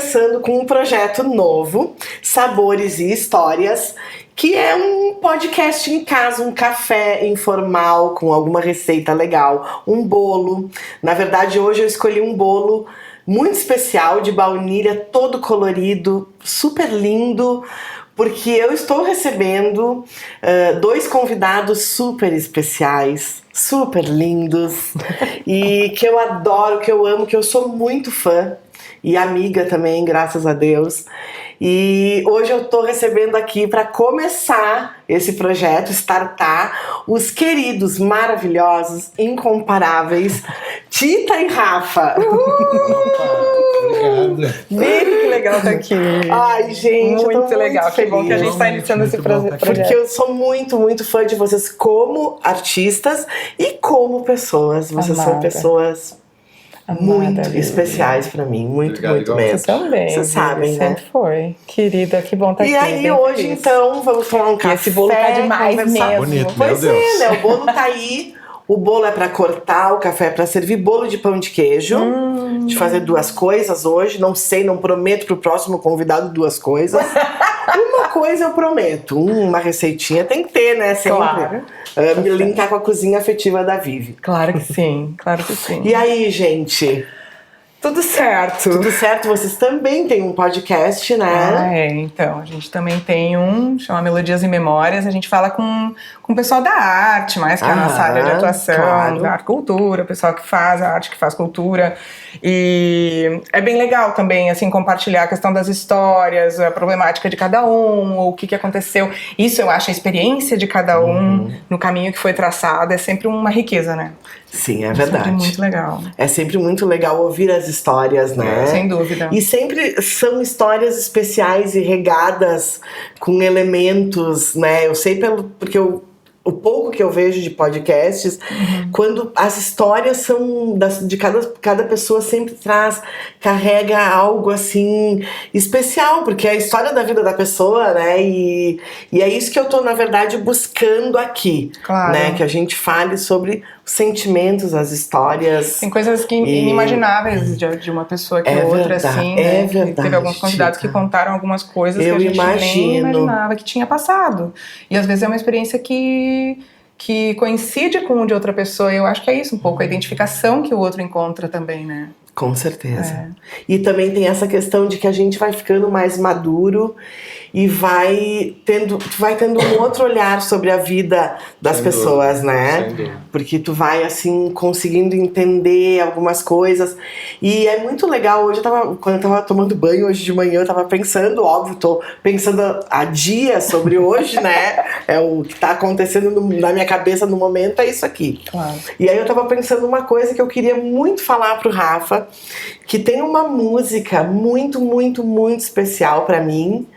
começando com um projeto novo, Sabores e Histórias, que é um podcast em casa, um café informal com alguma receita legal, um bolo. Na verdade, hoje eu escolhi um bolo muito especial de baunilha, todo colorido, super lindo, porque eu estou recebendo 2 convidados super especiais, super lindos, e que eu adoro, que eu amo, que eu sou muito fã, e amiga também, graças a Deus. E hoje eu tô recebendo aqui para começar esse projeto, startar, os queridos, maravilhosos, incomparáveis, Tita e Rafa. Obrigado. Vini, que legal tá aqui. Ai, gente, muito legal. Feliz. Que bom que a gente tá iniciando esse projeto. Porque eu sou muito, muito fã de vocês como artistas e como pessoas. Vocês são pessoas muito especiais pra mim, muito, obrigado, muito mesmo. Você também. Vocês sabem, né? Sempre foi. Querida, que bom estar aqui. E aí hoje, feliz. então, vamos tomar um café. Esse bolo tá demais mesmo. Bonito, Pois meu Deus. né? O bolo tá aí. O bolo é pra cortar, o café é pra servir, bolo de pão de queijo. De fazer 2 coisas hoje. Não sei, não prometo pro próximo convidado 2 coisas. Uma coisa eu prometo, uma receitinha tem que ter, né? Sempre. Claro. Me linkar com a cozinha afetiva da Vivi. Claro que sim, claro que sim. E aí, gente? Tudo certo. Tudo certo? Vocês também têm um podcast, né? Então, a gente também tem chama Melodias e Memórias, a gente fala com o pessoal da arte, mais que a nossa área de atuação, claro. da arte cultura, o pessoal que faz a arte, que faz cultura, e é bem legal também, assim, compartilhar a questão das histórias, a problemática de cada um, ou o que aconteceu, isso eu acho, a experiência de cada um, no caminho que foi traçado, é sempre uma riqueza, né? Sim, é verdade. É sempre muito legal. É sempre muito legal ouvir as histórias, né? Sem dúvida. E sempre são histórias especiais e regadas com elementos, né? Eu sei porque o pouco que eu vejo de podcasts, quando as histórias são de cada pessoa sempre carrega algo assim especial, porque é a história da vida da pessoa, né? E é isso que eu tô, na verdade, buscando aqui, Claro. né? Que a gente fale sobre os sentimentos, as histórias. Tem coisas que inimagináveis de uma pessoa que É outra, verdade, assim, é né? verdade, Teve alguns convidados Tita. que contaram algumas coisas Eu que a gente nem imagino. imaginava que tinha passado. E às vezes é uma experiência que coincide com o de outra pessoa. E eu acho que é isso, um pouco a identificação que o outro encontra também, né? Com certeza. E também tem essa questão de que a gente vai ficando mais maduro e vai tendo um outro olhar sobre a vida das Sem pessoas, dúvida, né? sem dúvida. Porque tu vai, assim, conseguindo entender algumas coisas. E é muito legal. Quando eu tava tomando banho hoje de manhã, eu tava pensando, óbvio, tô pensando há dias sobre hoje, né? É o que tá acontecendo na minha cabeça no momento, é isso aqui. Claro. E aí eu tava pensando uma coisa que eu queria muito falar pro Rafa, que tem uma música muito, muito, muito especial pra mim,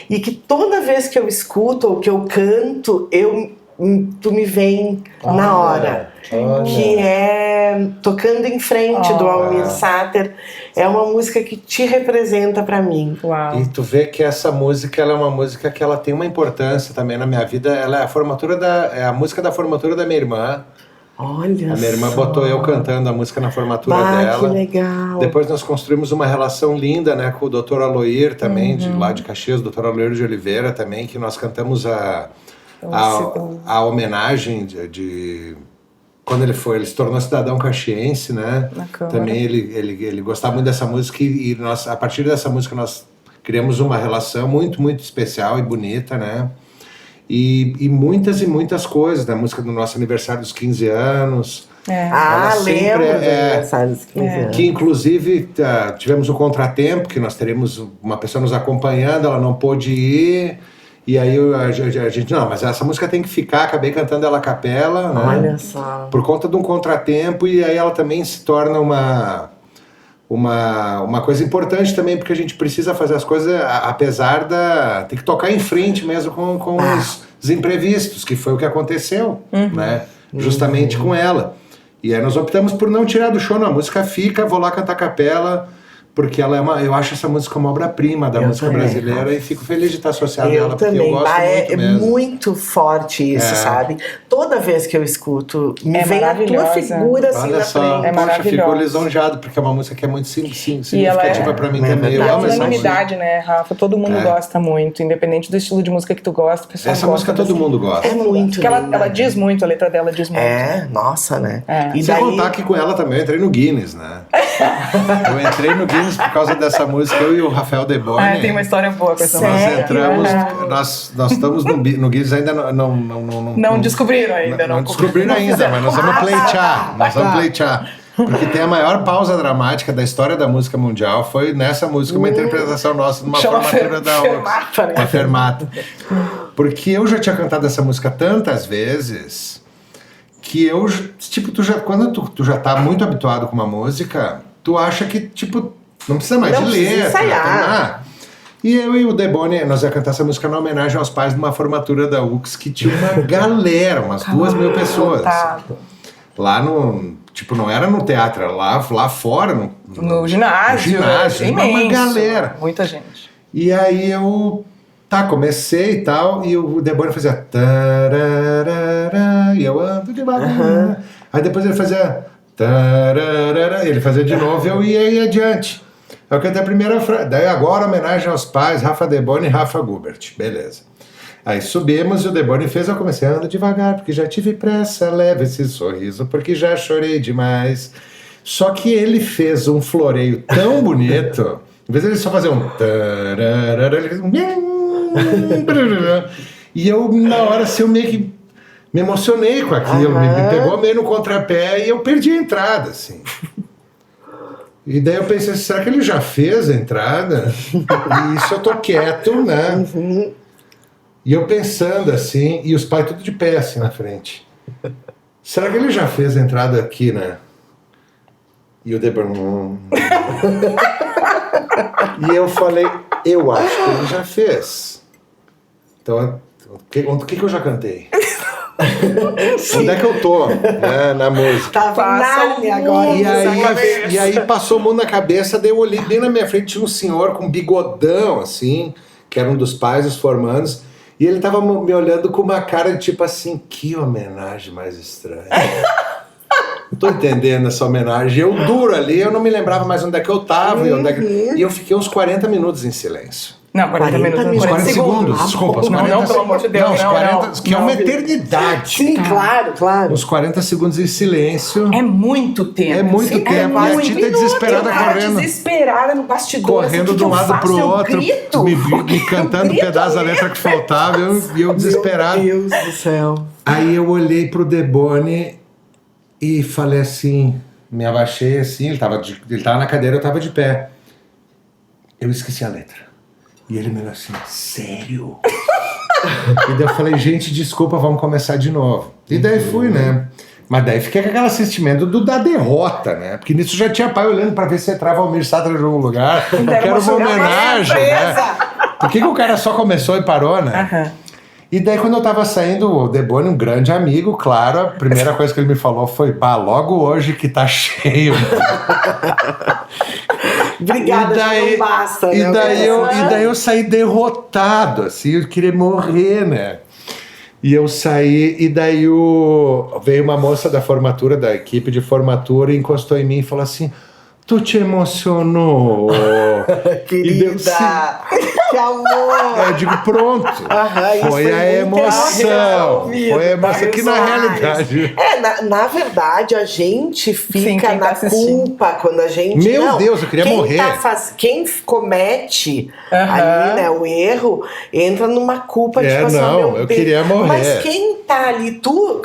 e que toda vez que eu escuto ou que eu canto, tu me vem na hora. Que é Tocando em Frente, do Almir Sater. É uma música que te representa pra mim. Uau. E tu vê que essa música, ela é uma música que ela tem uma importância também na minha vida. Ela é a música da formatura da minha irmã. Olha A minha irmã só. botou eu cantando a música na formatura dela. Que legal. Depois nós construímos uma relação linda, né, com o Dr. Aloir também, lá de Caxias, o Dr. Aloir de Oliveira também, que nós cantamos a homenagem de quando ele se tornou cidadão caxiense, né? Também ele gostava muito dessa música e nós, a partir dessa música nós criamos uma relação muito, muito especial e bonita, né? E muitas coisas, da música do nosso aniversário dos 15 anos. Lembro do aniversário dos 15 anos. Que inclusive tivemos um contratempo, que nós teríamos uma pessoa nos acompanhando, ela não pôde ir. E aí a gente, não, mas essa música tem que ficar, acabei cantando ela a capela, né? Olha só. Por conta de um contratempo, e aí ela também se torna uma coisa importante também, porque a gente precisa fazer as coisas, apesar tem que tocar em frente mesmo com os imprevistos, que foi o que aconteceu, né? Justamente com ela. E aí nós optamos por não tirar do show, não, a música fica, vou lá cantar a capela, porque ela eu acho essa música uma obra-prima da música brasileira e fico feliz de estar associado a ela, porque eu gosto muito mesmo. É muito forte isso, sabe? Toda vez que eu escuto, me vem a tua figura assim na frente. É maravilhosa. Fico lisonjeado, porque é uma música que é muito significativa pra mim também. Eu amo essa unanimidade, né, Rafa? Todo mundo gosta muito, independente do estilo de música que tu gosta, o pessoal essa música todo mundo gosta. É muito porque ela diz muito, a letra dela diz muito. Nossa, né? E sem contar que com ela também eu entrei no Guinness, né? Eu entrei no Guinness por causa dessa música, eu e o Rafael Deboni. Tem uma história boa com essa música. Nós entramos, nós estamos no Guinness, ainda não descobriram ainda. Não descobriram ainda, mas nós vamos pleitear. Nós vamos pleitear. Porque tem a maior pausa dramática da história da música mundial, foi nessa música, uma interpretação nossa, numa formatura da uma Fermata. Porque eu já tinha cantado essa música tantas vezes que eu, tipo, quando tu já tá muito habituado com uma música, tu acha que, tipo, não precisa mais de letra. E eu e o Deboni, nós ia cantar essa música na homenagem aos pais de uma formatura da UX que tinha uma galera, umas 2.000 pessoas. Lá no... Tipo, não era no teatro, era lá fora. No ginásio. Uma galera. Muita gente. E aí eu... comecei e tal, e o Deboni fazia tararara, e eu ando devagar. Aí depois ele fazia tararara, ele fazia de novo e eu ia adiante. Eu cantei a primeira frase. Daí agora homenagem aos pais, Rafa Deboni e Rafa Gubert. Beleza. Aí subimos e o Deboni fez, eu comecei a andar devagar, porque já tive pressa, leve esse sorriso, porque já chorei demais. Só que ele fez um floreio tão bonito, em vez de ele só fazer um tararara, ele fez um... E eu, na hora, assim, eu meio que me emocionei com aquilo, me pegou meio no contrapé e eu perdi a entrada, assim. E daí eu pensei, será que ele já fez a entrada? E isso eu tô quieto, né? E eu pensando assim, e os pais tudo de pé assim na frente. Será que ele já fez a entrada aqui, né? E o Deboni... E eu falei, eu acho que ele já fez. Então, o que eu já cantei? Onde é que eu tô, né, na música? Tava agora. E aí passou o mundo na cabeça, daí eu olhei bem na minha frente, tinha um senhor com bigodão, assim, que era um dos pais dos formandos, e ele tava me olhando com uma cara de tipo assim, que homenagem mais estranha. Não tô entendendo essa homenagem. Eu duro ali, eu não me lembrava mais onde é que eu tava e eu fiquei uns 40 minutos em silêncio. Não, 40 minutos. Uns 40 segundos, desculpa. Os 40, não, pelo amor de Deus. Não, os 40, que é uma eternidade. Sim, claro. Uns 40 segundos em silêncio. É muito tempo. É muito tempo. E a Tita desesperada correndo. Desesperada no bastidor. Correndo de um lado pro outro. Me cantando um pedaço da letra que faltava. E eu desesperado. Meu Deus do céu. Aí eu olhei pro Deboni e falei assim, me abaixei assim, ele tava na cadeira, eu tava de pé. Eu esqueci a letra. E ele me olhou assim, sério? E daí eu falei, gente, desculpa, vamos começar de novo. E daí fui, né? Mas daí fiquei com aquele sentimento da derrota, né? Porque nisso já tinha pai olhando pra ver se entrava o Almir Sater em algum lugar. Que era uma homenagem, né? Por que o cara só começou e parou, né? E daí quando eu tava saindo, o Deboni, um grande amigo, claro, a primeira coisa que ele me falou foi, logo hoje que tá cheio. Obrigada, não basta. E daí eu saí derrotado, assim, eu queria morrer, né? E eu saí, e daí veio uma moça da formatura, da equipe de formatura, e encostou em mim e falou assim, tu te emocionou? Querida, que amor! Eu digo, pronto. Foi a emoção. Foi a emoção que na realidade... Na verdade, a gente fica na culpa quando a gente... Meu Deus, eu queria morrer. Quem comete ali, né, o erro, entra numa culpa de eu queria morrer. Mas quem tá ali,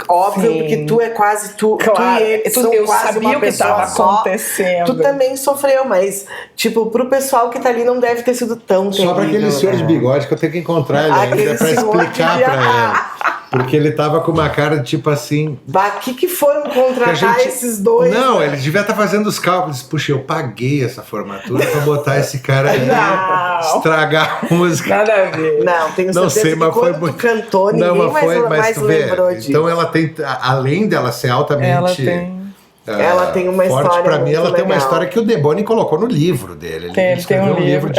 óbvio, porque tu é quase... Claro, eu sabia o que estava acontecendo. Tu também sofreu, mas, tipo, pro pessoal que tá ali não deve ter sido tão terrível. Só pra aquele senhor de bigode que eu tenho que encontrar ele ainda pra explicar pra ele. Porque ele tava com uma cara de tipo assim... que foram contratar esses dois? Não, ele devia estar fazendo os cálculos. Puxa, eu paguei essa formatura pra botar esse cara aí, estragar a música. Nada a ver. Não, tenho certeza que quando tu cantou, ninguém mais lembrou disso. Então ela tem, além dela ser altamente Ela tem uma forte história pra mim, muito ela tem uma legal. história que o Deboni colocou no livro dele. Ele escreveu um livro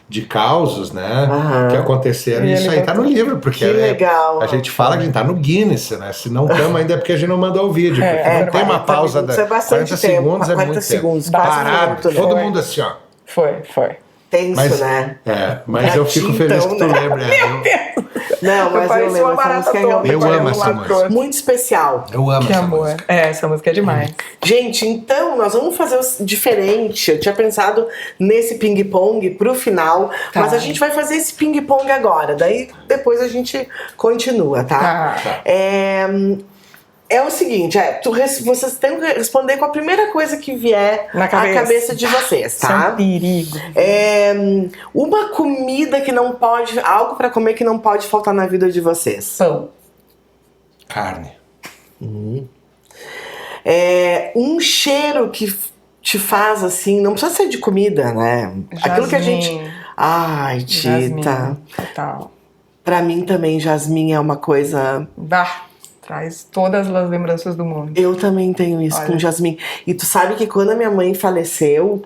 de causos, né? Que aconteceram. E isso aí tá no livro, porque legal. A gente fala que a gente tá no Guinness, né? Se não estamos ainda é porque a gente não mandou o vídeo. Porque não tem uma pausa da 40 segundos, é muito segundos, tempo. Parado, todo né? mundo assim, ó. Foi. Tenso, né? Mas eu fico feliz que tu lembra. Meu Deus! Não, mas eu lembro, essa música é realmente eu amo essa música. Muito especial. Eu amo que essa amor. música. Essa música é demais. Gente, então nós vamos fazer diferente. Eu tinha pensado nesse ping-pong pro final, mas a gente vai fazer esse ping-pong agora. Daí depois a gente continua, tá? É o seguinte, vocês têm que responder com a primeira coisa que vier na cabeça de vocês, tá? Isso é um perigo. Uma comida que não pode, algo pra comer que não pode faltar na vida de vocês. Pão. Carne. Um cheiro que te faz assim, não precisa ser de comida, né? Jasmim. Aquilo que a gente... Ai, Tita. Total. Pra mim também, jasmim é uma coisa... Traz todas as lembranças do mundo. Eu também tenho isso com jasmim. E tu sabe que quando a minha mãe faleceu,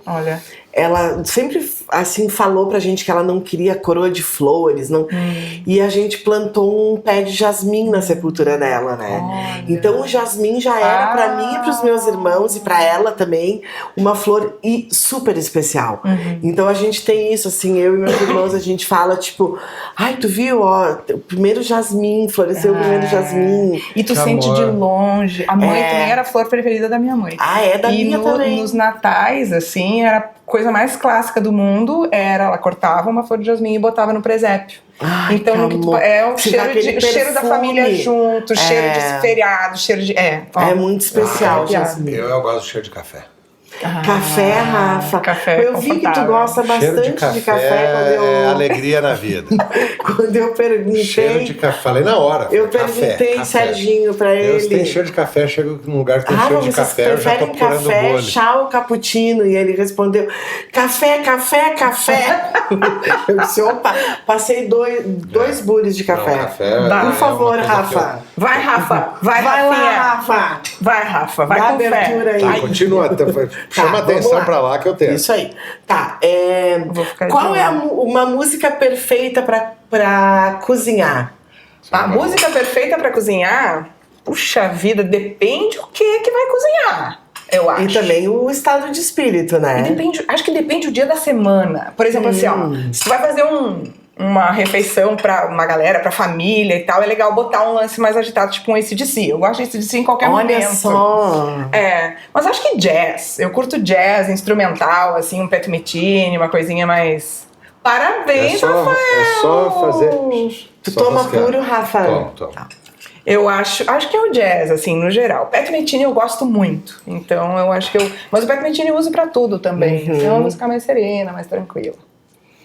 ela sempre assim falou pra gente que ela não queria coroa de flores, não. E a gente plantou um pé de jasmim na sepultura dela, né? Olha. Então o jasmim já era pra mim e pros meus irmãos e pra ela também uma flor super especial. Então a gente tem isso, assim, eu e meus irmãos, a gente fala tipo, ai, tu viu, ó, o primeiro jasmim, floresceu o primeiro jasmim. E tu sente de longe. A mãe também era a flor preferida da minha mãe. Da minha também. Nos natais, assim, era a coisa mais clássica do mundo, ela cortava uma flor de jasmim e botava no presépio. Então o cheiro da família junto, o cheiro de feriado, cheiro de... É muito especial, jasmim. Eu gosto do cheiro de café. Café, Rafa. Café eu vi que tu gosta bastante de café quando eu... É alegria na vida. Quando eu perguntei... Cheiro de café, falei na hora. Eu perguntei certinho pra ele. Eu tenho cheiro de café, chego num lugar que tem cheiro de café, eu já tô procurando café, bolha. chá ou cappuccino? E ele respondeu, café. Eu disse, opa, passei dois bules de café. Não, café Por favor, Rafa. Vai, Rafa. Vai lá, Rafa. Vai, Rafa. Vai Dá com abertura fé. aí. Continua, chama atenção pra lá que eu tenho. Isso aí. Tá, qual é uma música perfeita pra cozinhar? A música perfeita pra cozinhar? Puxa vida, depende o que vai cozinhar, eu acho. E também o estado de espírito, né? Acho que depende o dia da semana. Por exemplo, assim, ó, se tu vai fazer uma refeição pra uma galera, pra família e tal, é legal botar um lance mais agitado, tipo um AC/DC. Eu gosto de AC/DC em qualquer momento. Olha só! Mas acho que jazz. Eu curto jazz, instrumental, assim, um Pat Metheny, uma coisinha mais... Parabéns, Rafael! É só fazer... Tu toma puro, Rafael? Tomo. Eu acho que é o jazz, assim, no geral. Pat Metheny eu gosto muito, então eu acho que Mas o Pat Metheny eu uso pra tudo também. É uma música mais serena, mais tranquila.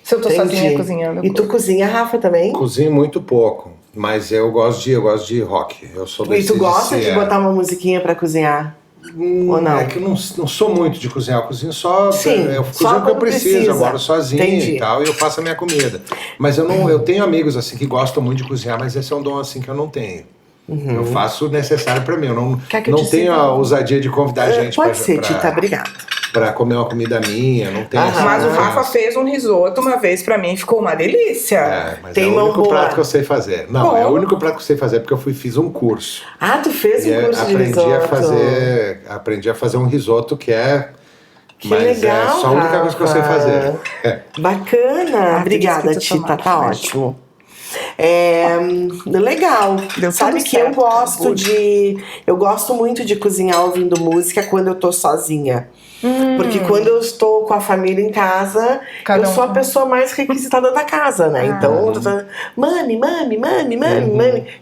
Se eu tô sozinha cozinhando. E tu cozinha, Rafa, também? Cozinho muito pouco, mas eu gosto de rock. Eu sou E tu gosta de botar uma musiquinha pra cozinhar? Ou não? É que eu não sou muito de cozinhar, eu cozinho só. Sim, eu só cozinho o que eu preciso, precisa. eu moro sozinho e tal, e eu faço a minha comida. Mas eu tenho amigos assim que gostam muito de cozinhar, mas esse é um dom assim que eu não tenho. Eu faço o necessário pra mim. Eu não tenho a ousadia de convidar gente Pode ser, Tita, obrigada. Pra comer uma comida minha, não tem essa. Mas o Rafa fez um risoto uma vez pra mim, ficou uma delícia. Mas é o único prato que eu sei fazer. Não, é o único prato que eu sei fazer porque fiz um curso. Tu fez um curso de risoto? Aprendi a fazer um risoto que é... Mas legal, é só a única coisa que eu sei fazer. Bacana. Obrigada, Tita, tá ótimo. Legal. Sabe que eu gosto muito de cozinhar ouvindo música quando eu tô sozinha. Porque quando eu estou com a família em casa, eu sou a pessoa mais requisitada da casa, né? Então, mami.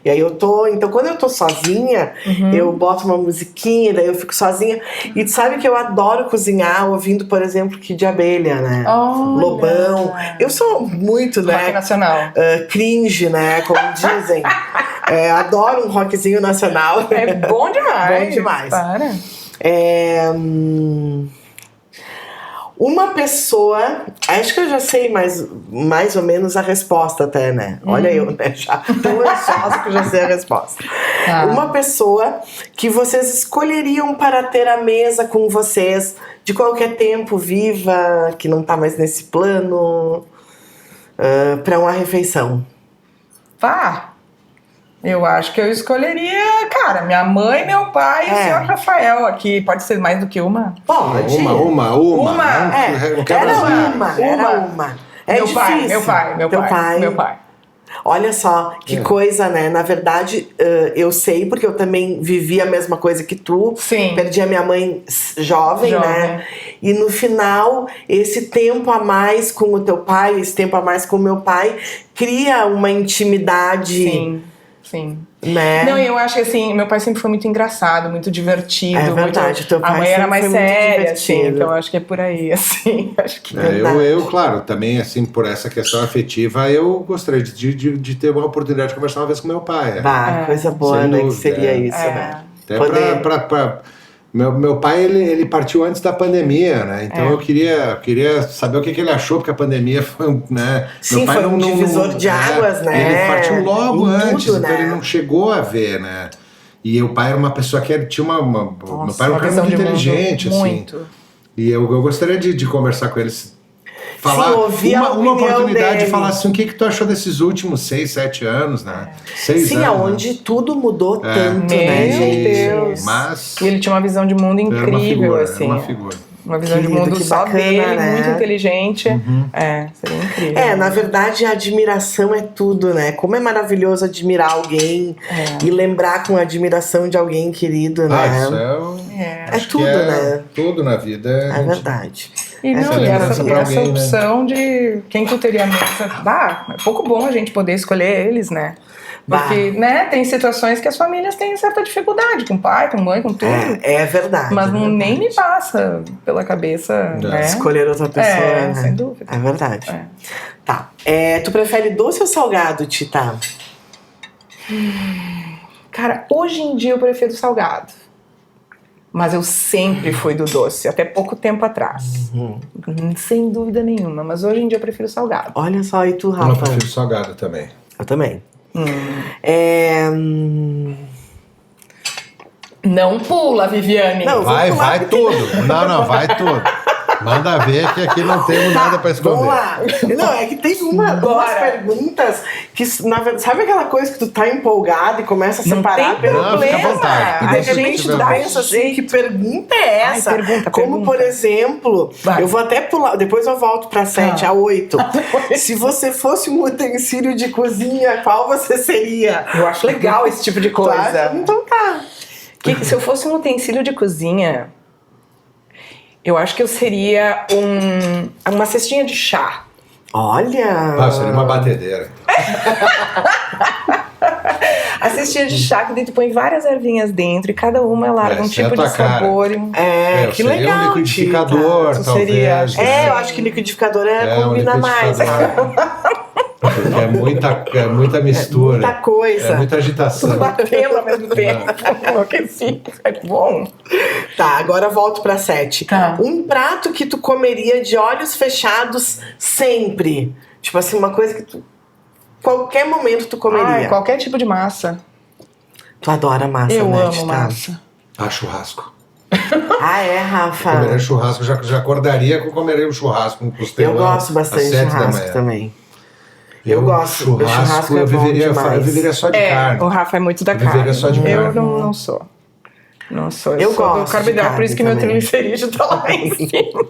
E aí então quando eu tô sozinha, eu boto uma musiquinha, daí eu fico sozinha. E tu sabe que eu adoro cozinhar ouvindo, por exemplo, Kid de Abelha, né? Lobão. Eu sou muito, né? Rock nacional. Cringe, né? Como dizem. Adoro um rockzinho nacional. É bom demais. Bom demais. Para. Uma pessoa, acho que eu já sei mais ou menos a resposta até, né? Olha eu, né? Já tão ansiosa que eu já sei a resposta. Uma pessoa que vocês escolheriam para ter a mesa com vocês de qualquer tempo, viva, que não tá mais nesse plano, para uma refeição. Eu acho que eu escolheria, cara, minha mãe, meu pai e o senhor Rafael aqui. Pode ser mais do que uma? Pode. Uma. Era uma. É meu difícil. Meu pai. Olha só, que coisa, né? Na verdade, eu sei, porque eu também vivi a mesma coisa que tu. Sim. Perdi a minha mãe jovem, né? E no final, esse tempo a mais com o teu pai, esse tempo a mais com o meu pai, cria uma intimidade. Sim. Né? Não, eu acho que assim, meu pai sempre foi muito engraçado, muito divertido. É verdade, teu pai a mãe era mais foi muito séria, assim, divertido. então eu acho que é por aí, assim. Acho que eu, claro, também, assim, por essa questão afetiva, eu gostaria de ter uma oportunidade de conversar uma vez com meu pai. Coisa boa, né? Que seria isso, né? Até meu pai, ele partiu antes da pandemia, né? Então eu queria saber o que ele achou, porque a pandemia foi, né? Sim, meu pai foi um divisor de águas, né? Ele partiu logo antes, tudo, então né? ele não chegou a ver, né? E o pai era uma pessoa que tinha meu pai era um cara muito inteligente, assim. Muito. E eu gostaria de conversar com eles. Falar uma oportunidade dele. de falar assim, o que tu achou desses últimos 6, 7 anos, né? 6 anos. Aonde tudo mudou tanto, né, gente? Meu Deus. Mas E ele tinha uma visão de mundo incrível, assim. Era uma figura. Uma visão de mundo só bacana, dele, né? Muito inteligente. Seria incrível. Na verdade, a admiração é tudo, né? Como é maravilhoso admirar alguém e lembrar com admiração de alguém querido, né? Isso tudo, né? Tudo na vida. É verdade. E essa opção de quem tu teria mesa. É pouco bom a gente poder escolher eles, né? Porque, né, tem situações que as famílias têm certa dificuldade com pai, com mãe, com tudo. É verdade. Mas nem me passa pela cabeça, né? Escolher outra pessoa, né? Sem dúvida. É verdade. Tá. Tu prefere doce ou salgado, Tita? Cara, hoje em dia eu prefiro salgado. Mas eu sempre fui do doce, até pouco tempo atrás. Sem dúvida nenhuma. Mas hoje em dia eu prefiro salgado. Olha só, e tu, Rafa? Eu prefiro salgado também. Eu também. Não pula, Viviane. Não, vai tudo. Não, vai tudo. Manda ver que aqui não temos nada pra esconder. Vamos lá. Não, é que tem umas perguntas que, na verdade, sabe aquela coisa que tu tá empolgado e começa a separar pelo problema? Fica à vontade. E de repente tu pensa assim, que pergunta é essa? Como, por exemplo, eu vou até pular, depois eu volto pra 7, a 8. Se você fosse um utensílio de cozinha, qual você seria? Eu acho legal esse tipo de coisa. Claro. Então tá. Se eu fosse um utensílio de cozinha, eu acho que eu seria uma cestinha de chá. Olha! Seria uma batedeira. A cestinha de chá que daí tu põe várias ervinhas dentro e cada uma larga um tipo de sabor. Que legal. Um liquidificador, talvez. Eu acho que liquidificador combina mais. Porque é muita mistura. Muita coisa. É muita agitação. Tudo batendo ao mesmo tempo. É bom. Tá, agora volto pra 7. Um prato que tu comeria de olhos fechados sempre. Tipo assim, uma coisa que tu... Qualquer momento tu comeria. Qualquer tipo de massa. Tu adora massa, eu né? Eu amo massa. Churrasco. Rafa? Comeria churrasco, já acordaria com comeria um churrasco com costela. Eu gosto bastante de churrasco também. Eu gosto. Churrasco eu viveria só de carne. O Rafa é muito da carne. Viveria só de carne. Eu não sou. Não sou. Eu sou gosto do carboidrato, por isso que meu também. triglicerídeo tá lá em cima.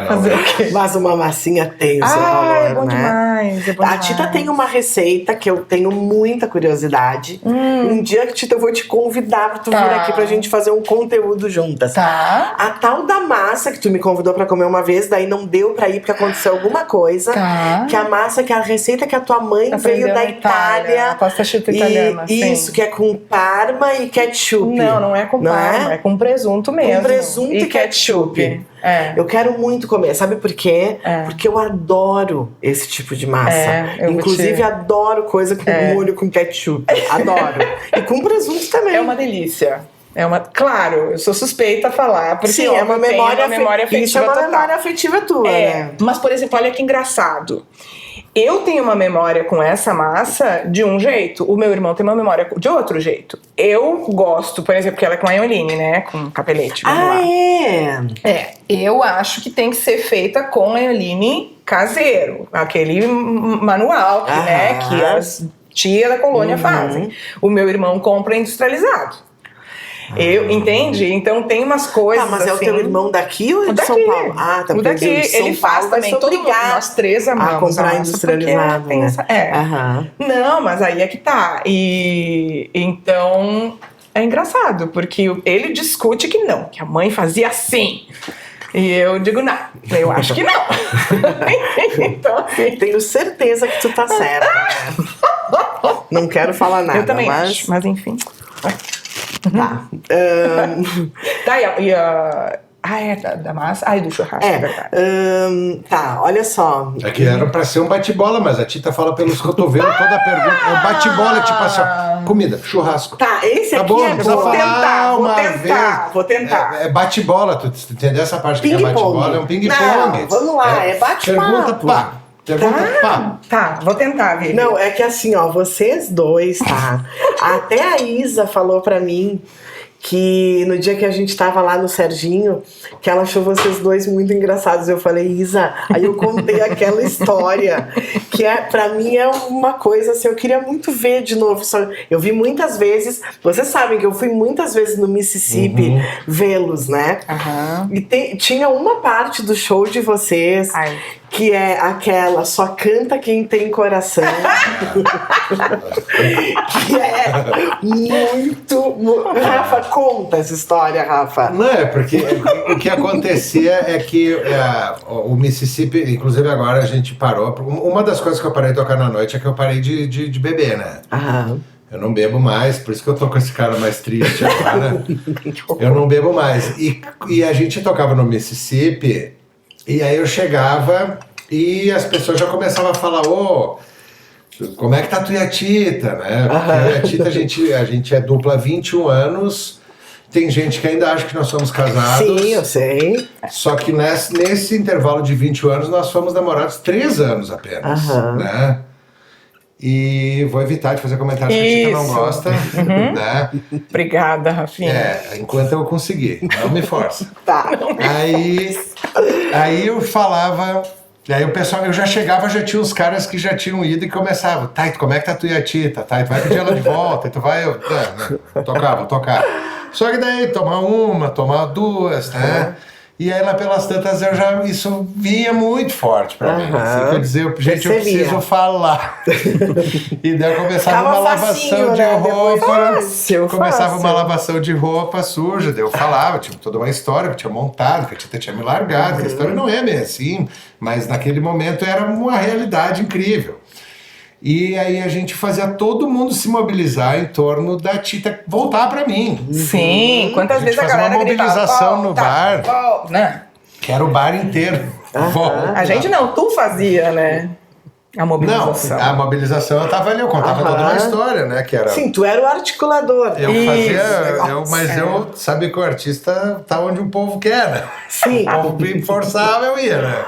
Fazer o quê? Mas uma massinha tem o seu valor, é bom né? demais, é bom A Tita tem uma receita que eu tenho muita curiosidade. Um dia, Tita, eu vou te convidar pra tu vir aqui pra gente fazer um conteúdo juntas. Tá. A tal da massa que tu me convidou pra comer uma vez, daí não deu pra ir porque aconteceu alguma coisa. Tá. Que a massa, que a receita que a tua mãe veio da Itália. A pasta chita italiana, sim. Isso, que é com parma e ketchup. Não é com parma, é com presunto mesmo. Com presunto e ketchup. Eu quero muito comer. Sabe por quê? Porque eu adoro esse tipo de massa. Inclusive, adoro coisa com molho com ketchup. Adoro. E com presunto também. É uma delícia. Claro, eu sou suspeita a falar, porque Sim, é uma memória afetiva. Isso é uma total. memória afetiva tua, né? Mas, por exemplo, olha que engraçado. Eu tenho uma memória com essa massa de um jeito, o meu irmão tem uma memória de outro jeito. Eu gosto, por exemplo, que ela é com a Aioline, né? Com capelete. Eu acho que tem que ser feita com a Aioline caseiro, aquele manual que as tia da colônia fazem. O meu irmão compra industrializado. Entende? Então tem umas coisas. Mas é o teu irmão daqui ou é de São Paulo? Tá. O daqui, ele faz também. Todo mundo, nós três amamos a comprar industrializado, né? Não, mas aí é que tá. E então é engraçado, porque ele discute que não, que a mãe fazia assim. E eu digo, não, eu acho que não. Então, assim, tenho certeza que tu tá certa. Não quero falar nada. Eu também acho, mas enfim. Tá. Da massa. Do churrasco, é verdade. Tá, olha só. É que era pra ser um bate-bola, mas a Tita fala pelos cotovelos toda a pergunta. É um bate-bola, tipo assim, comida, churrasco. Tá, esse aqui bom, é bom. Vou tentar. É bate-bola, tu entendeu essa parte que é bate-bola? É um ping-pong. Vamos lá, é bate-papo. Pergunta, pá. Tá, vou tentar, Vivi. Não, é que assim, vocês dois, tá? Até a Isa falou pra mim que no dia que a gente tava lá no Serginho, que ela achou vocês dois muito engraçados. Eu falei, Isa, aí eu contei aquela história, que pra mim é uma coisa assim, eu queria muito ver de novo. Eu vi muitas vezes, vocês sabem que eu fui muitas vezes no Mississippi vê-los, né? E tinha uma parte do show de vocês que é aquela só canta quem tem coração. Que é muito... Rafa, conta essa história, Rafa. Não, é porque o que acontecia é que o Mississippi, inclusive agora a gente parou. Uma das coisas que eu parei de tocar na noite é que eu parei de beber, né? Eu não bebo mais, por isso que eu tô com esse cara mais triste agora. Eu não bebo mais. E a gente tocava no Mississippi, e aí eu chegava e as pessoas já começavam a falar, como é que tá tu e a Tita, né? Porque eu e a Tita, a gente é dupla há 21 anos, tem gente que ainda acha que nós somos casados. Sim, eu sei. Só que nesse intervalo de 21 anos, nós fomos namorados 3 anos apenas, né? E vou evitar de fazer comentários que a Tita não gosta, né? Obrigada, Rafinha. Enquanto eu conseguir, não me força. Tá. Aí eu falava... E aí o pessoal, eu já chegava, já tinha uns caras que já tinham ido e começavam, como é que tá tu e a Tita? Tu vai pedir ela de volta, tu vai... Vou tocar. Só que daí, tomar duas, né? E aí lá pelas tantas isso vinha muito forte pra mim. Assim, quer dizer, gente, eu preciso falar. E daí eu começava uma lavação de roupa. Começava uma lavação de roupa suja. Daí eu falava, tipo, toda uma história que eu tinha montado, que a Tita tinha me largado, que a história não é bem assim, mas naquele momento era uma realidade incrível. E aí a gente fazia todo mundo se mobilizar em torno da Tita voltar pra mim. Sim, quantas vezes a galera uma mobilização no bar, né? Que era o bar inteiro. A gente não, tu fazia, né? A mobilização. Não, a mobilização eu tava ali, eu contava toda uma história, né? Que era... Sim, tu era o articulador. Eu fazia, sabe que o artista tá onde o povo quer, né? Sim. O povo me forçava, eu ia, né?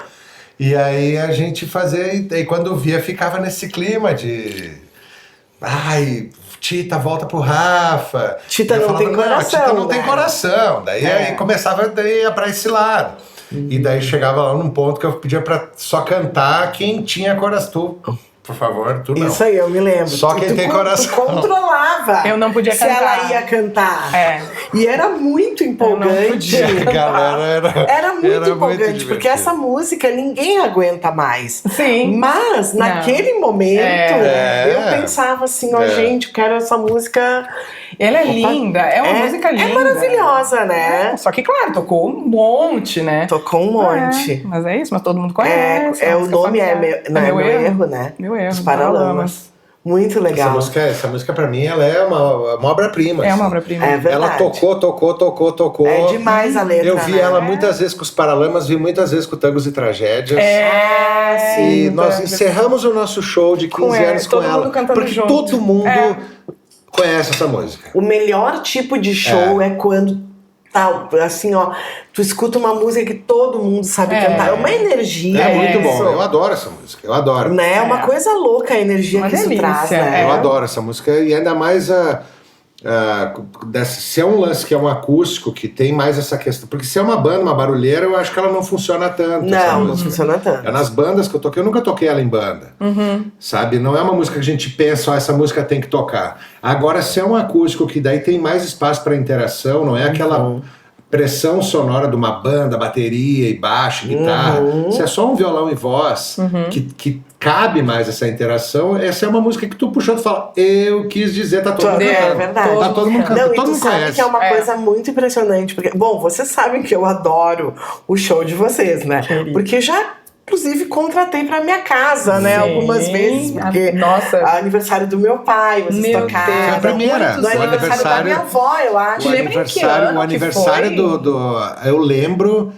E aí a gente fazia, e quando via ficava nesse clima de... Tita, volta pro Rafa. Tita não tem coração. Tita não tem coração. Daí aí começava pra esse lado. E daí chegava lá num ponto que eu pedia pra só cantar quem tinha coração. Por favor, tu não. Isso aí, eu me lembro. Só quem tem coração. Tu controlava. Eu não podia cantar. Se ela ia cantar. E era muito empolgante. Eu não podia. Galera, era muito empolgante, muito porque essa música ninguém aguenta mais. Sim. Mas, naquele momento, eu pensava assim, gente, eu quero essa música... Ela é linda, é uma música linda. É maravilhosa, né? Só que, claro, tocou um monte, né? Tocou um monte. Mas é isso, mas todo mundo conhece. O nome é meu erro, né? Meu erro. Os Paralamas. Muito legal. Essa música pra mim, ela é uma obra-prima. É uma obra-prima. É verdade. Ela tocou. É demais a letra. Eu vi ela muitas vezes com os Paralamas, vi muitas vezes com Tangos e Tragédias. Sim. E nós encerramos o nosso show de 15 anos com ela. Todo mundo cantando porque junto. todo mundo... conhece essa música. O melhor tipo de show é quando tá, assim, ó, tu escuta uma música que todo mundo sabe cantar. É uma energia. É muito bom. isso. Eu adoro essa música. Eu adoro. Né? É uma coisa louca a energia Uma que isso delícia, traz, né? Eu adoro essa música. E ainda mais se é um lance que é um acústico, que tem mais essa questão. Porque se é uma banda, uma barulheira, eu acho que ela não funciona tanto. essa Não música. funciona tanto. É nas bandas que eu toquei, eu nunca toquei ela em banda. Sabe? Não é uma música que a gente pensa, essa música tem que tocar. Agora, se é um acústico que daí tem mais espaço para interação, não é aquela pressão sonora de uma banda, bateria e baixo, guitarra. Se é só um violão e voz, que cabe mais essa interação, essa é uma música que tu puxou e fala, eu quis dizer, tá todo mundo cantando. É verdade. Tá todo mundo cantando, Não, e todo tu mundo sabe conhece. que é uma coisa muito impressionante. Porque, bom, vocês sabem que eu adoro o show de vocês, né? Porque já, inclusive, contratei pra minha casa, né? Sim. Algumas vezes. Porque Nossa. aniversário do meu pai, vocês Meu tocaram. Deus. Foi a primeira. No aniversário da minha avó, eu acho. Lembra em que ano O aniversário que foi? eu lembro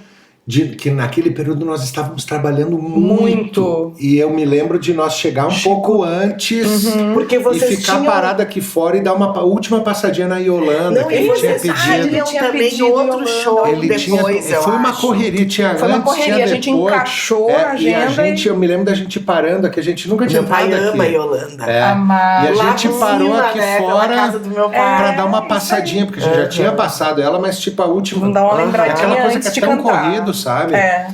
de que naquele período nós estávamos trabalhando Muito. E eu me lembro de nós chegar um pouco antes Porque e vocês ficar tinham... parado aqui fora e dar uma última passadinha na Yolanda, Não, que e ele tinha vocês pedido. tinham tinha também pedido outro Yolanda. show Ele depois, tinha, eu foi uma acho. correria, tinha Foi uma antes, correria, tinha a gente depois. encaixou a E a agenda gente, eu me lembro da gente parando aqui, a gente nunca tinha Meu pai entrado ama aqui. Yolanda. Amado. E a Lá gente por parou cima, aqui né, pela fora casa do meu pai. pra dar uma isso passadinha, porque a gente já tinha passado ela, mas tipo a última. Vamos dar uma lembradinha Aquela coisa antes que é de tão cantar. corrido, sabe? É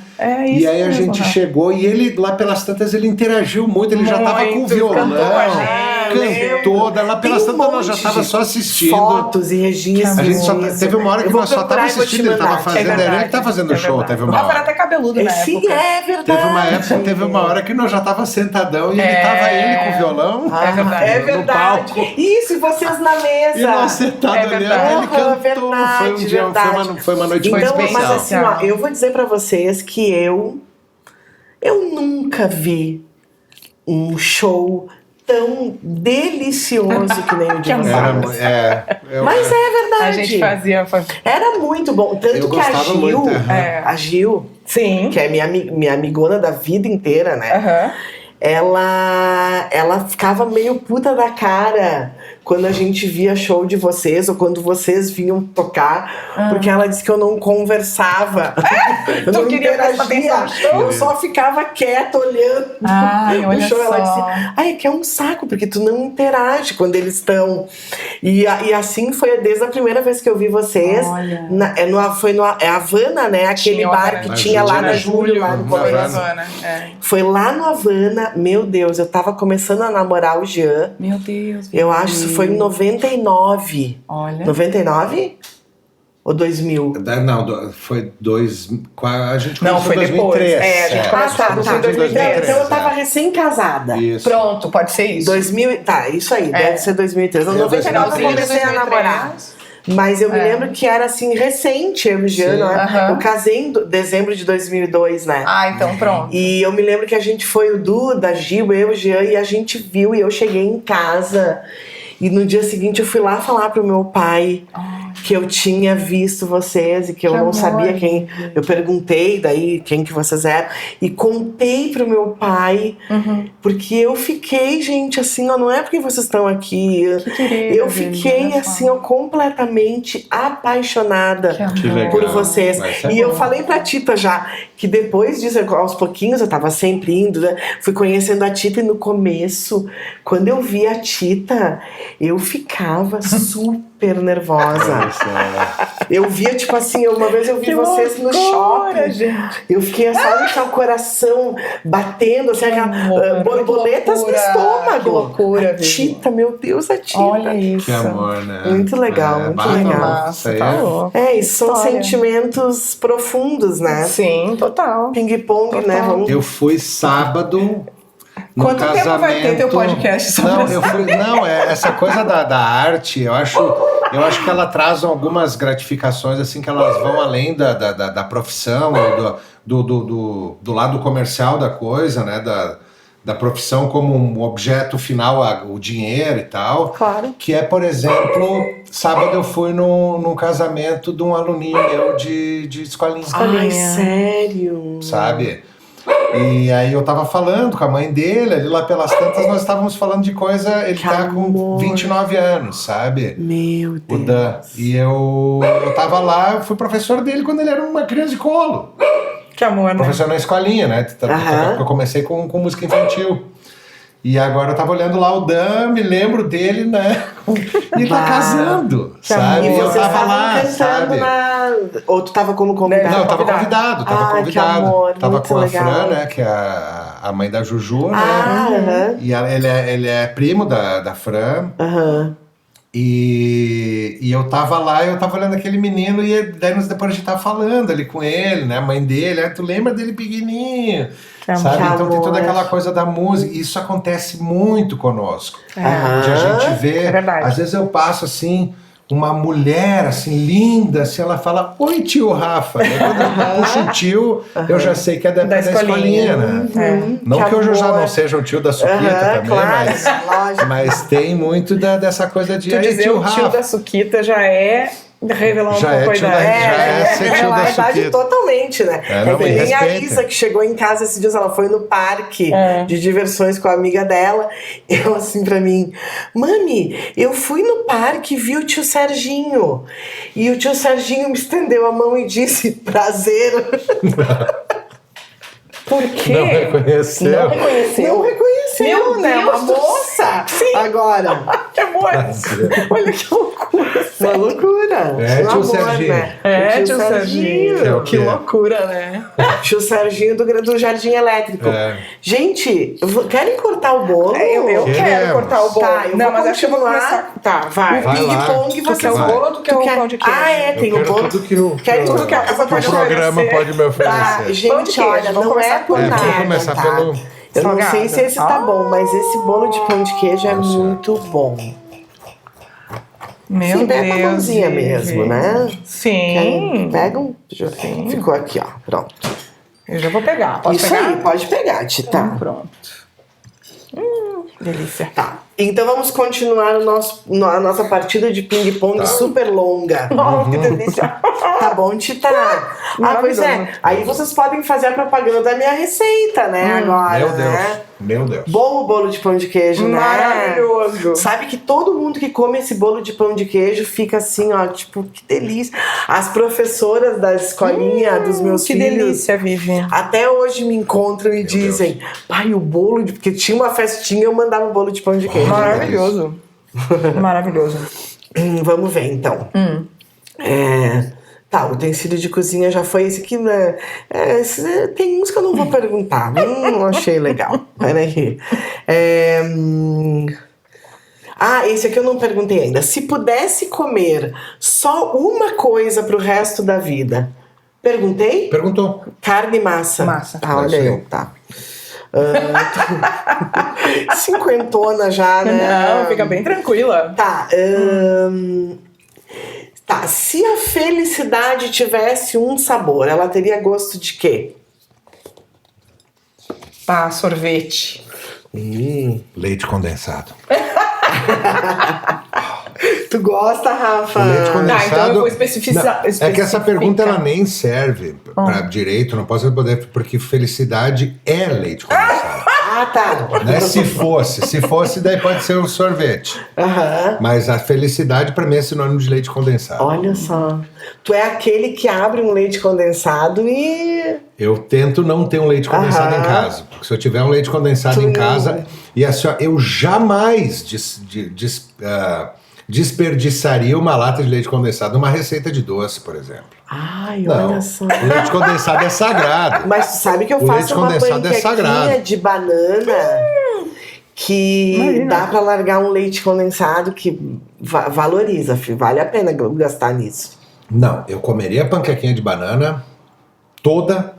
isso E aí a mesmo, gente né? chegou e ele, lá pelas tantas, ele interagiu muito, ele já tava com o Muito, violão, cantou com a gente. cantou, lá pelas Tem um tantas nós já monte tava de só assistindo. Fotos e registros. A gente só disso. teve uma hora que Eu vou nós só tava procurar e vou te assistindo, ele tava mandar. fazendo, era ele que tava fazendo o show, verdade. teve O uma Rafa era hora. até cabeludo na Sim, época. é verdade. Teve uma hora que nós já tava sentadão e ele tava ele com o violão. É verdade. É no verdade. palco. Isso, e vocês na mesa. E nós sentados É olhando, verdade. ele cantou. Verdade, Foi um dia, verdade. foi uma noite muito Então, especial. mas assim, ó, eu vou dizer pra vocês que eu nunca vi um show tão delicioso que nem o de Que vocês. Mas é verdade. A gente fazia. Era muito bom. Tanto Eu que a gostava Gil, muito, a Gil, Sim. que é minha amigona da vida inteira, né? Aham. Ela ficava meio puta da cara quando a gente via show de vocês ou quando vocês vinham tocar, porque ela disse que eu não conversava. Eu Tu não queria prestar interagia. atenção no show? Eu só ficava quieta olhando Ai, o olha show. Ela só. disse, ai, que é um saco, porque tu não interage quando eles estão. E assim foi desde a primeira vez que eu vi vocês. Olha. Foi no Havana, né? Aquele Tinha o bar Havana. que Na tinha lá Júlio, na né? Júlio, lá no No começo. Havana. Foi lá no Havana, meu Deus, eu tava começando a namorar o Jean. Meu Deus. Eu acho que isso foi em 99. Olha. 99? Ou 2000? Não, foi a gente Não, começou foi em 2003. depois. É, a gente começou tá. em 2003. Então eu tava recém-casada. Isso. Pronto, pode ser isso. 2000, tá, isso aí, deve ser 2003. Em 99 eu comecei a namorar. Mas eu me lembro que era assim, recente, eu e o Jean, Sim. não é? Aham. Eu casei em dezembro de 2002, né? Ah, então pronto. E eu me lembro que a gente foi o Duda, Gil, eu, o Jean, e a gente viu, e eu cheguei em casa. E no dia seguinte eu fui lá falar pro meu pai que eu tinha visto vocês e que eu Que não amor. sabia quem. Eu perguntei daí quem que vocês eram. E contei pro meu pai, porque eu fiquei, gente, assim, ó, não é porque vocês estão aqui. Que querido, Eu fiquei, olha só. assim, ó, completamente apaixonada Que amor. Que legal. por vocês. Vai ser E eu bom. falei pra Tita já que depois disso, aos pouquinhos, eu tava sempre indo, né? Fui conhecendo a Tita e no começo, quando eu vi a Tita, eu ficava super nervosa. Eu via, tipo assim, uma vez eu vi Que vocês no loucura, shopping. gente. Eu fiquei assim, com o coração batendo, assim, amor, borboletas no que loucura, estômago. que loucura, a Tita, meu Deus, a Tita. Olha isso. Que amor, né? Muito legal, muito legal. Nossa, Isso tá aí é- louco. É, isso são História. sentimentos profundos, né? Sim, total. Ping-pong, Total. né? Vamos... Eu fui sábado no Quanto tempo casamento. vai ter teu podcast sobre Não, essa? essa coisa da arte, eu acho que ela traz algumas gratificações assim que elas vão além da profissão, do lado comercial da coisa, né? Da profissão como um objeto final, o dinheiro e tal. Claro. Que é, por exemplo, sábado eu fui num casamento de um aluninho meu de escolinha. Ai, sério? Sabe? E aí eu tava falando com a mãe dele, ali lá pelas tantas, nós estávamos falando de coisa, ele tá com 29 anos, sabe? Meu O Deus. Dan. E eu tava lá, eu fui professor dele quando ele era uma criança de colo. Que amor, né? Professor na escolinha, né? Eu comecei com música infantil. E agora eu tava olhando lá o Dan, me lembro dele, né? E ele tá casando, sabe? E E eu você tava lá, cantando sabe? Ou tu tava como convidado? Não, eu tava convidado, que amor, tava muito com a legal. Fran, né? Que é a mãe da Juju, né? Aham. E ele é primo da Fran. Aham. E eu tava lá, eu tava olhando aquele menino, e daí depois a gente tava falando ali com ele, né? A mãe dele, tu lembra dele pequenininho? Sabe? Que Então tem amor. toda aquela coisa da música. Isso acontece muito conosco. Aham. De a gente ver. É verdade. Às vezes eu passo assim, uma mulher assim, linda, assim, ela fala, oi tio Rafa. Aí quando eu puxo o tio, eu já sei que é da escolinha, né? Não que hoje eu já não seja o tio da Suquita também, claro, lógico. mas tem muito dessa coisa de Tu dizer tio o tio Rafa. da Suquita já é revelar um Já pouco é a tio idade. já é ser tio revelar da a idade Suquita. totalmente, né? Não, que me nem a respeita. Isa, que chegou em casa esses dias, ela foi no parque de diversões com a amiga dela. E ela assim pra mim, mami, eu fui no parque e vi o tio Serginho. E o tio Serginho me estendeu a mão e disse, prazer. Por quê? Não reconheceu. Não reconheceu. Não reconheceu, Meu né? Deus Uma do moça. Sim. Agora. Que amor! Olha que loucura! Uma loucura. É, Um tio Serginho. Né? É, O tio Serginho. Que é o quê? Que loucura, né? Tio Serginho do Jardim Elétrico. É. Gente, querem cortar o bolo? Eu quero Queremos. cortar o bolo. Tá, eu não, vou mas acho que eu vou continuar. começar. Tá, vai. Vai lá. Ping-pong, Tu você quer o vai. bolo ou tu quer o pão de queijo? Ah, é, tem Eu o quero bolo. tudo que o Quer tudo que a casa pode programa oferecer. pode me oferecer. Tá, Pão de gente, queijo, olha, vamos não é começar por por quê? nada, Vamos começar tá? pelo Eu não salgado. sei se esse tá bom, mas esse bolo de pão de queijo é Nossa. muito bom. Meu Sim, pega Deus. a mãozinha Vivi. mesmo, né? Sim. Pega um... Ficou aqui, ó, pronto. Eu já vou pegar. Posso Isso pegar? aí, pode pegar, Tita. Pronto. Delícia. Tá, então vamos continuar a nossa partida de ping-pong super longa. Oh, que delícia. Tá bom, Tita? Pois é. Maravilhoso. Aí vocês podem fazer a propaganda da minha receita, né? Agora, Meu Deus. né? Meu Deus. Bom o bolo de pão de queijo, né? Maravilhoso. Sabe que todo mundo que come esse bolo de pão de queijo fica assim, ó, tipo, que delícia. As professoras da escolinha dos meus Que filhos delícia, Vivi. até hoje me encontram e dizem, pai, o bolo de... Porque tinha uma festinha, eu mandava o bolo de pão de queijo. Maravilhoso. Maravilhoso. Vamos ver, então. Tá, o utensílio de cozinha já foi esse aqui, né? Tem uns que eu não vou perguntar. Não achei legal. Peraí. Esse aqui eu não perguntei ainda. Se pudesse comer só uma coisa pro resto da vida, perguntei? Perguntou. Carne e massa. Massa. Ah, olha Isso aí. eu, tá. Cinquentona já, né? Não, fica bem tranquila. Tá. Tá, se a felicidade tivesse um sabor, ela teria gosto de quê? Tá, sorvete. Leite condensado. Tu gosta, Rafa? Leite condensado. Tá, então eu vou especificar. Não, é que essa pergunta ela nem serve para direito, não posso poder, porque felicidade é leite condensado. Ah, tá. Né? Se fosse, daí pode ser o sorvete. Aham. Mas a felicidade para mim é sinônimo de leite condensado. Olha só. Tu é aquele que abre um leite condensado e... Eu tento não ter um leite condensado em casa. Porque se eu tiver um leite condensado em casa, e assim, ó, eu jamais desperdiçaria uma lata de leite condensado numa receita de doce, por exemplo. Ai, Não, olha só. o leite condensado é sagrado. Mas tu sabe que eu O leite faço uma condensado é panquequinha sagrado. de banana que Imagina. dá pra largar um leite condensado que valoriza, filho. Vale a pena gastar nisso. Não, eu comeria a panquequinha de banana toda,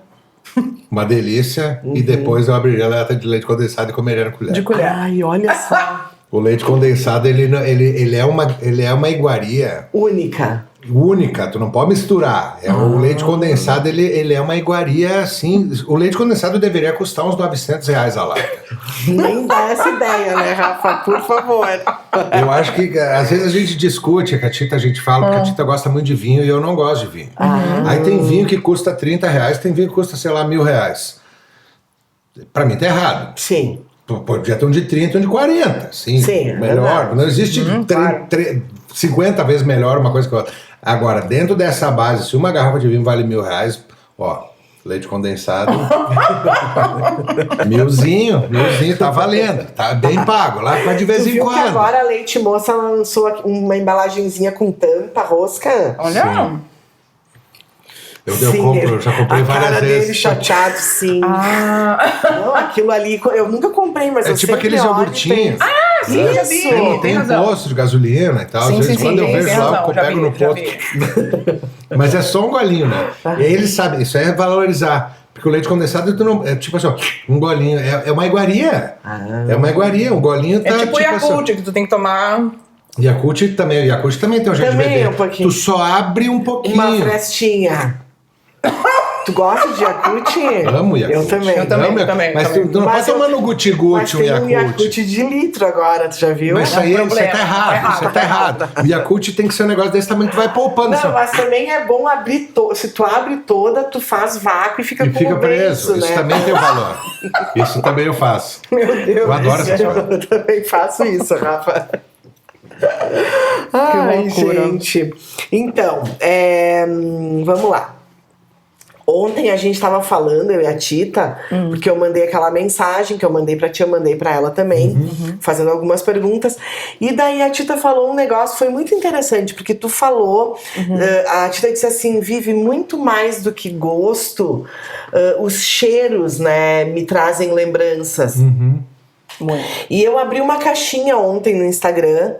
uma delícia, e depois eu abriria a lata de leite condensado e comeria na colher. De colher. Ai, olha só. O leite condensado, ele é uma iguaria Única. única, tu não pode misturar. O leite condensado, ele é uma iguaria, assim... O leite condensado deveria custar uns R$900 a lata. Nem dá essa ideia, né, Rafa? Por favor. Eu acho que, às vezes, a gente discute, a gente fala, porque a Tita gosta muito de vinho e eu não gosto de vinho. Aí tem vinho que custa R$30, tem vinho que custa, sei lá, R$1.000. Pra mim tá errado. Sim. Podia ter um de 30 e um de 40. Sim, melhor. Não existe claro. 50 vezes melhor uma coisa que a outra. Agora, dentro dessa base, se uma garrafa de vinho vale R$1.000, ó, leite condensado, milzinho, tá valendo, tá bem pago, lá pra de vez em quando. Que agora a Leite Moça lançou uma embalagenzinha com tampa, rosca. Olha. Sim. Eu já comprei várias cara vezes. dele chateado, sim. Não, aquilo ali, eu nunca comprei, mas eu tipo sempre aqueles olho e iogurtinhos. penso, Sim, já isso. vi. Tem razão. posto de gasolina e tal. Sim, Às vezes sim, quando eu tem vejo lá, razão, eu já pego vi, no já posto. Mas é só um golinho, né? E aí eles sabem, isso é valorizar. Porque o leite condensado tu não, é tipo assim, ó, um golinho. É uma iguaria. É uma iguaria. Um golinho tá. É tipo o Yakult, assim, que tu tem que tomar. Yakult também tem um jeito de Também beber. um pouquinho. Tu só abre um pouquinho. Uma frestinha. Tu gosta de Yakult? Amo Yakult. Eu também. Amo Yakult. Mas tu não pode tomar no guti-guti um Mas tem Yakult. um Yakult de litro agora, tu já viu? Mas isso aí tá problema, errado. Isso aí tá errado. O Yakult tem que ser um negócio desse tamanho que tu vai poupando. Não, mas também é bom abrir se tu abre toda, tu faz vácuo e fica E com fica o preso. beiço, Isso né? também tem valor. Isso também eu faço. Meu Deus. Eu adoro essas coisas. Eu também faço isso, Rafa. Ai, loucura. gente. Então, vamos lá. Ontem a gente estava falando, eu e a Tita, porque eu mandei aquela mensagem que eu mandei pra ti, eu mandei pra ela também, fazendo algumas perguntas. E daí a Tita falou um negócio, foi muito interessante, porque tu falou, a Tita disse assim, Vivi, muito mais do que gosto, os cheiros, né, me trazem lembranças. Muito. E eu abri uma caixinha ontem no Instagram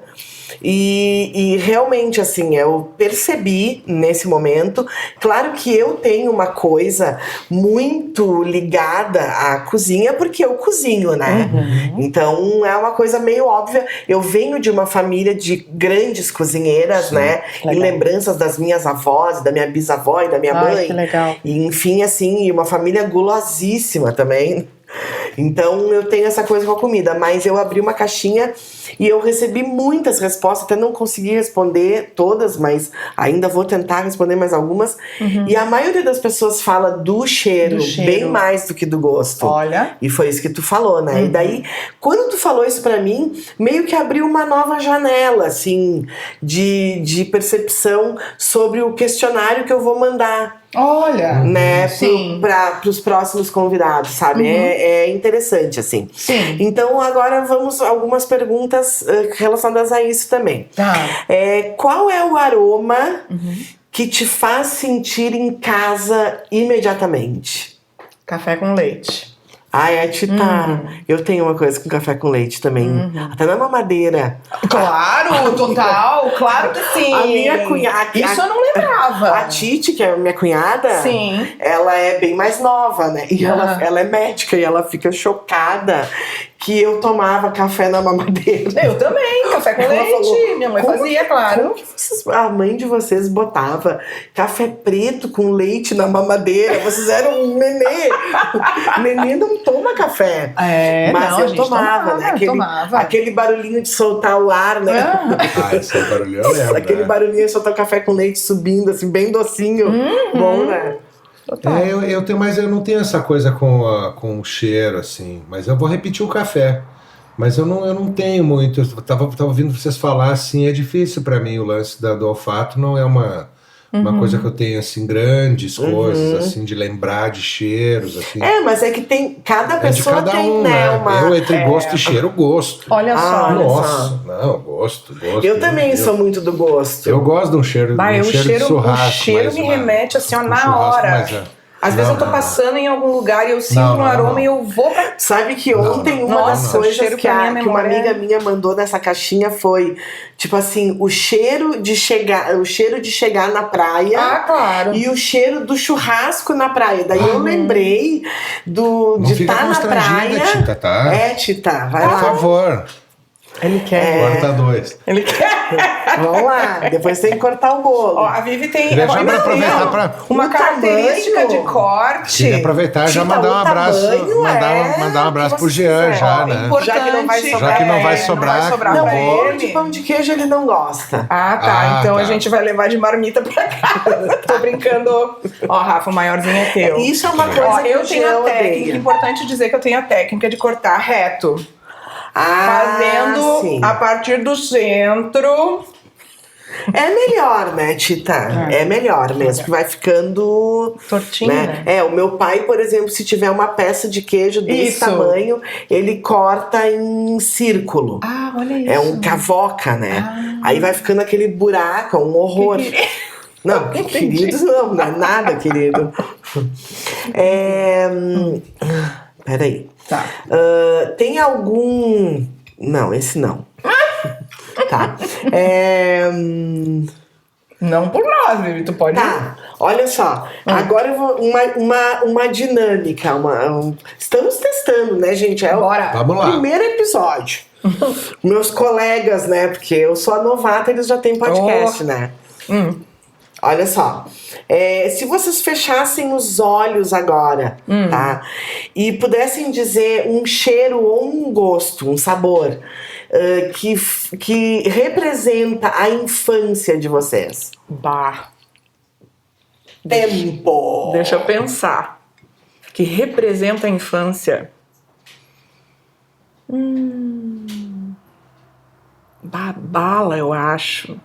e realmente, assim, eu percebi nesse momento, claro que eu tenho uma coisa muito ligada à cozinha, porque eu cozinho, né? Então é uma coisa meio óbvia. Eu venho de uma família de grandes cozinheiras, né? E lembranças das minhas avós, da minha bisavó e da minha mãe. Que legal. E enfim, assim, e uma família gulosíssima também. Então eu tenho essa coisa com a comida, mas eu abri uma caixinha e eu recebi muitas respostas, até não consegui responder todas, mas ainda vou tentar responder mais algumas. E a maioria das pessoas fala do cheiro, bem mais do que do gosto. Olha. E foi isso que tu falou, né? E daí, quando tu falou isso pra mim, meio que abriu uma nova janela, assim, de percepção sobre o questionário que eu vou mandar. Olha, Né, sim. para os próximos convidados, sabe? É interessante, assim. Sim. Então, agora vamos a algumas perguntas relacionadas a isso também. Tá. Qual é o aroma que te faz sentir em casa imediatamente? Café com leite. Ai, a Tita, eu tenho uma coisa com café com leite também. Até na mamadeira. Claro, total, claro que sim. A minha cunhada. Isso eu não lembrava. A Titi, que é a minha cunhada, Sim. ela é bem mais nova, né? E ela é médica e ela fica chocada que eu tomava café na mamadeira. Eu também, café com Ela leite. falou, Minha mãe como fazia, claro. Como que a mãe de vocês botava café preto com leite na mamadeira? Vocês eram um nenê. Nenê não toma café. Mas não, a eu gente tomava, né? Aquele barulhinho de soltar o ar, né? Esse é o barulho, eu lembro. Aquele barulhinho de soltar o café com leite subindo, assim, bem docinho. Bom, né? Eu tenho, mas eu não tenho essa coisa com o cheiro, assim. Mas eu vou repetir o café. Mas eu não tenho muito. Eu tava ouvindo vocês falar, assim, é difícil pra mim o lance do olfato, não é uma coisa que eu tenho, assim, grandes coisas, assim, de lembrar de cheiros, assim. Mas é que tem. Cada de pessoa cada tem, um, né? Eu, entre gosto e cheiro, gosto. Olha só. Nossa, não, gosto. Eu também sou muito do gosto. Eu gosto de um cheiro, de churrasco. O cheiro me remete, assim, ó, na hora. Às vezes eu tô passando em algum lugar e eu sinto um aroma e eu vou pra... Sabe que ontem uma das coisas que uma amiga minha mandou nessa caixinha foi, tipo assim, o cheiro de chegar na praia. Claro. E o cheiro do churrasco na praia. Daí eu lembrei de estar na praia. Tita, tá? Tita, vai Por lá. favor. Ele quer. Corta 2. Ele quer. Vamos lá, depois tem que cortar o bolo. Ó, a Vivi tem Queria já aproveitar pra... uma O característica tamanho. de corte. Queria aproveitar e já Tita, mandar um o abraço. tamanho Mandar um abraço pro que você Jean quiser. já, Ó, né? Importante. Já que não vai sobrar, Já que não vai não sobrar, vai sobrar Não, pra bolo ele. de pão de queijo ele não gosta. Ah, tá. Ah, Então tá. a gente vai levar de marmita pra casa. Tô brincando. Ó, Rafa, o maiorzinho é teu. Isso é uma coisa Ó, que eu o tenho Jean a técnica, odeia. importante dizer que eu tenho a técnica de cortar reto. Fazendo sim. a partir do centro. É melhor, né, Tita? É melhor mesmo, que vai ficando... Tortinho, né? O meu pai, por exemplo, se tiver uma peça de queijo desse Isso. tamanho, ele corta em círculo. Ah, olha isso. É um cavoca, né? Aí vai ficando aquele buraco, é um horror. Não, querido, não é nada, querido. Peraí. Tá. Tem algum... Não, esse não. Tá. Não por nós, Vivi, tu pode... Tá, olha só. Agora eu vou. Uma dinâmica. Estamos testando, né, gente? É Bora. Vamos lá. o primeiro episódio. Meus colegas, né? Porque eu sou a novata, eles já têm podcast, né? Olha só. Se vocês fechassem os olhos agora, tá? E pudessem dizer um cheiro ou um gosto, um sabor que representa a infância de vocês. Bah. Tempo! Deixa eu pensar. Que representa a infância. Bala, eu acho.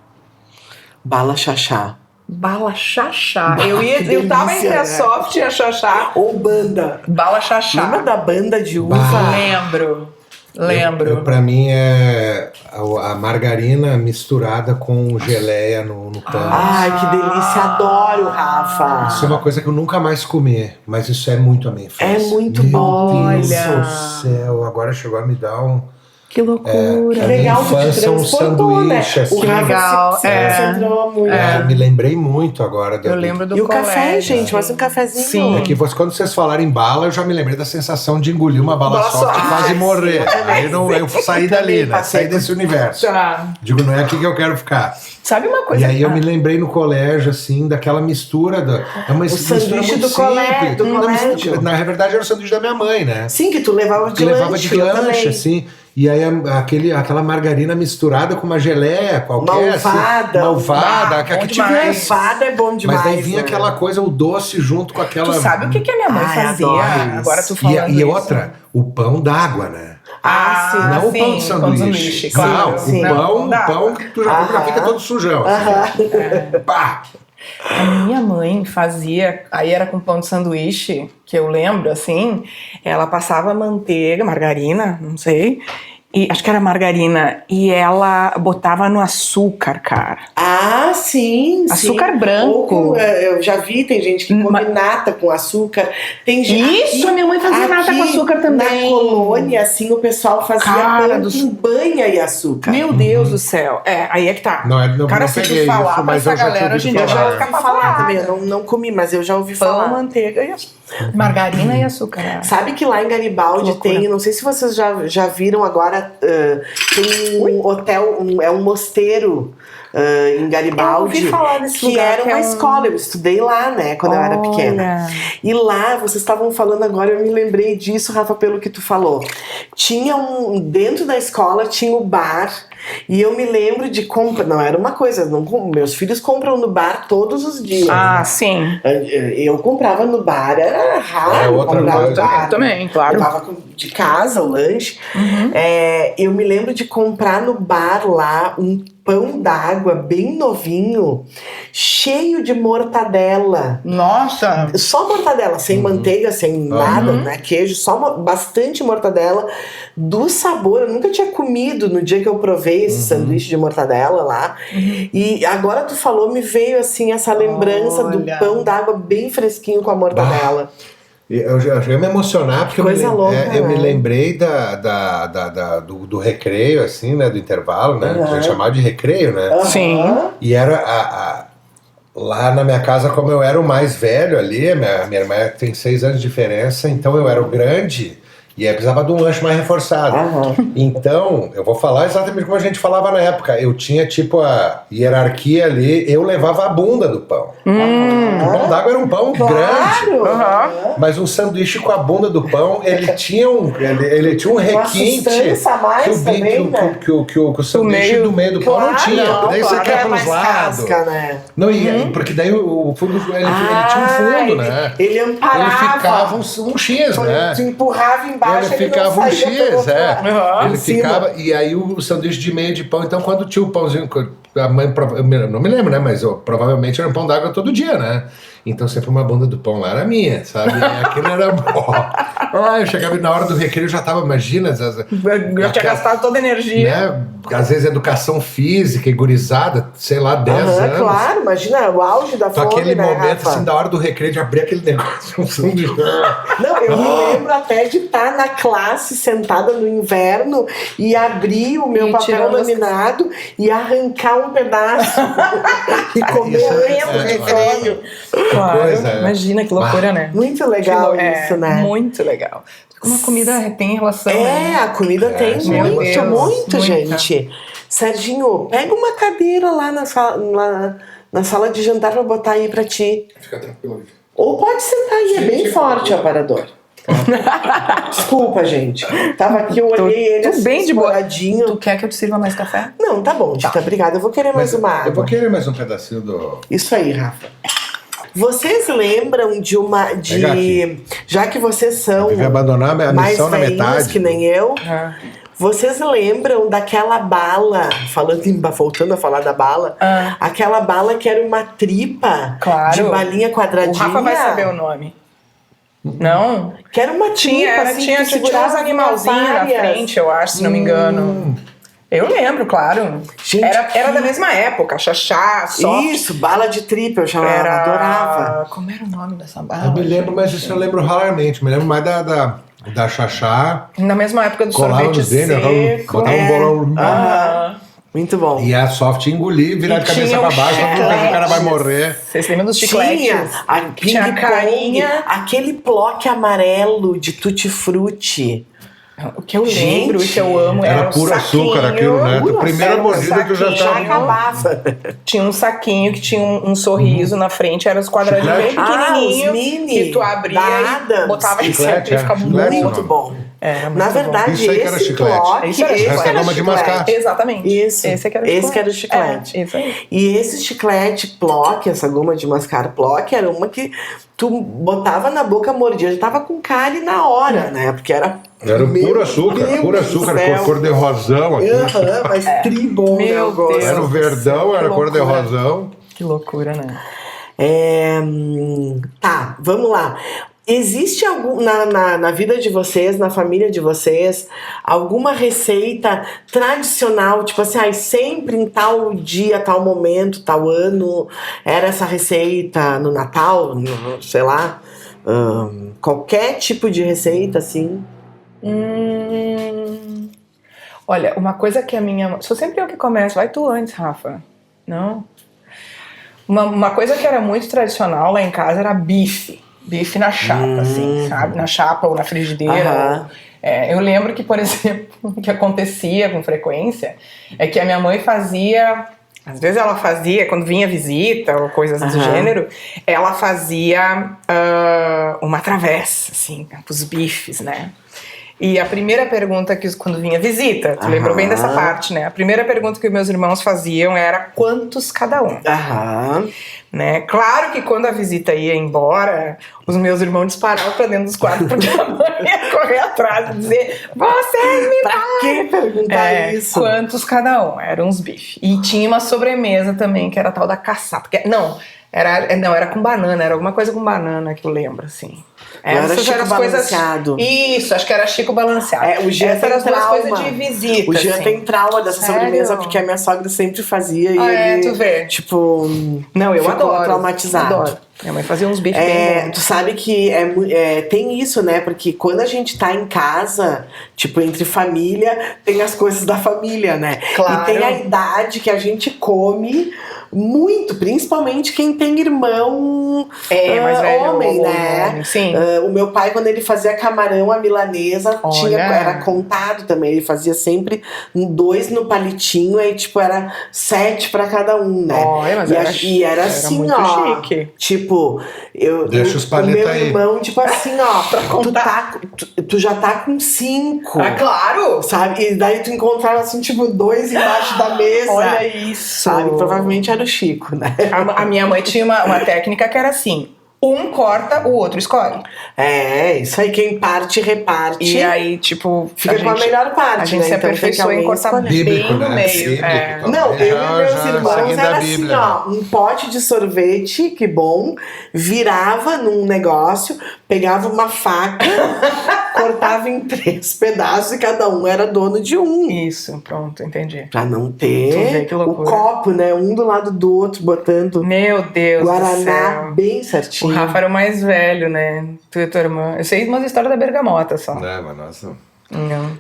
Bala chachá. Bala chachá. Bah, que Eu tava delícia, entre a né? soft e a chachá. Ou banda. Bala chachá. Lembra da banda de uva? Lembro. Pra mim é a margarina misturada com geleia no pão. Ai, que delícia. Adoro, Rafa. Isso é uma coisa que eu nunca mais comi, mas isso é muito a minha infância. É muito Meu bom. Deus Olha. do céu, agora chegou a me dar um... Que loucura. a Legal que te infância, um transportou, né? sanduíche, assim. O Rafa Legal, se concentrou muito. Me lembrei muito agora. Eu lembro do E o colégio. café, gente, mas um cafezinho. Sim. É que quando vocês falarem bala, eu já me lembrei da sensação de engolir uma bala Bala soft e soft. quase morrer. Sim, Aí eu saí dali, né? passei Saí desse universo. Tá. Digo, não é aqui que eu quero ficar. Sabe uma coisa? E aí eu me lembrei no colégio, assim, daquela mistura. É uma mistura sanduíche muito do colégio, simples. do Não, colégio. Na verdade era o sanduíche da minha mãe, né? Sim, que tu levava de Que levava lanche. de eu lanche, também. assim. E aí aquela margarina misturada com uma geleia qualquer. Malvada. Malvada. Bom que demais. tivesse. Malvada é bom demais. Mas daí vinha né? aquela coisa, o doce junto com aquela... Tu sabe o que a minha mãe Ai, fazia? adoro isso. Agora tu falando E isso. outra, o pão d'água, né? Ah, sim. Não o sim, pão de sanduíche. claro. Não, Sim. o Não, pão que tu já compra, fica todo sujão. Assim. Pá! A minha mãe fazia, aí era com pão de sanduíche, que eu lembro, assim, ela passava manteiga, margarina, não sei, e acho que era margarina, e ela botava no açúcar, cara. Ah, sim, Açúcar sim. branco. Ou com, eu já vi, tem gente que come nata com açúcar. Tem gente, Isso, a minha mãe fazia nata com açúcar também. Na colônia, assim, o pessoal fazia Cara pão com banha e açúcar. Meu Deus do céu. Aí é que tá. Não Cara, não se peguei tu falar isso, pra mas essa eu já galera, tinha hoje em ouvido dia já falar. vai ficar falar falar também, eu não comi, mas eu já ouvi Pão, falar. manteiga e açúcar. Margarina e açúcar. Sabe que lá em Garibaldi Loucura. tem, não sei se vocês já viram agora, tem um hotel, é um mosteiro em Garibaldi, Eu ouvi falar desse que lugar, era que é uma um- escola, eu estudei lá, né, quando eu era Olha. pequena. E lá, vocês estavam falando agora, eu me lembrei disso, Rafa, pelo que tu falou. Tinha dentro da escola tinha o bar, e eu me lembro de comprar, não era uma coisa, meus filhos compram no bar todos os dias. Ah, sim. Eu comprava no bar, era raro É outra comprar no coisa. bar. Também, claro. Levava de casa o lanche. Eu me lembro de comprar no bar lá um pão d'água bem novinho, cheio de mortadela. Nossa. Só mortadela, sem manteiga, sem nada, né? Queijo, só bastante mortadela. Do sabor, eu nunca tinha comido no dia que eu provei esse sanduíche de mortadela lá. E agora tu falou, me veio assim essa lembrança do Olha. pão d'água bem fresquinho com a mortadela. Eu já ia me emocionar, porque Coisa louca, eu me né? lembrei do recreio, assim, né? Do intervalo, né? A gente chamava de recreio, né? Sim. E era lá na minha casa, como eu era o mais velho ali, minha irmã tem 6 anos de diferença, então eu era o grande, E aí precisava de um lanche mais reforçado. Então, eu vou falar exatamente como a gente falava na época. Eu tinha, tipo, a hierarquia ali, eu levava a bunda do pão. O pão d'água era um pão grande. Mas um sanduíche com a bunda do pão, ele tinha um requinte que o sanduíche do meio do pão não tinha. Daí você quer pelos lados. Casca, né? Não, porque daí o fundo, ele tinha um fundo, né? Ele amparava. Ele ficava um X, né? Tu empurrava embaixo, ele ficava um X, Ele cima. ficava, e aí o sanduíche de meio de pão, então quando tinha o pãozinho, a mãe, eu não me lembro, né, mas provavelmente era um pão d'água todo dia, né? Então sempre uma bunda do pão lá era minha, sabe? E aquilo era bom. Eu chegava na hora do recreio, já tava, imagina... Eu tinha gastado toda a energia. Né? Às vezes educação física e gurizada, sei lá, 10 anos. Claro, imagina, o auge da fome, aquele né, momento, Rafa? assim, da hora do recreio, de abrir aquele negócio, um sanduíche. Não, eu me lembro até de estar na classe, sentada no inverno, e abrir o meu papel laminado e arrancar um pedaço e comer antes do recreio. Claro, imagina que loucura, né? Muito legal isso, né? Muito legal. Como a comida tem relação, né? A comida tem muito, gente. Serginho, pega uma cadeira lá na sala de jantar pra botar aí pra ti. Fica tranquilo. Ou pode sentar aí, é bem forte o aparador. Desculpa, gente. Tava aqui, eu olhei ele assim, bem de boladinho. Tu quer que eu te sirva mais café? Não, tá bom, Dita, obrigada. Eu vou querer mais uma água. Eu vou querer mais um pedacinho do... Isso aí, Rafa. Vocês lembram de uma... Já que vocês são Deve abandonar a missão na mais metade. velhinhos que nem eu... Vocês lembram daquela bala, voltando a falar da bala, aquela bala que era uma tripa de balinha quadradinha? O Rafa vai saber o nome. Não? Que era uma tripa, assim, tinha uns animalzinhos na frente, eu acho, se não me engano. Eu lembro, claro. Gente, era da mesma época, chachá, soft. Isso, bala de tripa, eu chamava, adorava. Como era o nome dessa bala? Eu me lembro, mas isso eu lembro raramente. Me lembro mais da chachá. Na mesma época do sorvete seco. Botava um bolão. Muito bom. E a soft engolir, virar de cabeça pra baixo, porque o cara vai morrer. Vocês lembram dos chicletes? Tinha a carinha. Aquele bloco amarelo de tutti-frutti. O que eu lembro e que eu amo era puro açúcar aquilo, né? Do primeiro mordida que eu já acabava. Tinha um saquinho que tinha um sorriso na frente, eram os quadradinhos bem pequenininhos que tu abria e botava em centro e ficava muito bom. Na verdade, esse bloco... Isso era goma de mascar. Exatamente. Isso. Esse que era o chiclete. Isso aí. E esse chiclete Plock, essa goma de mascar Plock, era uma que tu botava na boca, mordia, já tava com cárie na hora, né? Porque era o puro açúcar, cor de rosão aqui. Mas tribom, meu Deus. Era o verdão, era cor de rosão. Que loucura, né? Tá, vamos lá. Existe na vida de vocês, na família de vocês, alguma receita tradicional, tipo assim, sempre em tal dia, tal momento, tal ano, era essa receita no Natal, sei lá, qualquer tipo de receita, assim? Olha, uma coisa que a minha... Sou sempre eu que começo, vai tu antes, Rafa. Não? Uma coisa que era muito tradicional lá em casa era bife. Bife na chapa, assim, sabe? Na chapa ou na frigideira. Eu lembro que, por exemplo, o que acontecia com frequência é que a minha mãe fazia... Às vezes ela fazia, quando vinha visita ou coisas do gênero, ela fazia uma travessa, assim, pros bifes, né? E a primeira pergunta que quando vinha visita, tu lembrou bem dessa parte, né? A primeira pergunta que meus irmãos faziam era quantos cada um. Né? Claro que quando a visita ia embora, os meus irmãos disparavam pra dentro dos quartos porque a mãe ia correr atrás e dizer: vocês me Pra que perguntar isso? Quantos cada um? Eram uns bifes. E tinha uma sobremesa também, que era a tal da caçapa. Era com banana, era alguma coisa com banana que eu lembro, assim. Era Chico Balanceado. Isso, acho que era Chico Balanceado. O Jean Essas eram as duas coisas de visita. O Jean tem trauma dessa sobremesa, porque a minha sogra sempre fazia e ele, tu vê. tipo, não, eu ficou adoro. traumatizado. Adoro. Minha mãe fazia uns bifes bem bons. Tu sabe que tem isso, né? Porque quando a gente tá em casa, tipo, entre família, tem as coisas da família, né? Claro. E tem a idade que a gente come muito, principalmente quem tem irmão mais velho, homem, né? Sim. O meu pai, quando ele fazia camarão, a milanesa, era contado também. Ele fazia sempre 2 no palitinho, aí tipo, era 7 pra cada um, né? Olha, mas era assim, muito ó. chique. Tipo, Deixa os palitos o meu aí. irmão, tipo assim, ó, tu já tá com 5. Ah, claro! Sabe? E daí tu encontrava assim, tipo, 2 embaixo da mesa. Olha isso! Sabe? Provavelmente era o Chico, né? A minha mãe tinha uma técnica que era assim: um corta, o outro escolhe. Isso aí, quem parte, reparte. E aí, tipo, fica com a melhor parte. A gente né? se Então, aperfeiçoou em cortar Bíblico, bem no né? meio. Bíblico. Não, eu e meus irmãos seguindo era a assim, Bíblia, ó, um pote de sorvete, que bom, virava num negócio, pegava uma faca, cortava em 3 pedaços e cada um era dono de um. Isso, pronto, entendi. Pra não Tu vê ter que o loucura. copo, né? Um do lado do outro, botando Meu Deus do Guaraná céu. bem O certinho. Rafa era o mais velho, né? Tu e tua irmã. Eu sei umas histórias da bergamota só. Não, mas nossa. Não.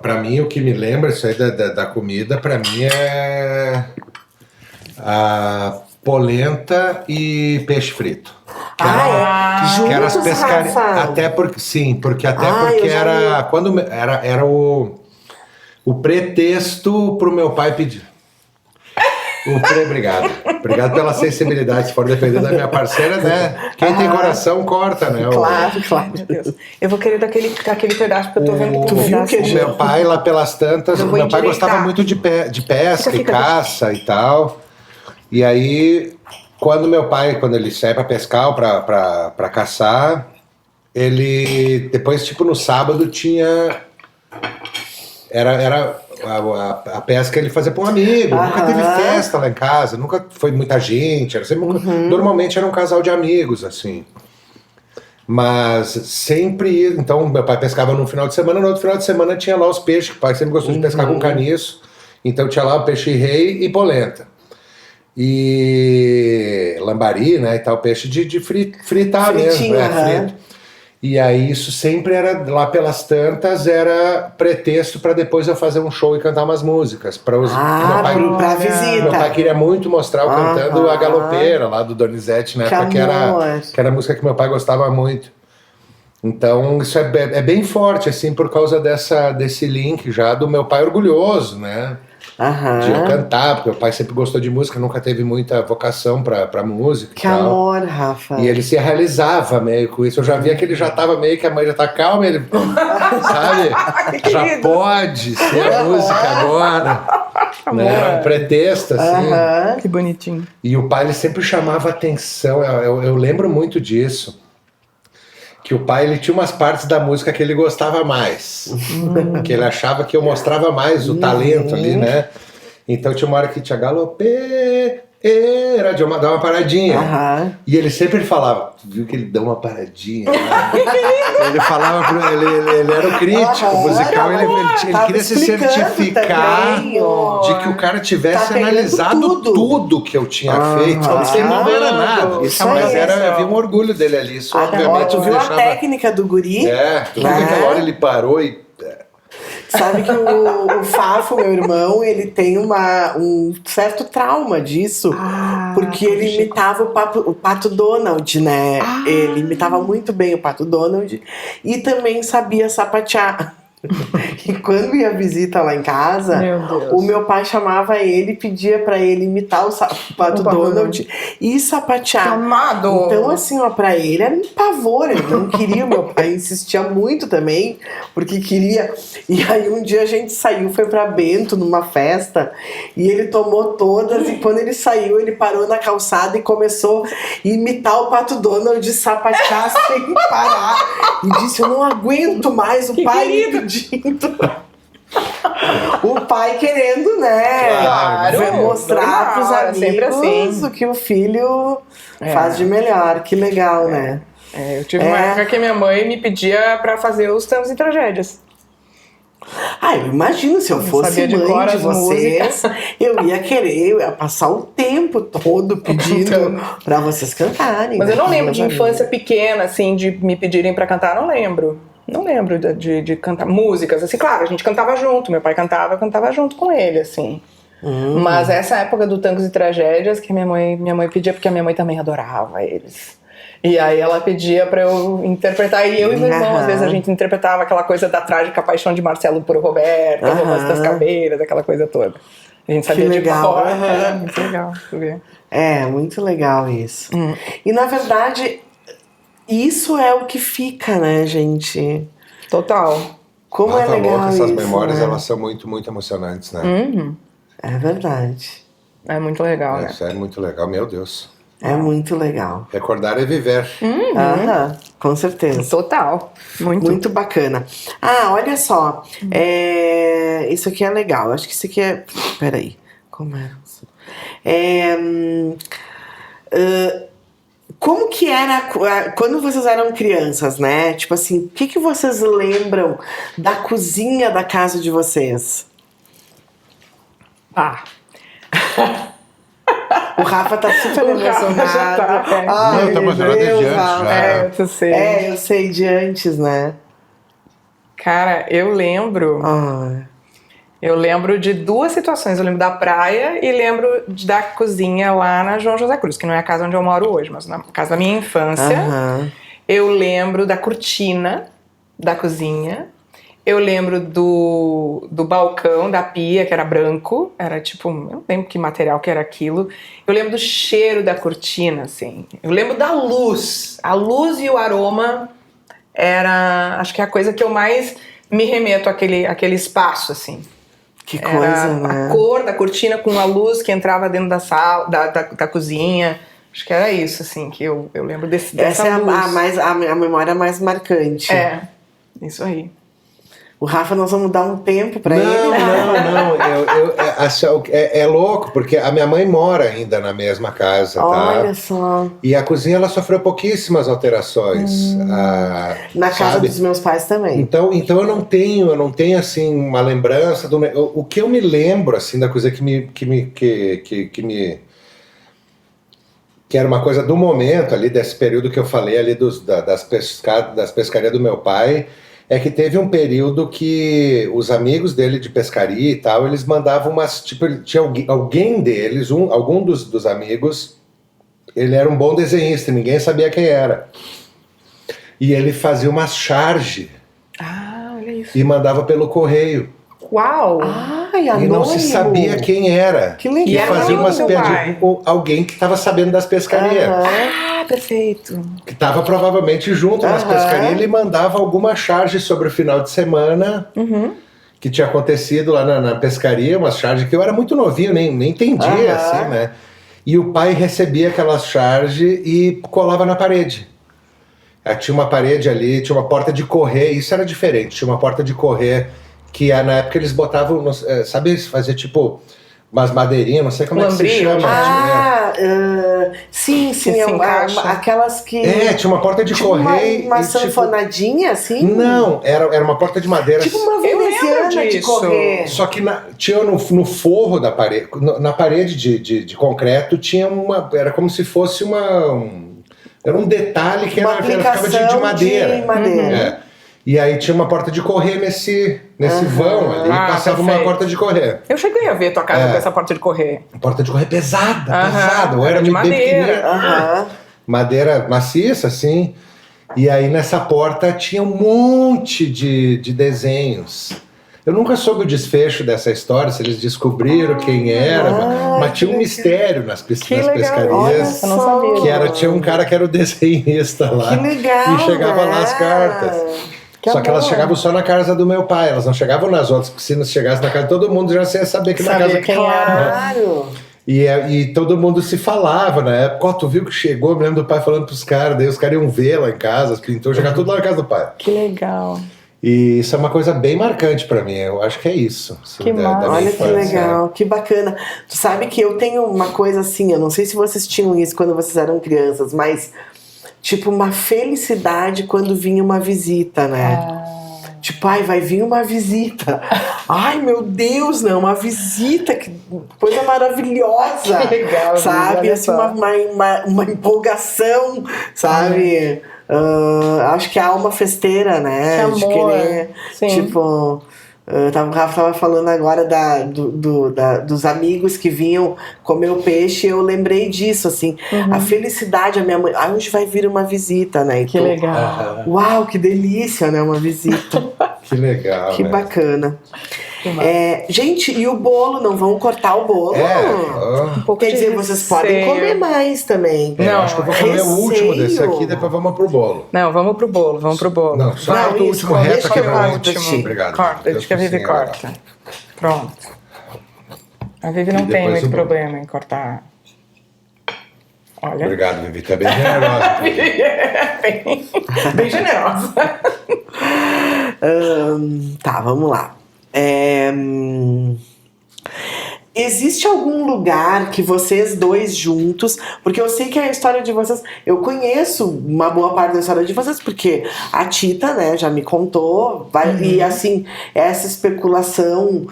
Pra mim, o que me lembra isso aí da comida, pra mim é a polenta e peixe frito. Juntos, Que era as pescarias. Rafa. Até porque porque eu já era vi. quando era o pretexto pro meu pai pedir. Obrigado. Obrigado pela sensibilidade. Se for depender da minha parceira, né? Quem tem coração, corta, né? Claro. Meu Deus. Eu vou querer daquele pedaço, porque eu tô vendo que Tu viu que O meu pai, lá pelas tantas, Eu o vou meu pai endireitar. gostava muito de pesca Fica. e caça e tal. E aí, quando ele sai pra pescar ou pra caçar, ele, depois, tipo, no sábado tinha... Era a pesca ele fazia para um amigo, nunca teve festa lá em casa, nunca foi muita gente, era sempre normalmente era um casal de amigos, assim. Mas sempre, então meu pai pescava num final de semana, no outro final de semana tinha lá os peixes, que o pai sempre gostou de pescar com caniço, então tinha lá o peixe rei e polenta. E lambari, né, e tal, peixe de fritar Fritinho, mesmo, frito. E aí isso sempre era, lá pelas tantas, era pretexto para depois eu fazer um show e cantar umas músicas. Pra pra visita. Meu pai queria muito mostrar eu cantando A Galopeira, lá do Donizete, né? Que era a música que meu pai gostava muito. Então isso é bem forte, assim, por causa desse link já do meu pai orgulhoso, né? De eu cantar, porque meu pai sempre gostou de música, nunca teve muita vocação pra música. Que amor, Rafa. E ele se realizava meio com isso. Eu já via que ele já tava meio que a mãe já tá calma, ele, sabe? Já pode ser a música agora. Né? Pretexto, assim. Que bonitinho. E o pai, ele sempre chamava atenção. Eu lembro muito disso. Que o pai, ele tinha umas partes da música que ele gostava mais. Que ele achava que eu mostrava mais o talento ali, né? Então tinha uma hora que tinha galopeira, de dar uma paradinha. E ele sempre falava, tu viu que ele dá uma paradinha, né? Ele falava, ele era o crítico musical, ele queria se certificar de que o cara tivesse analisado tudo que eu tinha feito. Porque não era nada. Mas havia um orgulho dele ali. Isso, obviamente, tu viu a técnica do guri? Tu viu que aquela hora ele parou e... Sabe que o Fafo, meu irmão, ele tem um certo trauma disso, porque ele imitava o Pato Donald, né? Ele imitava muito bem o Pato Donald e também sabia sapatear. E quando ia visita lá em casa, o meu pai chamava ele e pedia pra ele imitar o Pato Donald e sapatear. Amado. Então, assim, ó, pra ele era um pavor, ele não queria. O meu pai insistia muito também, porque queria. E aí um dia a gente saiu, foi pra Bento numa festa, e ele tomou todas, e quando ele saiu, ele parou na calçada e começou a imitar o Pato Donald de sapatear sem parar. E disse: eu não aguento mais o pai me pedindo. O pai querendo, né? Claro, mostrar pros amigos sempre assim. o que o filho faz de melhor. Que legal, né? Eu tive uma época que minha mãe me pedia pra fazer os Termos e Tragédias. Eu imagino, se eu fosse mãe de vocês, eu ia passar o tempo todo pedindo pra vocês cantarem. Mas eu não lembro de infância pequena, assim, de me pedirem pra cantar, não lembro. Não lembro de cantar músicas, assim, claro, a gente cantava junto, meu pai cantava, eu cantava junto com ele, assim. Mas essa época do Tangos e Tragédias que minha mãe pedia, porque a minha mãe também adorava eles. E aí ela pedia pra eu interpretar, e eu e meu irmão, às vezes a gente interpretava aquela coisa da trágica paixão de Marcelo por Roberto, Romance das Caveiras, aquela coisa toda. A gente sabia de cor. Muito legal. Muito legal isso. E na verdade, isso é o que fica, né, gente? Total. Como é legal louco, essas isso, memórias, né? elas são muito, muito emocionantes, né? É verdade. É muito legal, né? Isso é muito legal, meu Deus. É muito legal. Recordar é viver. Com certeza. Total. Muito bacana. Olha só. Isso aqui é legal. Acho que isso aqui é... Peraí. Como é? Como que era quando vocês eram crianças, né? Tipo assim, o que vocês lembram da cozinha da casa de vocês? O Rafa tá super emocionado. Já tá, Não, tá emocionado desde antes já. Eu sei. Eu sei de antes, né? Cara, eu lembro... Eu lembro de duas situações. Eu lembro da praia e lembro da cozinha lá na João José Cruz, que não é a casa onde eu moro hoje, mas na casa da minha infância. Eu lembro da cortina da cozinha. Eu lembro do balcão, da pia, que era branco. Era tipo, eu não lembro que material que era aquilo. Eu lembro do cheiro da cortina, assim. Eu lembro da luz. A luz e o aroma era, acho que é a coisa que eu mais me remeto àquele espaço, assim. Que coisa, né? A cor da cortina com a luz que entrava dentro da sala, da cozinha. Acho que era isso, assim, que eu lembro dessa Essa é luz. a memória mais marcante. Isso aí. O Rafa, nós vamos dar um tempo pra ele. Não. É louco, porque a minha mãe mora ainda na mesma casa, tá? Olha só. E a cozinha, ela sofreu pouquíssimas alterações. Na casa dos meus pais também. Então eu não tenho assim, uma lembrança o que eu me lembro, assim, da coisa que era uma coisa do momento ali, desse período que eu falei ali das pescarias do meu pai, é que teve um período que os amigos dele de pescaria e tal, eles mandavam umas, tipo, tinha alguém deles, algum dos amigos, ele era um bom desenhista, ninguém sabia quem era. E ele fazia uma charge. Olha isso. E mandava pelo correio. Uau! E não se sabia quem era. Que legal. E fazia umas alguém que estava sabendo das pescarias. Perfeito. Que estava provavelmente junto nas pescarias. Ele mandava alguma charge sobre o final de semana que tinha acontecido lá na pescaria, uma charge que eu era muito novinho, nem entendia, assim, né? E o pai recebia aquela charge e colava na parede. Tinha uma parede ali, tinha uma porta de correr, isso era diferente, tinha uma porta de correr que na época eles botavam, sabe, fazia tipo umas madeirinhas, não sei como é que se chama. Sim, aquelas que... tinha uma porta de tipo correr. Uma sanfonadinha, assim? Não, era uma porta de madeira. Tipo uma veneziana de correr. Só que tinha no forro da parede, na parede de concreto, tinha era como se fosse era um detalhe que ficava de madeira. E aí tinha uma porta de correr nesse vão ali, passava uma porta de correr. Eu cheguei a ver tua casa com essa porta de correr. Porta de correr pesada. Ou era de bem pequenininha. Madeira maciça, assim. E aí nessa porta tinha um monte de desenhos. Eu nunca soube o desfecho dessa história, se eles descobriram quem era, mas tinha um mistério nas pescarias. Eu não sabia. Tinha um cara que era o desenhista lá. Que legal, e chegava lá as cartas. Só que elas chegavam só na casa do meu pai, elas não chegavam nas outras, porque se chegasse na casa de todo mundo já ia saber que na casa quem era. Claro! E todo mundo se falava na época. Tu viu que chegou? Eu me lembro do pai falando pros caras, daí os caras iam ver lá em casa, os pintores, chegavam tudo lá na casa do pai. Que legal. E isso é uma coisa bem marcante pra mim, eu acho que é isso. Que massa. Olha que legal, que bacana. Tu sabe que eu tenho uma coisa assim, eu não sei se vocês tinham isso quando vocês eram crianças, mas tipo uma felicidade quando vinha uma visita, né? Tipo, ai, vai vir uma visita. Ai, meu Deus, não, uma visita, que coisa maravilhosa. Que legal, sabe? Assim, uma empolgação, sabe? Acho que a alma festeira, né? Que amor. De querer, Sim. tipo... O Rafa tava falando agora dos amigos que vinham comer o peixe, eu lembrei disso, assim, a felicidade, a minha mãe, hoje vai vir uma visita, né? Que legal. Uau, que delícia, né? Uma visita. Que legal. Que bacana. Gente, e o bolo? Não vão cortar o bolo? Um pouco Quer de dizer, vocês receio. podem comer mais também. Não, acho que eu vou comer o último desse aqui, depois vamos pro bolo. Não, vamos pro bolo, Não, só Não, corta o isso, último reto deixa aqui que eu pra corto, gente. Ti. Obrigado. Corta, deixa que a Vivi Deus corta. Pronto. A Vivi não E tem depois muito o bolo. problema em cortar. Olha. Obrigado, Vivi, tu é bem generosa. Bem generosa. Tá, vamos lá. Existe algum lugar que vocês dois juntos, porque eu sei que a história de vocês, eu conheço uma boa parte da história de vocês, porque a Tita, né, já me contou, e assim, essa especulação,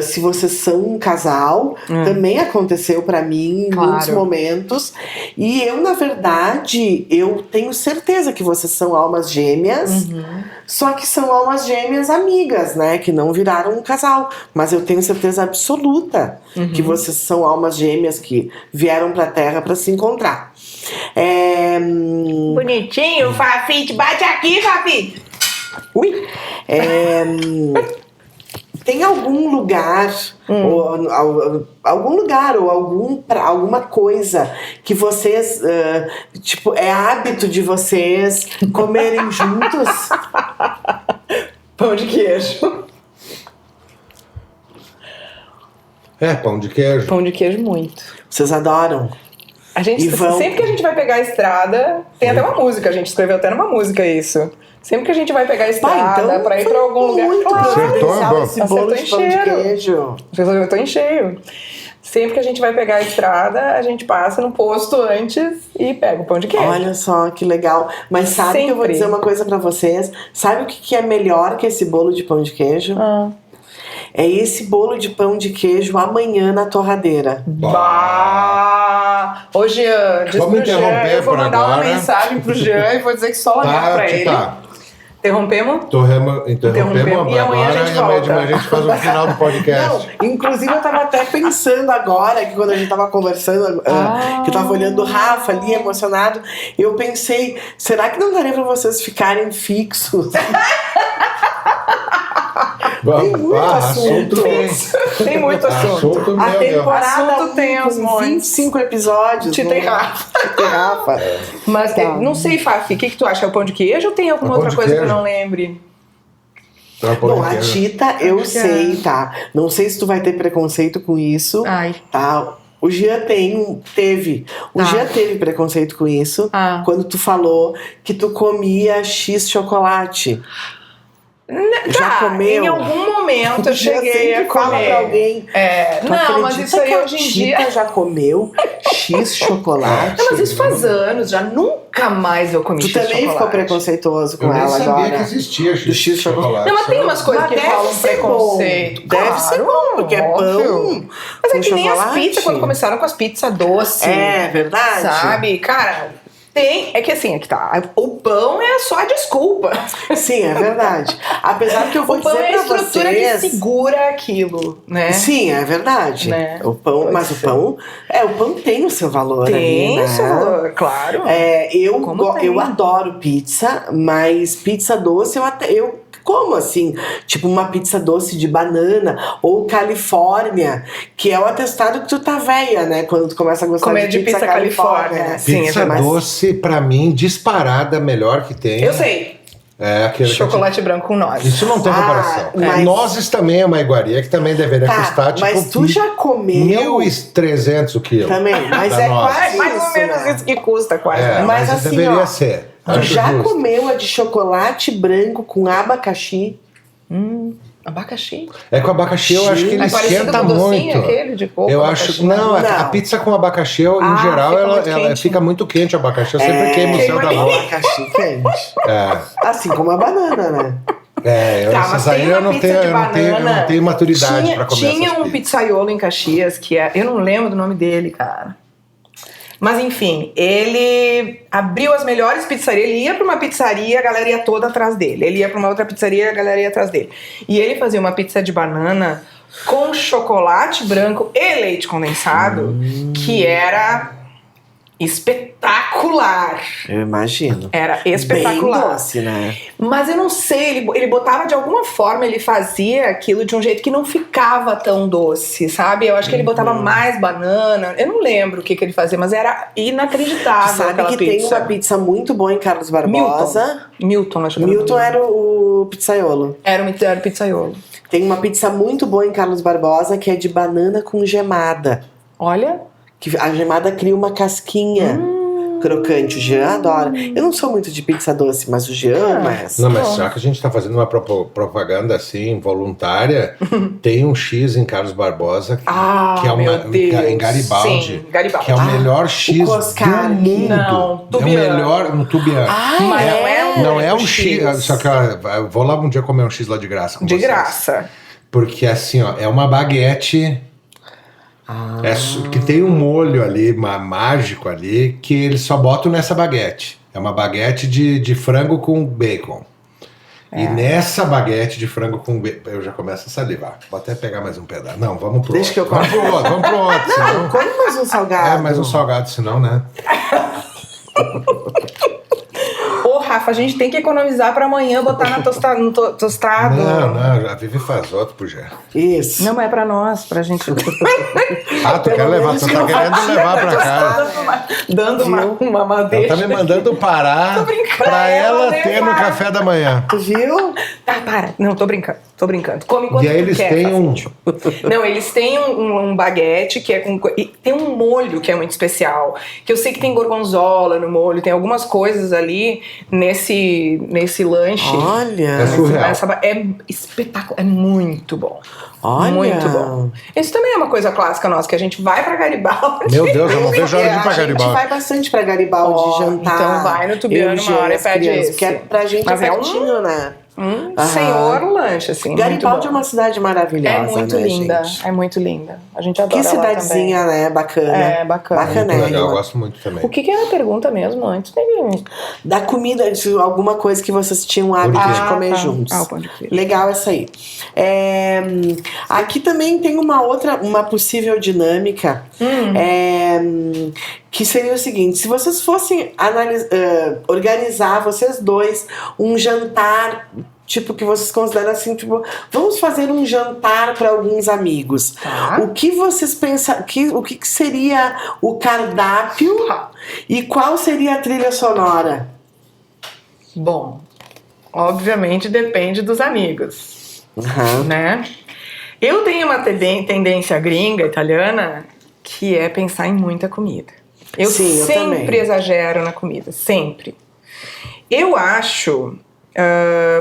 se vocês são um casal, também aconteceu pra mim em muitos momentos, e eu, na verdade, eu tenho certeza que vocês são almas gêmeas, só que são almas gêmeas amigas, né, que não viraram um casal, mas eu tenho certeza absoluta que vocês são almas gêmeas que vieram pra Terra pra se encontrar. Bonitinho, Fafite. Bate aqui, Fafite. Ui! Tem algum lugar, ou alguma coisa que vocês, tipo, é hábito de vocês comerem juntos? Pão de queijo. Pão de queijo. Pão de queijo muito. Vocês adoram? A gente, sempre que a gente vai pegar a estrada, tem até uma música, a gente escreveu até numa música isso. Sempre que a gente vai pegar a estrada pra ir pra algum lugar. Acertou, esse bolo de pão de queijo. Eu tô em cheio. Sempre que a gente vai pegar a estrada, a gente passa no posto antes e pega o pão de queijo. Olha só que legal. Mas sabe que eu vou dizer uma coisa pra vocês? Sabe o que é melhor que esse bolo de pão de queijo? É esse bolo de pão de queijo amanhã na torradeira. Ô Jean, diz Vamos pro Jean, interromper eu vou por mandar uma agora. mensagem pro Jean e vou dizer que só olhar pra ele. Interrompemos? Interrompemos E amanhã a gente e amanhã de manhã a gente faz o final do podcast. Não, inclusive eu tava até pensando agora, que quando a gente tava conversando, que eu tava olhando o Rafa ali, emocionado, eu pensei, será que não daria pra vocês ficarem fixos? Tem muito assunto. Tem muito assunto. A temporada Assunto tem uns com montes. 25 episódios. Tita e Rafa. Tita e Rafa. Mas não sei, Fafi, o que tu acha? É o pão de queijo ou tem alguma outra coisa que eu não lembre? Bom, a Tita, eu sei, tá? Não sei se tu vai ter preconceito com isso. Tá? O Jean teve. O Jean teve preconceito com isso quando tu falou que tu comia X chocolate. Já comeu? Em algum momento eu cheguei a fala comer. pra alguém. Não, mas isso aí hoje em dia. A Tita já comeu X chocolate? Não, mas isso faz anos, já nunca mais eu comi Tu X também chocolate. ficou preconceituoso com Eu nem ela sabia agora. que existia do X chocolate. Não, mas tem umas coisas que falam preconceito. Deve ser bom, porque é pão. Mas é com que nem as chocolate. pizzas, quando começaram com as pizzas doces. É verdade. Sabe? Cara, é que assim, é que tá. O pão é só a desculpa. Sim, é verdade. Apesar que eu vou O pão dizer é a pra estrutura vocês... que segura aquilo, né? Sim, é verdade. Né? O pão, mas o pão tem o seu valor Tem ali, né? seu valor, claro. Eu adoro pizza, mas pizza doce eu como assim? Tipo uma pizza doce de banana ou Califórnia, que é o atestado que tu tá velha, né? Quando tu começa a gostar Comer de pizza Califórnia, né? Sim, Pizza doce, pra mim, disparada, melhor que tem. Eu sei. É aquele Chocolate branco com nozes. Isso não tem comparação. mas- Nozes também é uma iguaria que também deveria custar tipo mas tu já comeu 1.300 o quilo. também, mas da é noz. quase Mais ou isso, menos né? isso que custa, quase. É, Mas mas assim, deveria ó, ser. Tu Acho já justo. comeu a de chocolate branco com abacaxi? Abacaxi. É com abacaxi, eu acho que ele É parecido esquenta com o docinho muito. aquele de coco, Eu abacaxi, acho. Não, não. a pizza com abacaxi, em geral, fica muito ela quente. fica muito quente o abacaxi. Eu sempre queimo o céu da boca. Abacaxi quente. É. Assim como a banana, né? Essas aí eu não tenho maturidade pra comer. Tinha um pizzaiolo em Caxias que eu não lembro do nome dele, cara. Mas enfim, ele abriu as melhores pizzarias. Ele ia pra uma pizzaria, a galera ia toda atrás dele. Ele ia pra uma outra pizzaria, a galera ia atrás dele. E ele fazia uma pizza de banana com chocolate branco e leite condensado, que era espetacular. Eu imagino. Era espetacular. Bem doce, né? Mas eu não sei, ele botava de alguma forma, ele fazia aquilo de um jeito que não ficava tão doce, sabe? Eu acho que ele botava mais banana. Eu não lembro o que ele fazia, mas era inacreditável. Sabe aquela que pizza. tem uma pizza muito boa em Carlos Barbosa. Milton, acho que Milton era o pizzaiolo. Era o pizzaiolo. Tem uma pizza muito boa em Carlos Barbosa que é de banana com gemada. Olha. Que a gemada cria uma casquinha crocante. O Jean adora. Eu não sou muito de pizza doce, mas o Jean ama essa. Não, mas já que a gente tá fazendo uma propaganda assim, voluntária, tem um X em Carlos Barbosa que é em Garibaldi. Sim, Garibaldi. Que é o melhor X do mundo. Não, Tubiano. É o melhor no Tubiano. Não é um X. Só que eu vou lá um dia comer um X lá de graça com vocês. Graça. Porque assim, ó, é uma baguete que tem um molho ali, mágico ali, que eles só botam nessa baguete. É uma baguete de frango com bacon. E nessa baguete de frango com bacon, eu já começo a salivar. Vou até pegar mais um pedaço. Não, vamos pro outro. Vamos pro outro. Não, come mais um salgado. Mais um salgado, senão, né? Ô, Rafa, a gente tem que economizar pra amanhã botar no tostado. Não, a Vivi faz outro pro Gé. Isso. Não é pra nós, pra gente. Tu quer levar, tu tá querendo levar pra casa. Dando uma madeira. Ela tá me mandando parar pra ela ter no café da manhã. Tu viu? Para. Não, tô brincando. Come quanto E aí eles têm Não, eles têm um baguete que é com... E tem um molho que é muito especial. Que eu sei que tem gorgonzola no molho, tem algumas coisas ali nesse lanche. Olha! É surreal. É espetacular, é muito bom. Olha! Muito bom. Isso também é uma coisa clássica nossa, que a gente vai pra Garibaldi. Meu Deus, eu não vejo a hora de ir pra A gente Garibaldi. vai bastante pra Garibaldi jantar. Então vai no Tubiano uma hora e pede esse. Que é pra gente pertinho, né? Senhor lanche, assim. Garibaldi é uma cidade maravilhosa. É muito linda, gente? É muito linda. A gente adora. Que cidadezinha, né? Bacana. É, bacana. Bacana. Muito legal, eu gosto muito também. O que era a pergunta mesmo antes? Da comida, de alguma coisa que vocês tinham hábito de comer juntos. Pode crer. Legal essa aí. Aqui também tem uma possível dinâmica. Que seria o seguinte: se vocês fossem organizar, vocês dois, um jantar, tipo, que vocês consideram assim, tipo, vamos fazer um jantar para alguns amigos. O que vocês pensam, o que seria o cardápio e qual seria a trilha sonora? Bom, obviamente depende dos amigos, né? Eu tenho uma tendência gringa, italiana, que é pensar em muita comida. Eu sempre exagero na comida, sempre. Eu acho,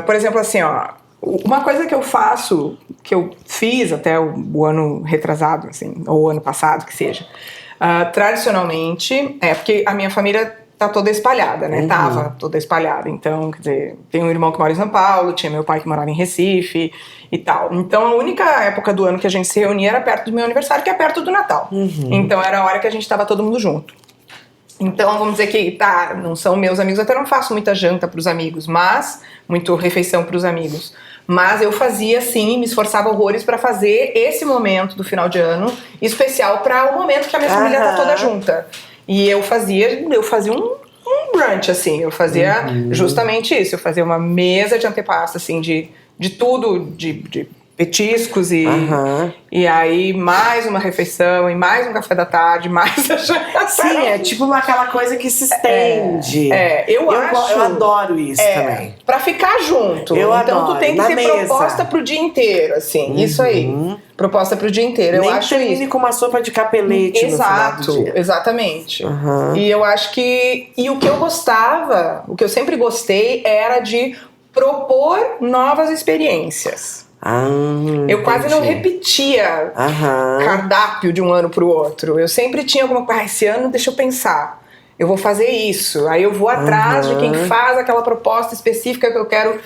por exemplo, assim, ó, uma coisa que eu faço, que eu fiz até o ano retrasado, assim, ou o ano passado, que seja, tradicionalmente, porque a minha família tá toda espalhada, né? Tava toda espalhada. Então, quer dizer, tem um irmão que mora em São Paulo, tinha meu pai que morava em Recife e tal. Então, a única época do ano que a gente se reunia era perto do meu aniversário, que é perto do Natal. Então, era a hora que a gente tava todo mundo junto. Então, vamos dizer que, não são meus amigos, até não faço muita janta pros amigos, mas, muito refeição pros amigos. Mas eu fazia, sim, me esforçava horrores pra fazer esse momento do final de ano especial pra o momento que a minha família tá toda junta. E eu fazia um brunch, assim, eu fazia justamente isso, eu fazia uma mesa de antepasto, assim, de tudo, de petiscos e aí mais uma refeição e mais um café da tarde, mais a janta. Sim, é tipo aquela coisa que se estende. Eu adoro isso também. Pra ficar junto. Eu então adoro. Tu tem que ter proposta pro dia inteiro, assim, isso aí. Proposta pro dia inteiro. Eu acho termine com uma sopa de capelete. Exato, no final do dia. Exatamente. E eu acho que... E o que eu gostava, o que eu sempre gostei era de propor novas experiências. Eu quase não repetia cardápio de um ano pro outro. Eu sempre tinha alguma coisa, esse ano deixa eu pensar, eu vou fazer isso. Aí eu vou atrás de quem faz aquela proposta específica que eu quero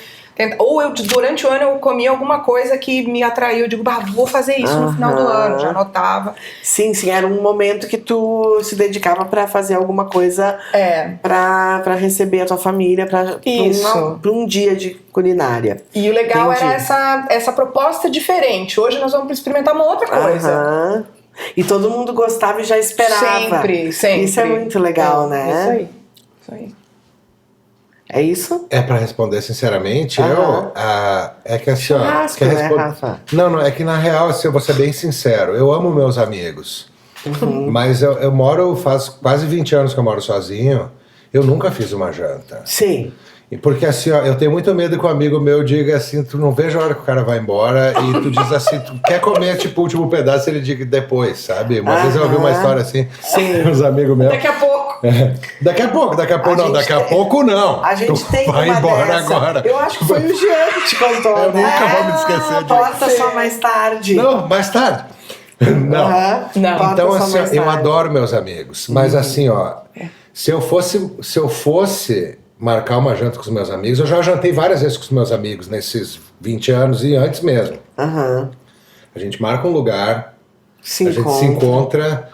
Ou durante o ano eu comia alguma coisa que me atraiu. Eu digo, vou fazer isso no final do ano. Já anotava. Sim, era um momento que tu se dedicava pra fazer alguma coisa pra receber a tua família, pra um dia de culinária. E o legal era essa proposta diferente. Hoje nós vamos experimentar uma outra coisa. E todo mundo gostava e já esperava. Sempre. Isso é muito legal, né? Isso aí. É isso? É pra responder sinceramente, é que assim, Churrasco, né, Rafa? Não, é que na real, assim, eu vou ser bem sincero, eu amo meus amigos, mas eu moro, faz quase 20 anos que eu moro sozinho, eu nunca fiz uma janta. Sim. Porque assim, eu tenho muito medo que um amigo meu diga assim, tu não veja a hora que o cara vai embora e tu diz assim, tu quer comer tipo o último pedaço, ele diga depois, sabe? Uma vez eu ouvi uma história assim, uns amigos meus. Daqui a pouco. Daqui a pouco não. A gente tem vai uma embora dessa. agora. Eu acho que foi o Jean que te contou, Eu né? nunca vou me esquecer disso. Porta só mais tarde. Não, mais tarde. Não. Não. Então assim, eu adoro meus amigos, mas assim, se eu fosse marcar uma janta com os meus amigos, eu já jantei várias vezes com os meus amigos nesses 20 anos e antes mesmo. A gente marca um lugar, a gente se encontra.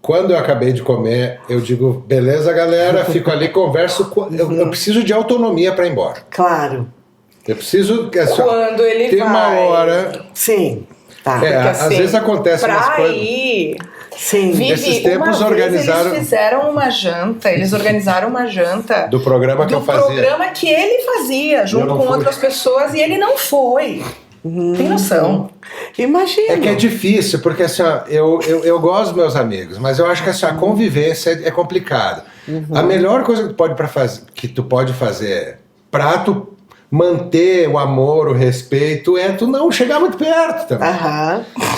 Quando eu acabei de comer, eu digo, beleza, galera, fico ali, converso. Eu preciso de autonomia para ir embora. Claro. Eu preciso... Quando ele tem vai. uma hora... Sim. Tá. Porque, às vezes acontece umas pra coisas... ir... Sim. Esses tempos uma organizaram... Vez eles fizeram uma janta, eles organizaram uma janta... Do programa que eu fazia. Do programa que ele fazia, junto com outras pessoas, e ele não foi. Tem noção? Imagina. É que é difícil, porque assim, eu gosto dos meus amigos, mas eu acho que assim, a convivência é complicada. A melhor coisa que tu pode fazer pra tu manter o amor, o respeito, é tu não chegar muito perto também.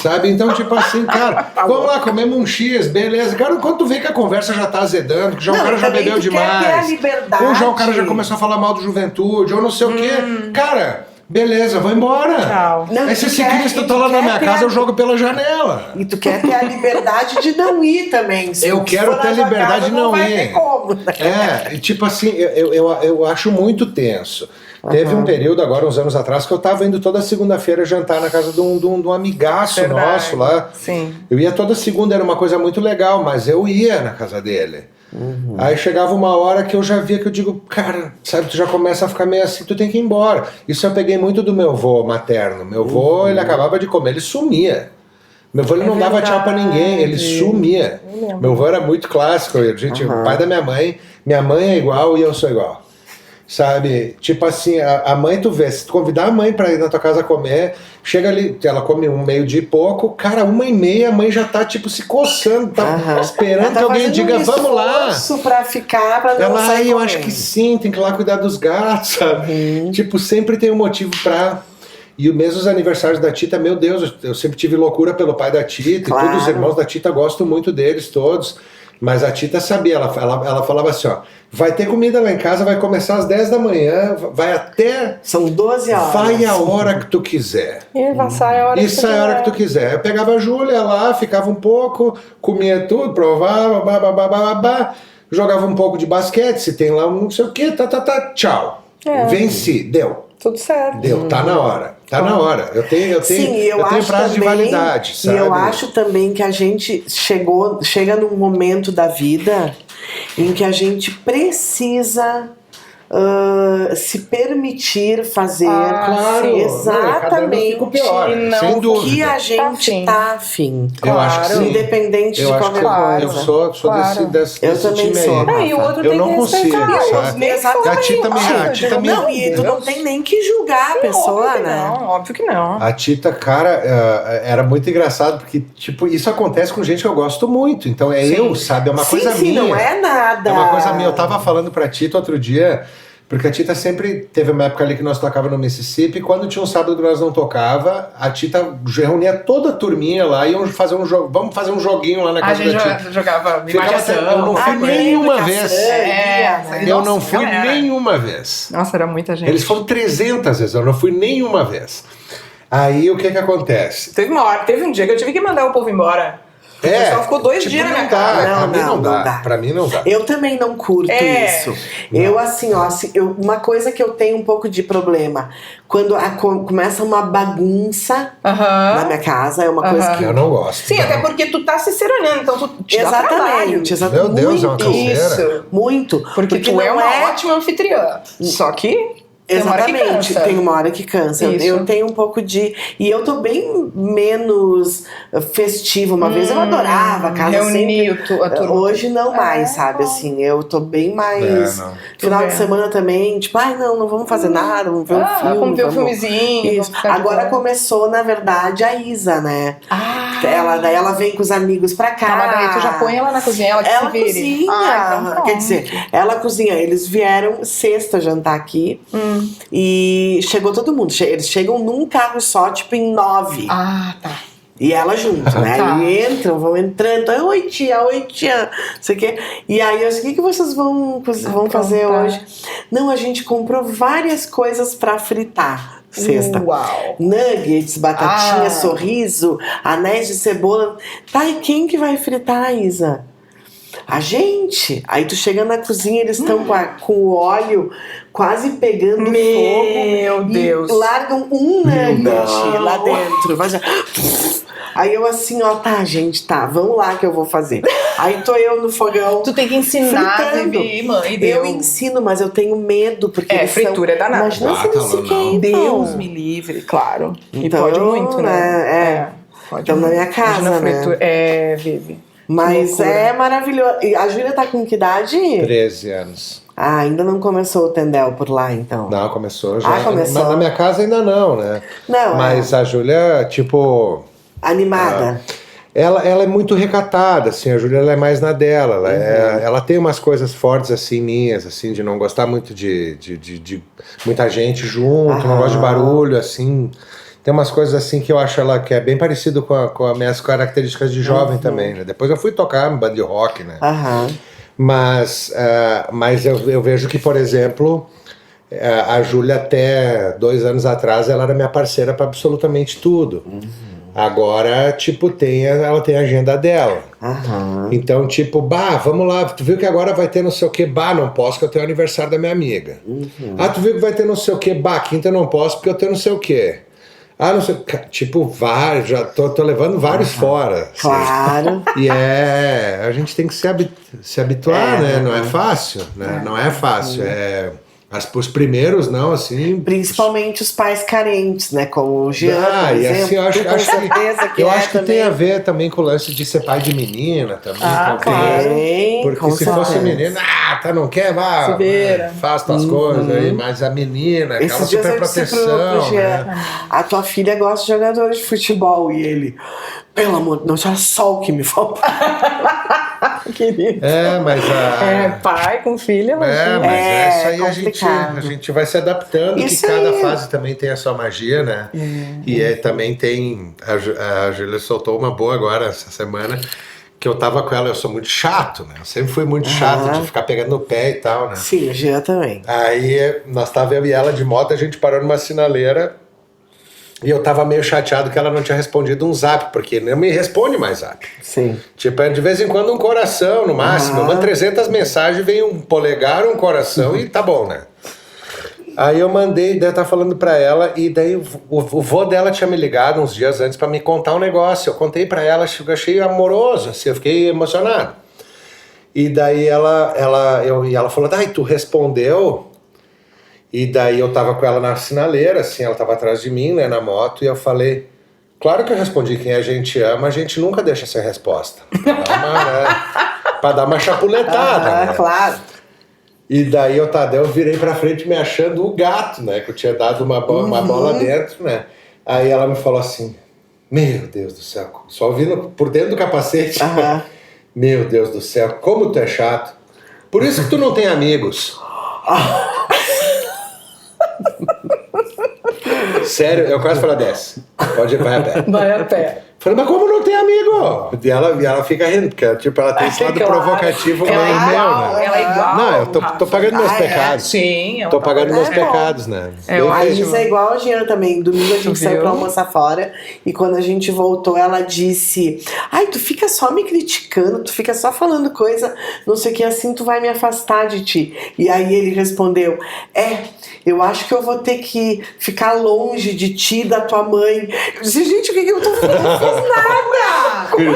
Sabe? Então, tipo assim, cara, vamos lá, comemos um X, beleza. Cara, quando tu vê que a conversa já tá azedando, que já o cara já bebeu demais, quer ter a liberdade. ou já o cara já começou a falar mal do juventude, ou não sei o quê, cara... Beleza, vou embora. Tchau. Não, esse ciclista tá lá na minha casa, eu jogo pela janela. E tu quer ter a liberdade de não ir também. Eu quero ter a liberdade de não ir. E tipo assim, eu acho muito tenso. Teve um período agora, uns anos atrás, que eu tava indo toda segunda-feira jantar na casa de um amigaço nosso lá. Sim. Eu ia toda segunda, era uma coisa muito legal, mas eu ia na casa dele. Aí chegava uma hora que eu já via que eu digo, cara, sabe, tu já começa a ficar meio assim, tu tem que ir embora. Isso eu peguei muito do meu avô materno. Meu avô, ele acabava de comer, ele sumia. Meu avô, ele não dava tchau pra ninguém, ele sumia. Meu avô era muito clássico, gente, o pai da minha mãe é igual e eu sou igual. Sabe, tipo assim, a mãe, tu vê, se tu convidar a mãe pra ir na tua casa comer, chega ali, ela come meio-dia e pouco, cara, 1h30 a mãe já tá tipo se coçando, tá esperando que alguém diga, vamos lá. Pra ficar, pra não sair eu acho que sim, tem que ir lá cuidar dos gatos, sabe? Tipo, sempre tem um motivo pra... E mesmo os aniversários da Tita, meu Deus, eu sempre tive loucura pelo pai da Tita, e todos os irmãos da Tita, gosto muito deles todos. Mas a Tita sabia, ela falava assim, ó, vai ter comida lá em casa, vai começar às 10 da manhã, vai até... São 12 horas. Vai a hora que tu quiser. E sai a hora que tu quiser. A hora que tu quiser. Eu pegava a Júlia lá, ficava um pouco, comia tudo, provava, jogava um pouco de basquete, se tem lá um não sei o que, tchau. Venci, deu. Tudo certo. Deu, tá na hora. Tá na hora. Eu tenho prazo de validade, sabe? E eu acho também que a gente chega num momento da vida em que a gente precisa se permitir fazer exatamente o que a gente tá afim. Eu acho que sim. Independente de qualquer coisa. Eu sou desse time aí. E o outro eu tem não que consigo, sabe? A Tita não, e tu não tem nem que julgar a pessoa, né? Não, óbvio que não. A Tita, cara, era muito engraçado, porque, tipo, isso acontece com gente que eu gosto muito. Então sabe? É uma coisa minha. Não é nada. É uma coisa minha. Eu tava falando pra Tita outro dia, porque a Tita sempre teve uma época ali que nós tocava no Mississippi, e quando tinha um sábado que nós não tocava, a Tita reunia toda a turminha lá e vamos fazer um joguinho lá na casa da Tita. A gente jogava eu não fui nenhuma vez. Eu não fui galera. Nenhuma vez. Nossa, era muita gente. Eles foram 300 vezes, eu não fui nenhuma vez. Aí o que acontece? Teve um dia que eu tive que mandar o povo embora. O pessoal ficou 2 dias na minha casa. Pra mim não dá. Pra mim não dá. Eu também não curto isso. Não. Eu, assim, ó, uma coisa que eu tenho um pouco de problema, quando começa uma bagunça na minha casa, é uma coisa que... Eu não gosto. Sim, até porque tu tá se serenando, então tu te dá trabalho. Exatamente. Meu Deus, é uma canseira. Isso. Muito. Porque tu é uma ótima anfitriã. Só que... Exatamente, tem uma hora que cansa. Isso. Eu tenho um pouco de... E eu tô bem menos festiva. Uma vez eu adorava a casa reunir sempre. a turma. Hoje não mais, sabe? Assim, eu tô bem mais... Final de semana também, tipo, não vamos fazer nada, vamos ver um filme. Vamos ver um filmezinho. Isso. Agora começou, na verdade, a Isa, né? Daí ela vem com os amigos pra cá. Tá, mas daí tu já põe ela na cozinha, ela que se vire. Cozinha. Então Quer dizer, ela cozinha. Eles vieram sexta jantar aqui. E chegou todo mundo. Eles chegam num carro só, tipo em 9. Tá. E ela junto, né? Tá. E vão entrando. Oi, tia, não sei o quê. E aí eu disse, o que vocês vão fazer hoje? Não, a gente comprou várias coisas pra fritar. Sexta. Uau. Nuggets, batatinha, sorriso, anéis de cebola. Tá, e quem que vai fritar, Isa? A gente. Aí tu chega na cozinha, eles estão com o óleo quase pegando fogo. Meu Deus. E largam um nugget lá dentro. Aí eu assim, gente, vamos lá que eu vou fazer. Aí tô eu no fogão. Tu tem que ensinar, Vivi, mãe. Eu ensino, mas eu tenho medo, porque fritura é danada. Imagina se eles se queimam. Deus me livre, claro. Então, e pode muito, né? Pode então na minha casa, né? Vivi. Mas é maravilhoso. E a Júlia tá com que idade? 13 anos. Ainda não começou o Tendel por lá, então? Não, começou já. Começou. Mas na minha casa ainda não, né? Não. Mas a Júlia, tipo... Animada. Ela é muito recatada, assim, a Júlia ela é mais na dela. Ela tem umas coisas fortes, assim, minhas, assim, de não gostar muito de muita gente junto, não gosta de barulho, assim... Tem umas coisas assim que eu acho ela que é bem parecido com as minhas características de jovem também, né? Depois eu fui tocar em banda de rock, né? Mas eu vejo que, por exemplo, a Júlia até 2 anos atrás ela era minha parceira para absolutamente tudo. Agora, tipo, ela tem a agenda dela. Então, tipo, vamos lá, tu viu que agora vai ter não sei o que, não posso porque eu tenho o aniversário da minha amiga. Tu viu que vai ter não sei o que, quinta eu não posso porque eu tenho não sei o que. Não sei, tipo, vários, já tô levando vários fora. Claro. E a gente tem que se habituar, né? Não é fácil, né? Não é fácil, os primeiros não, assim... Principalmente os pais carentes, né? Como o Jean, por e exemplo. assim, eu acho que tem a ver também com o lance de ser pai de menina também. Claro. Porque se fosse menina, não quer, se vira. faz tuas coisas aí, mas a menina, aquela super proteção, né? A tua filha gosta de jogadores de futebol e ele... Pelo amor de Deus, era só o que me falta. Querido. Mas pai com filha. Mas isso aí a gente vai se adaptando, isso que cada fase também tem a sua magia, né? E também tem... A Júlia soltou uma boa agora, essa semana, que eu tava com ela, eu sou muito chato, né? Eu sempre fui muito chato de ficar pegando no pé e tal, né? Sim, o Jean também. Aí, nós tava eu e ela de moto, a gente parou numa sinaleira. E eu tava meio chateado que ela não tinha respondido um zap, porque não me responde mais zap. Sim. Tipo, de vez em quando um coração, no máximo. Uma 300 mensagens, vem um polegar, um coração e tá bom, né? Aí eu mandei, daí eu tava falando pra ela, e daí o vô dela tinha me ligado uns dias antes pra me contar um negócio. Eu contei pra ela, eu achei amoroso, assim, eu fiquei emocionado. E daí ela falou, tu respondeu... E daí eu tava com ela na sinaleira, assim, ela tava atrás de mim, né, na moto, e eu falei, claro que eu respondi, quem a gente ama, a gente nunca deixa sem resposta. Pra dar uma chapuletada, né? Claro. E daí eu virei pra frente me achando o gato, né, que eu tinha dado uma bola dentro, né. Aí ela me falou assim, meu Deus do céu, só ouvindo por dentro do capacete, meu Deus do céu, como tu é chato. Por isso que tu não tem amigos. Sério, eu quase falei, desce. Vai a pé. Vai a pé. Falei, mas como não tem amigo? E ela fica rindo, porque tipo, ela tem esse lado provocativo ela meio meu, né? Ela é igual. Não, eu tô pagando meus pecados. Sim, ela tô pagando meus pecados, né? A Isa é igual a Jean também. Domingo a gente saiu pra almoçar fora e quando a gente voltou, ela disse: ai, tu fica só me criticando, tu fica só falando coisa, não sei o que, assim tu vai me afastar de ti. E aí ele respondeu: eu acho que eu vou ter que ficar longe de ti e da tua mãe. Eu disse, gente, o que eu tô fazendo? Eu não fiz nada!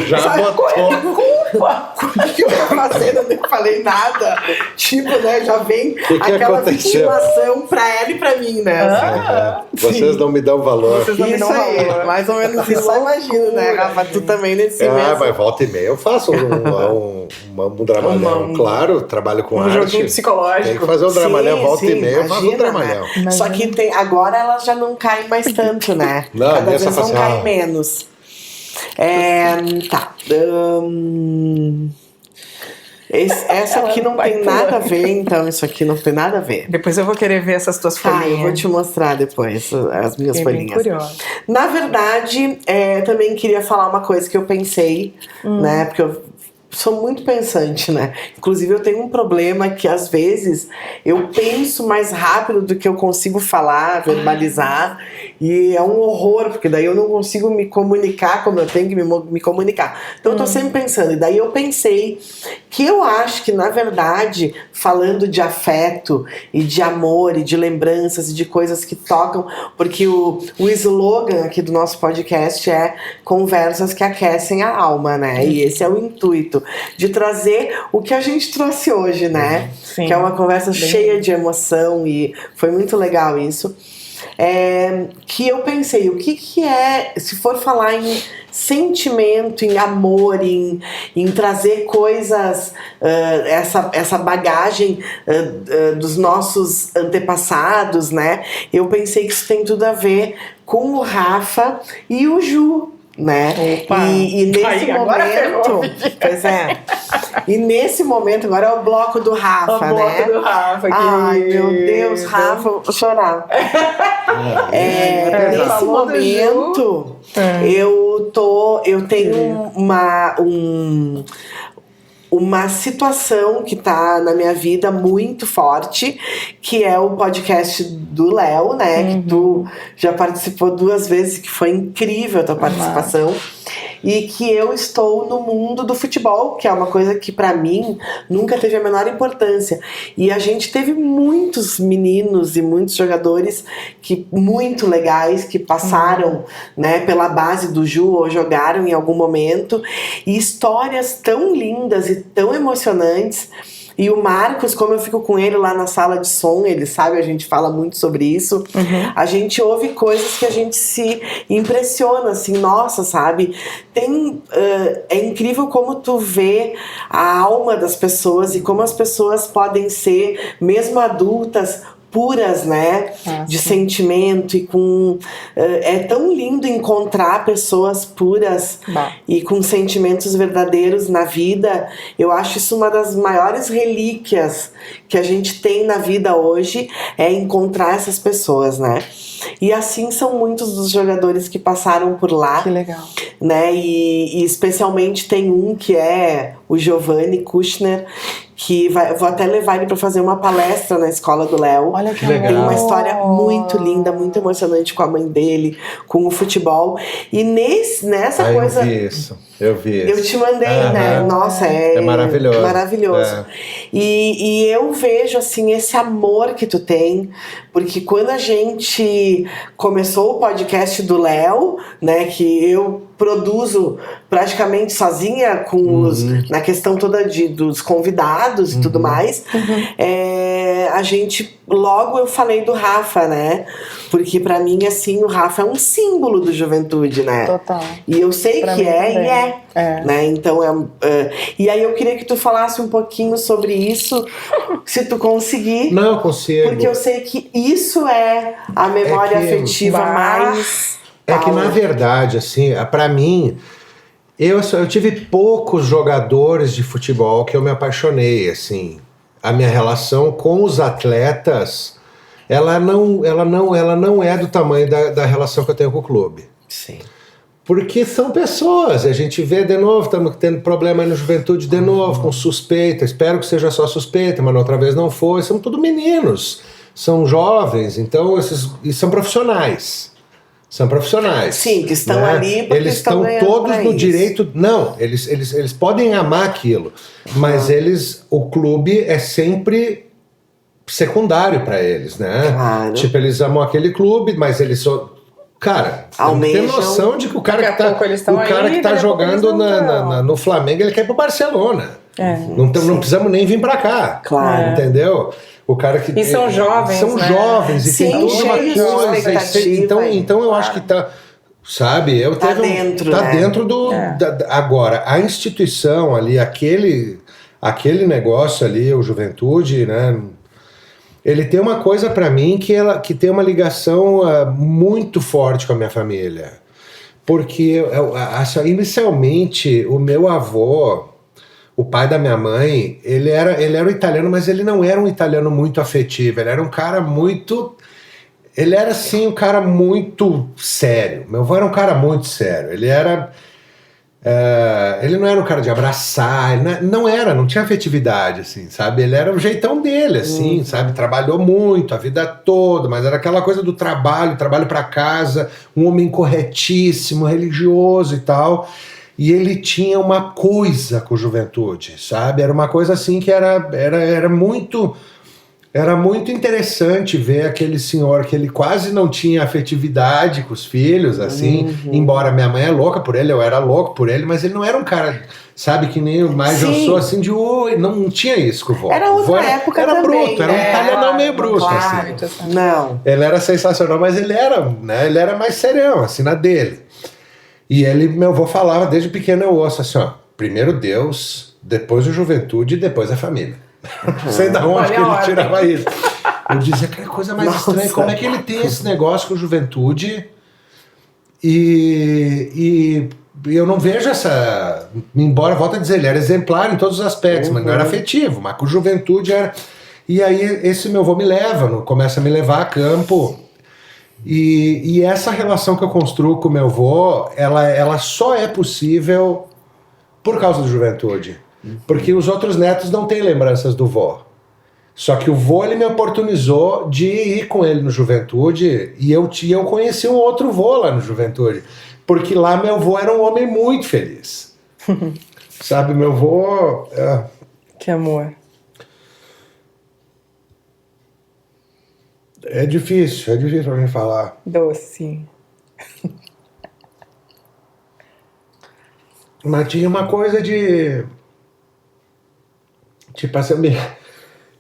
Já botou. O que eu tô fazendo? Eu nem falei nada. Tipo, né? Já vem aquela vitimação pra ela e pra mim, né? Vocês não me dão valor. Vocês não me dão valor. Mais ou menos isso. Só imagino, né, Rafa? Tu também nesse mesmo. Mas volta e meia eu faço um dramalhão. Claro, trabalho com arte. Joguinho psicológico. Tem que fazer um dramalhão, volta e meia eu faço um dramalhão. Né? Só que agora elas já não caem mais tanto, né? Não, cada vez vão cair menos. Tá. Essa aqui não tem nada a ver, então isso aqui não tem nada a ver. Depois eu vou querer ver essas tuas folhinhas. Eu vou te mostrar depois as minhas folhinhas. Curiosa. Na verdade, também queria falar uma coisa que eu pensei, né? Porque eu sou muito pensante, né? Inclusive eu tenho um problema que às vezes eu penso mais rápido do que eu consigo falar, verbalizar, e é um horror, porque daí eu não consigo me comunicar como eu tenho que me comunicar. Então eu tô sempre pensando, e daí eu pensei que eu acho que na verdade, falando de afeto e de amor e de lembranças e de coisas que tocam, porque o slogan aqui do nosso podcast é conversas que aquecem a alma, né? E esse é o intuito de trazer o que a gente trouxe hoje, né? Sim. Que é uma conversa cheia de emoção e foi muito legal isso. Que eu pensei, o que é, se for falar em sentimento, em amor, em trazer coisas, essa bagagem dos nossos antepassados, né? Eu pensei que isso tem tudo a ver com o Rafa e o Ju, né? Opa. E nesse momento, pois é. E nesse momento, agora é o bloco do Rafa, né? O bloco do Rafa. Ai, meu Deus, Rafa, vou chorar. Nesse momento, eu tenho uma situação que tá na minha vida muito forte, que é o podcast do Léo, né? Que tu já participou 2 vezes, que foi incrível a tua participação. E que eu estou no mundo do futebol, que é uma coisa que pra mim nunca teve a menor importância. E a gente teve muitos meninos e muitos jogadores muito legais que passaram, né, pela base do Ju ou jogaram em algum momento. E histórias tão lindas e tão emocionantes. E o Marcos, como eu fico com ele lá na sala de som, ele sabe, a gente fala muito sobre isso, a gente ouve coisas que a gente se impressiona, assim, nossa, sabe? É incrível como tu vê a alma das pessoas e como as pessoas podem ser, mesmo adultas, puras, né? De sentimento e com... é tão lindo encontrar pessoas puras e com sentimentos verdadeiros na vida. Eu acho isso uma das maiores relíquias que a gente tem na vida hoje, é encontrar essas pessoas, né? E assim são muitos dos jogadores que passaram por lá. Que legal. Né? E especialmente tem um que é o Giovanni Kushner, que vou até levar ele para fazer uma palestra na escola do Léo. Olha que legal. Tem uma história muito linda, muito emocionante com a mãe dele, com o futebol. E nessa coisa... Eu vi isso. Eu te mandei, né? Nossa, é maravilhoso. Maravilhoso. E eu vejo, assim, esse amor que tu tem, porque quando a gente começou o podcast do Léo, né, que eu produzo praticamente sozinha com na questão toda dos convidados e tudo mais, a gente, logo eu falei do Rafa, né? Porque pra mim, assim, o Rafa é um símbolo do Juventude, né? Total. E eu sei pra que né? Então, e aí eu queria que tu falasse um pouquinho sobre isso, se tu conseguir. Não, eu consigo. Porque eu sei que isso é a memória afetiva mais... É que, na verdade, assim, pra mim, eu tive poucos jogadores de futebol que eu me apaixonei, assim. A minha relação com os atletas, ela não é do tamanho da relação que eu tenho com o clube. Sim. Porque são pessoas, a gente vê de novo, estamos tendo problema aí no Juventude de novo, com suspeita, espero que seja só suspeita, mas outra vez não foi, são tudo meninos, são jovens, então e são profissionais. São profissionais. Sim, que estão ali porque eles estão todos no direito. Não, eles podem amar aquilo, mas o clube é sempre secundário para eles, né? Claro. Tipo, eles amam aquele clube, mas eles só. Cara, tem noção de que o cara que tá jogando no Flamengo, ele quer ir pro Barcelona. Não precisamos nem vir para cá. Claro. Entendeu? O cara que e são jovens, são jovens e tem toda uma coisa. Então eu acho que tá, sabe? Tá dentro, tá né? dentro do. Agora, a instituição ali, aquele negócio ali, o Juventude, né? Ele tem uma coisa para mim que tem uma ligação muito forte com a minha família. Porque inicialmente o meu avô, o pai da minha mãe, ele era um italiano, mas ele não era um italiano muito afetivo. Ele era um cara muito... Ele era, assim, um cara muito sério. Meu avô era um cara muito sério. Ele era... ele não era um cara de abraçar, não tinha afetividade, assim, sabe? Ele era o jeitão dele, assim, sabe? Trabalhou muito a vida toda, mas era aquela coisa do trabalho pra casa, um homem corretíssimo, religioso e tal. E ele tinha uma coisa com a Juventude, sabe? Era uma coisa assim que era muito interessante ver aquele senhor que ele quase não tinha afetividade com os filhos, assim, embora minha mãe é louca por ele, eu era louco por ele, mas ele não era um cara, sabe, que nem mais eu sou, assim, de oi, não tinha isso com o vô. Era outra época era também, bruto, era um italianão meio bruto, claro, assim. Não. Ele era sensacional, mas ele era mais serião, assim, na dele. E meu avô falava, desde pequeno eu ouço assim, ó, primeiro Deus, depois o Juventude e depois a família. Não sei de onde que ele tirava isso. Eu dizia que é a coisa mais estranha, como é que ele tem esse negócio com a Juventude e eu não vejo essa... Embora, volto a dizer, ele era exemplar em todos os aspectos, mas não era afetivo, mas com Juventude era... E aí esse meu avô começa a me levar a campo. E essa relação que eu construo com o meu avô, ela só é possível por causa do Juventude. Porque os outros netos não têm lembranças do vô. Só que o vô, ele me oportunizou de ir com ele no Juventude e eu conheci um outro vô lá no Juventude. Porque lá meu vô era um homem muito feliz. Sabe, meu vô... Que amor. É difícil pra mim falar. Doce. Mas tinha uma coisa de... Tipo assim,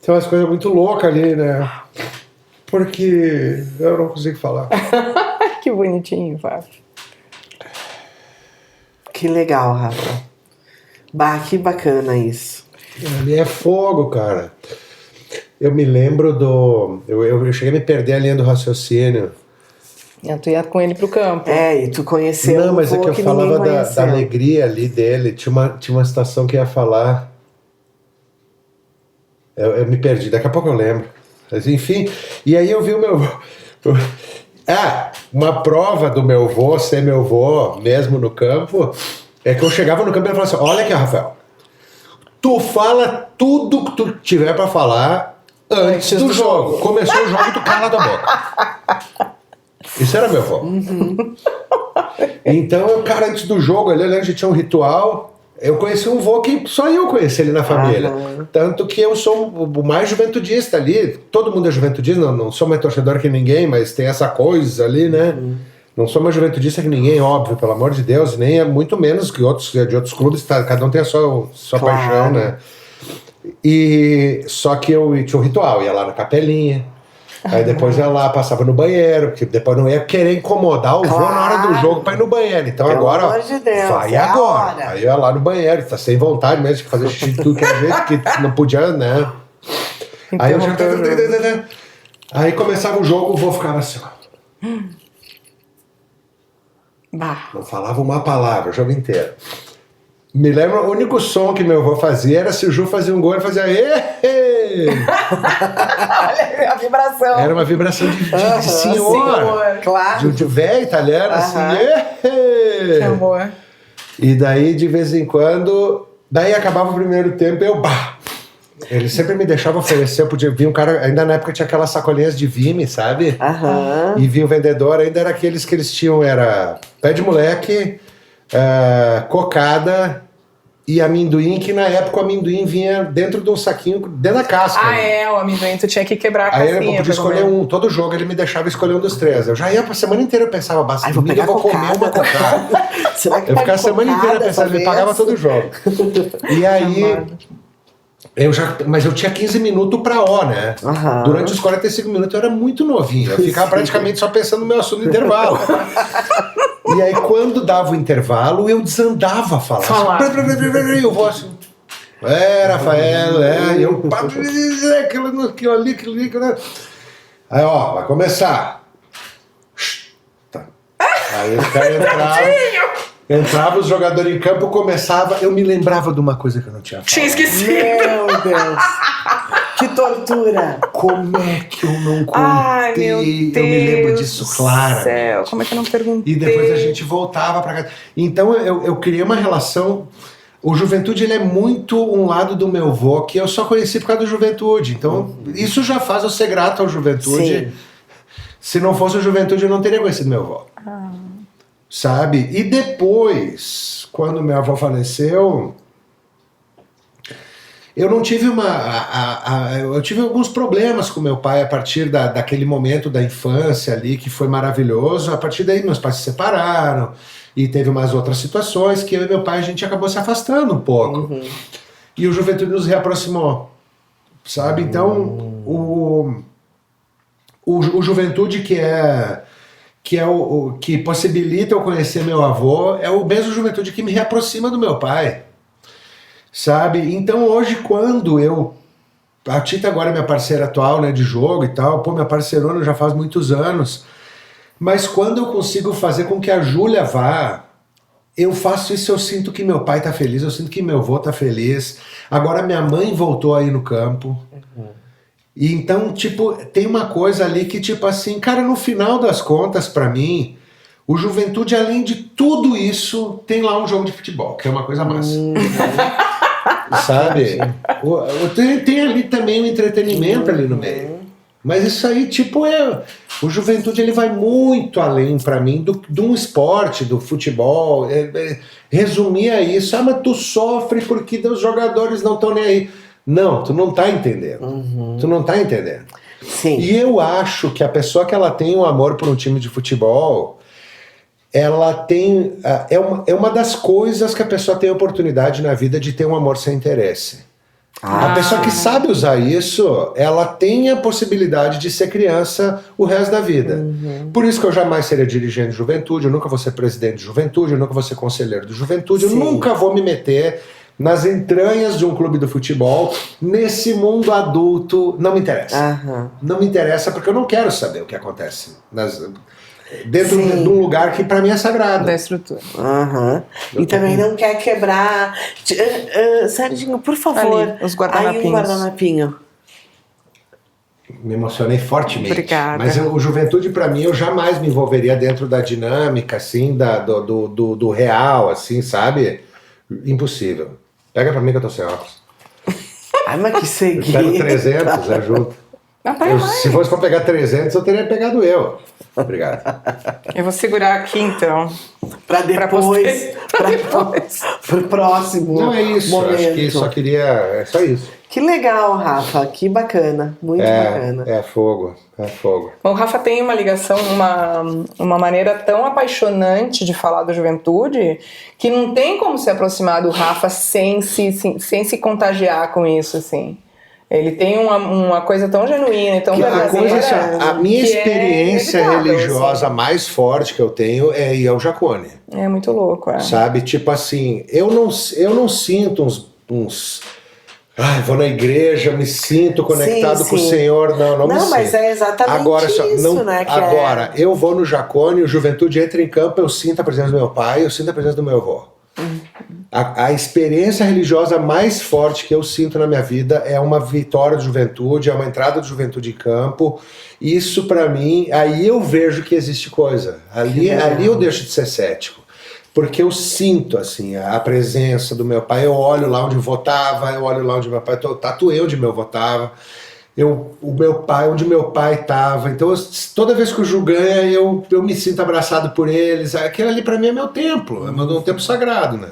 tem umas coisas muito loucas ali, né? Porque eu não consigo falar. Que bonitinho, Fábio. Que legal, Rafa. Que bacana isso. Ali é fogo, cara. Eu me lembro eu cheguei a me perder a linha do raciocínio. Tu ia com ele pro campo. E tu conheceu Não, mas é que eu falava da alegria alegria ali dele. Tinha uma situação que ia falar... Eu me perdi, daqui a pouco eu lembro. Mas enfim, e aí eu vi o meu... uma prova do meu vô ser meu vô, mesmo no campo, é que eu chegava no campo e ele falava assim, olha aqui, Rafael, tu fala tudo que tu tiver pra falar antes do jogo. Começou o jogo, tu cala tua boca. Isso era meu vô. Então, cara, antes do jogo, ali, a gente tinha um ritual... Eu conheci um vô que só eu conheci ele na família. Tanto que eu sou o mais juventudista ali. Todo mundo é juventudista, não sou mais torcedor que ninguém, mas tem essa coisa ali, né? Não sou mais juventudista que ninguém, óbvio, pelo amor de Deus, nem é muito menos que de outros clubes, cada um tem a sua paixão, né? E só que eu tinha um ritual, ia lá na capelinha. Aí depois ia lá, passava no banheiro, porque depois não ia querer incomodar o vô na hora do jogo pra ir no banheiro. Então pelo agora, amor de Deus, vai agora. Aí eu ia lá no banheiro, tá sem vontade mesmo de fazer xixi de tudo que é jeito, que não podia, né? Aí eu já... Aí começava o jogo, o vô ficava assim, ó. Não falava uma palavra o jogo inteiro. Me lembro, o único som que meu avô fazia era se o Ju fazia um gol, ele fazia Olha a vibração. Era uma vibração de senhor. Claro. De velho italiano, assim, Que amor. E daí, de vez em quando, daí acabava o primeiro tempo e eu, ele sempre me deixava oferecer, eu podia vir um cara, ainda na época tinha aquelas sacolinhas de Vime, sabe? E vinha o vendedor, ainda era aqueles que eles tinham, era pé de moleque, cocada e amendoim, que na época o amendoim vinha dentro de um saquinho, dentro da casca. O amendoim tu tinha que quebrar a casquinha. casquinha. Aí eu podia escolher um, todo jogo ele me deixava escolher um dos três. Eu já ia pra semana inteira, eu pensava, domingo eu vou comer uma cocada. Será que eu ficava a semana inteira pensando, ele pagava todo o jogo. E aí... Mas eu tinha 15 minutos pra né? Durante os 45 minutos eu era muito novinho. Eu ficava praticamente só pensando no meu assunto no intervalo. E aí quando dava o intervalo, eu desandava a falar. Eu vou assim... Rafael, e eu... aquilo ali. Aí, vai começar. Tá. Aí os caras entrava os jogadores em campo, começava, eu me lembrava de uma coisa que eu não tinha falado. Tinha esquecido. Meu Deus. Que tortura. Como é que eu não contei? Ai, meu Deus, eu me lembro disso, Clara. Céu, como é que eu não perguntei? E depois a gente voltava pra casa. Então eu criei uma relação... O Juventude, ele é muito um lado do meu avô que eu só conheci por causa do Juventude. Então, isso já faz eu ser grato ao Juventude. Sim. Se não fosse o Juventude, eu não teria conhecido meu avô. Sabe? E depois, quando meu avô faleceu, eu não tive eu tive alguns problemas com meu pai a partir daquele momento da infância ali, que foi maravilhoso. A partir daí, meus pais se separaram e teve umas outras situações que eu e meu pai, a gente acabou se afastando um pouco. E o Juventude nos reaproximou, sabe? Então, o Juventude que possibilita eu conhecer meu avô, é o mesmo Juventude que me reaproxima do meu pai, sabe? Então hoje, quando a Tita agora é minha parceira atual, né, de jogo e tal, minha parceirona já faz muitos anos, mas quando eu consigo fazer com que a Júlia vá, eu faço isso, eu sinto que meu pai tá feliz, eu sinto que meu avô tá feliz, agora minha mãe voltou aí no campo. E então, tipo, tem uma coisa ali que, tipo assim, cara, no final das contas, pra mim, o Juventude, além de tudo isso, tem lá um jogo de futebol, que é uma coisa massa. Sabe? Tem ali também um entretenimento ali no meio. Mas isso aí, tipo, o Juventude, ele vai muito além, pra mim, de um esporte, do futebol. Resumir a isso, mas tu sofre porque os jogadores não estão nem aí. Não, tu não tá entendendo. Tu não tá entendendo. Sim. E eu acho que a pessoa que ela tem um amor por um time de futebol, ela tem... É uma das coisas que a pessoa tem a oportunidade na vida de ter um amor sem interesse. A pessoa que sabe usar isso, ela tem a possibilidade de ser criança o resto da vida. Por isso que eu jamais seria dirigente de Juventude, eu nunca vou ser presidente de Juventude, eu nunca vou ser conselheiro de Juventude, eu nunca vou me meter nas entranhas de um clube do futebol, nesse mundo adulto, não me interessa. Não me interessa porque eu não quero saber o que acontece dentro de um lugar que pra mim é sagrado. Da estrutura. E também não quer quebrar. Serginho, por favor. Ali, os guardanapinhos. Aí um guardanapinho. Me emocionei fortemente. Obrigada. Mas o Juventude, pra mim, eu jamais me envolveria dentro da dinâmica, assim, do real, assim, sabe? Impossível. Pega pra mim que eu tô sem óculos. Ai, mas que segredo. Eu pego 300, ajuda. Se fosse pra pegar 300, eu teria pegado eu. Obrigado. Eu vou segurar aqui, então. Pra depois. Pro próximo. Não, é isso. Momento. Acho que só queria... É só isso. Que legal, Rafa. Que bacana. Muito bacana. É fogo. O Rafa tem uma ligação, uma maneira tão apaixonante de falar da Juventude que não tem como se aproximar do Rafa sem se contagiar com isso, assim. Ele tem uma coisa tão genuína e tão verdadeira. A minha experiência religiosa assim, mais forte que eu tenho é ir ao Jacone. É muito louco, Sabe? Tipo assim, eu não sinto uns vou na igreja, me sinto conectado com o Senhor. Não me sinto. Mas é exatamente isso, né? Agora, eu vou no Jacone, o Juventude entra em campo, eu sinto a presença do meu pai, eu sinto a presença do meu avô. A experiência religiosa mais forte que eu sinto na minha vida é uma vitória de Juventude, é uma entrada de Juventude em campo. Isso pra mim, aí eu vejo que existe coisa. Ali eu deixo de ser cético. porque eu sinto, assim, a presença do meu pai. Eu olho lá onde votava, eu olho lá onde meu pai... Eu tatuei onde meu votava. O meu pai, onde meu pai estava. Então, toda vez que o Ju ganha, eu me sinto abraçado por eles. Aquilo ali para mim é meu templo, é um templo sagrado, né?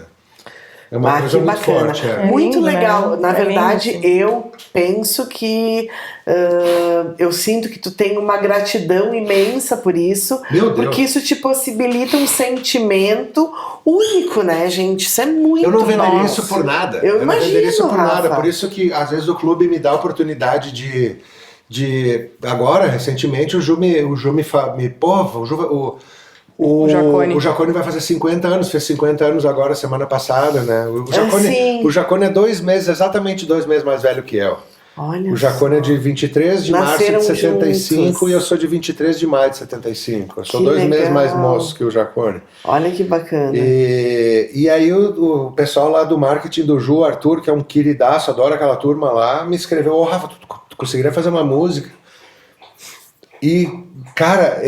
É uma coisa muito bacana. forte. Muito lindo, legal. né? Na verdade, lindo, eu penso que eu sinto que tu tem uma gratidão imensa por isso. Meu Deus. Porque isso te possibilita um sentimento único, né, gente? Isso é muito Eu não venderia nosso. isso por nada. Eu não venderia isso por Rafa. nada. Por isso que às vezes o clube me dá a oportunidade de agora, recentemente, o Jacone vai fazer 50 anos, fez 50 anos agora, semana passada, né? O Jacone é exatamente 2 meses mais velho que eu. Olha o Jacone é de 23 de Nasceram março de 75 juntos. E eu sou de 23 de maio de 75. Eu sou Que 2 meses legal. mais moço que o Jacone. Olha que bacana. E aí o pessoal lá do marketing do Ju, Arthur, que é um queridaço, adora aquela turma lá, me escreveu: ô Rafa, tu conseguiria fazer uma música? E, cara,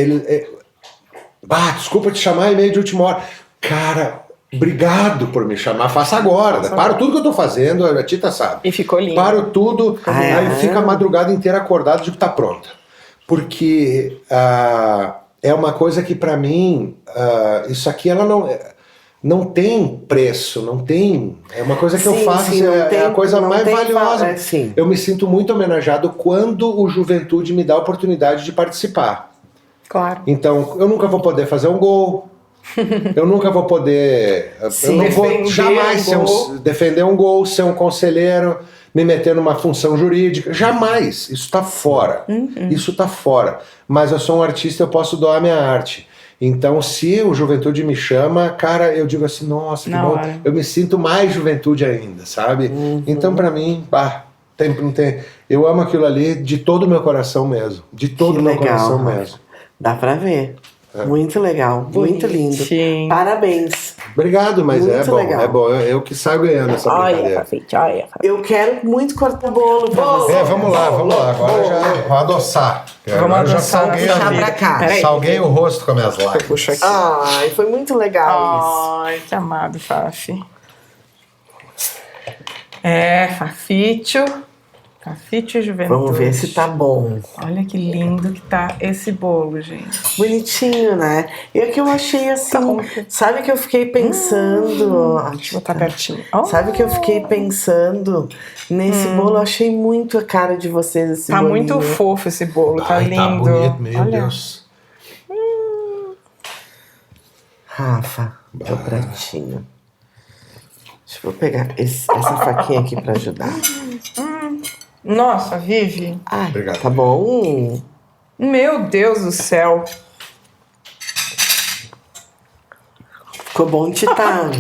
desculpa te chamar e-mail de última hora. Cara, obrigado por me chamar, faça agora. Paro tudo que eu tô fazendo, a Tita sabe. E ficou lindo. Paro tudo, aí fica a madrugada inteira acordado, digo, tá pronta. Porque é uma coisa que pra mim, isso aqui ela não tem preço, não tem... É uma coisa que eu faço, é a coisa mais valiosa. Eu me sinto muito homenageado quando o Juventude me dá a oportunidade de participar. Claro. Então, eu nunca vou poder fazer um gol, eu nunca vou poder... eu não vou jamais defender um gol, ser um conselheiro, me meter numa função jurídica, jamais. Isso está fora. Isso está fora. Mas eu sou um artista, eu posso doar minha arte. Então, se o Juventude me chama, cara, eu digo assim, nossa, que bom, eu me sinto mais Juventude ainda, sabe? Então, pra mim, eu amo aquilo ali de todo o meu coração mesmo. De todo o meu coração mesmo. Dá pra ver. Muito legal, muito lindo. Parabéns. Obrigado, mas muito é bom. Eu que saio ganhando essa brincadeira. Eu quero muito cortar bolo pra você. Vamos lá. Agora já vou adoçar. Agora já salguei pra cá. Salguei o rosto com as minhas lágrimas. Puxa aqui. Ai, foi muito legal isso. Ai, que amado, Fafi. Fafítio. Fafítio Juventude. Vamos ver se tá bom. Olha que lindo que tá esse bolo, gente. Bonitinho, né? E é que eu achei assim, sabe que eu fiquei pensando... Deixa eu botar pertinho. Sabe que eu fiquei pensando nesse bolo, eu achei muito a cara de vocês esse bolinho. Muito fofo esse bolo, tá lindo. Tá bonito, meu Deus. Rafa, teu pratinho. Deixa eu pegar essa faquinha aqui pra ajudar. Nossa, Vivi. Ai, obrigado. Tá bom. Meu Deus do céu. Ficou bom, Tita.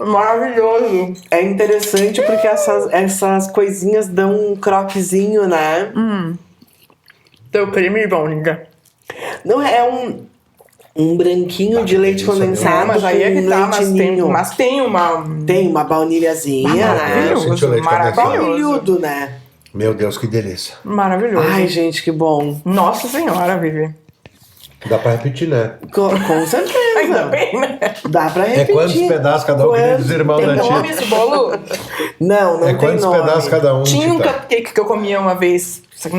Maravilhoso. É interessante porque essas coisinhas dão um croquezinho, né? Teu creme bom, linda. Não, é um branquinho de leite condensado, mas aí é que tá, mas tem uma... Tem uma baunilhazinha, né? Maravilhoso. Baunilhudo, né? Meu Deus, que delícia. Maravilhoso. Ai, gente, que bom. Nossa Senhora, Vivi. Dá pra repetir, né? Com certeza. Ainda bem, né? Dá pra repetir. Quantos pedaços cada um, que nem dos irmãos Tem da nome Tita? esse bolo? Não tem quantos nome. pedaços cada um, Tinha um Tita? cupcake que eu comia uma vez, só que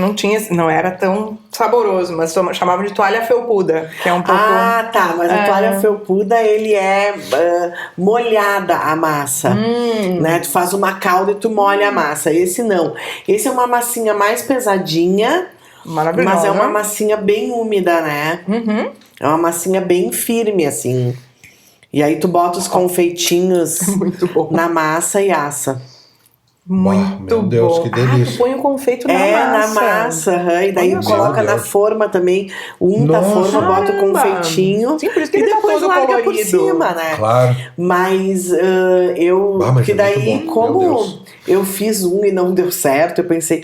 não era tão saboroso, mas chamavam de toalha felpuda, que é um pouco... Ah, tá, mas a toalha felpuda, ele é molhada a massa, né? Tu faz uma calda e tu molha a massa. Esse não. Esse é uma massinha mais pesadinha, Maravilhosa. mas é uma massinha bem úmida, né? É uma massinha bem firme, assim. E aí tu bota os confeitinhos Muito bom. na massa e assa. Muito meu Deus, bom. que delícia. Tu põe o confeito na massa. Na massa. E daí Olha coloca só. na forma também. Unta a forma, bota o confeitinho. Sim, por isso que e ele tá depois todo larga por colorido. cima, né? Claro. Mas mas que é daí, muito bom, meu como Deus. eu fiz um e não deu certo, eu pensei,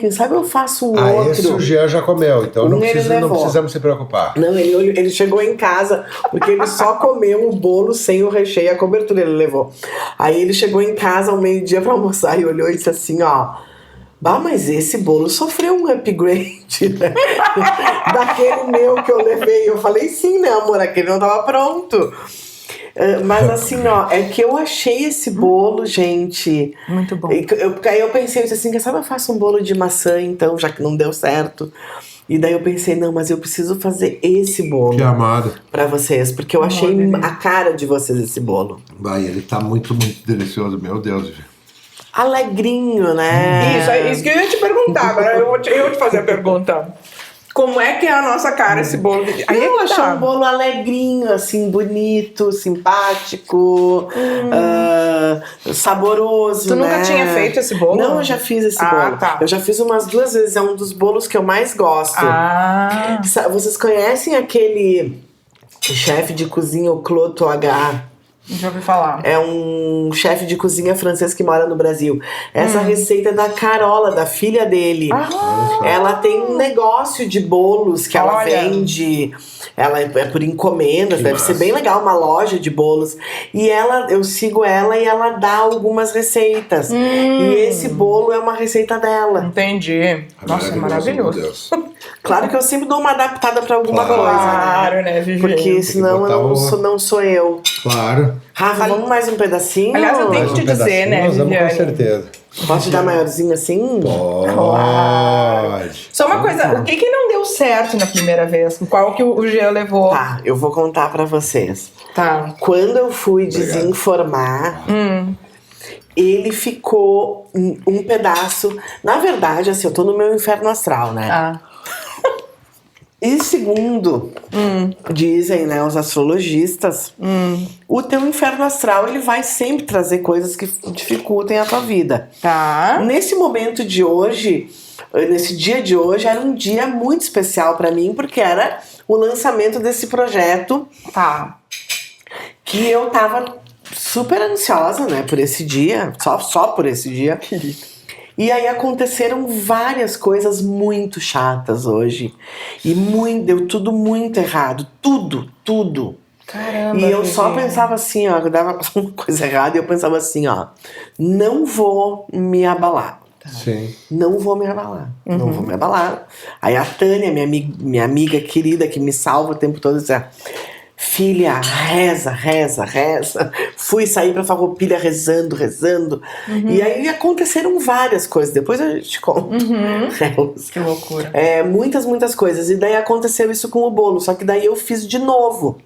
quem sabe eu faço um Esse o outro. Jean já comeu, então não ele levou. precisamos se preocupar. Não, ele chegou em casa, porque ele só comeu o bolo sem o recheio e a cobertura ele levou. Aí ele chegou em casa ao meio-dia pra almoçar e olhou e disse assim, Bah, mas esse bolo sofreu um upgrade, né? Daquele meu que eu levei. Eu falei, sim, né, amor? Aquele não tava pronto. Mas assim, ó, é que eu achei esse bolo, gente. Muito bom. Aí eu pensei assim, quem sabe eu faço um bolo de maçã, então, já que não deu certo. E daí eu pensei, não, mas eu preciso fazer esse bolo. Que amado. Pra vocês, porque eu achei a cara de vocês esse bolo. Vai, ele tá muito, muito delicioso, meu Deus. Alegrinho, né? Isso que eu ia te perguntar. Agora eu vou te fazer a pergunta. Como é que é a nossa cara esse bolo? Aí Eu achei um bolo alegrinho, assim, bonito, simpático, saboroso, Tu né? nunca tinha feito esse bolo? Não, eu já fiz esse bolo. Tá. Eu já fiz umas 2 vezes, é um dos bolos que eu mais gosto. Vocês conhecem aquele chefe de cozinha, o Cloto H? Já ouvi falar. É um chefe de cozinha francês que mora no Brasil. Essa receita é da Carola, da filha dele. Ela tem um negócio de bolos que ela vende. Ela é por encomendas, deve ser bem legal, uma loja de bolos. E eu sigo ela e ela dá algumas receitas. E esse bolo é uma receita dela. Entendi. Nossa, é maravilhoso. Claro que eu sempre dou uma adaptada pra alguma coisa, Claro, né, Vivi? Porque senão não sou eu. Claro. Rafa, vamos mais um pedacinho? Aliás, eu tenho que te dizer, né, nós vamos Viviane? com certeza. Posso te dar maiorzinho assim? Pode. Só uma coisa, o que não deu certo na primeira vez? Qual que o Jean levou? Tá, eu vou contar pra vocês. Tá. Quando eu fui desenformar, ele ficou um pedaço. Na verdade, assim, eu tô no meu inferno astral, né? E segundo dizem, né, os astrologistas, o teu inferno astral ele vai sempre trazer coisas que dificultem a tua vida. Tá. Nesse momento de hoje, nesse dia de hoje, era um dia muito especial pra mim, porque era o lançamento desse projeto. Tá. Que eu tava super ansiosa, né, por esse dia, só por esse dia. E aí aconteceram várias coisas muito chatas hoje. E deu tudo muito errado. Tudo. Caramba. E eu só pensava assim, ó, dava uma coisa errada e eu pensava assim, ó, não vou me abalar. Sim. Não vou me abalar. Não vou me abalar. Aí a Tânia, minha amiga querida, que me salva o tempo todo, dizia: filha, reza. Fui sair pra Farroupilha rezando. E aí aconteceram várias coisas. Depois a gente conta. Que loucura. Muitas coisas. E daí aconteceu isso com o bolo. Só que daí eu fiz de novo.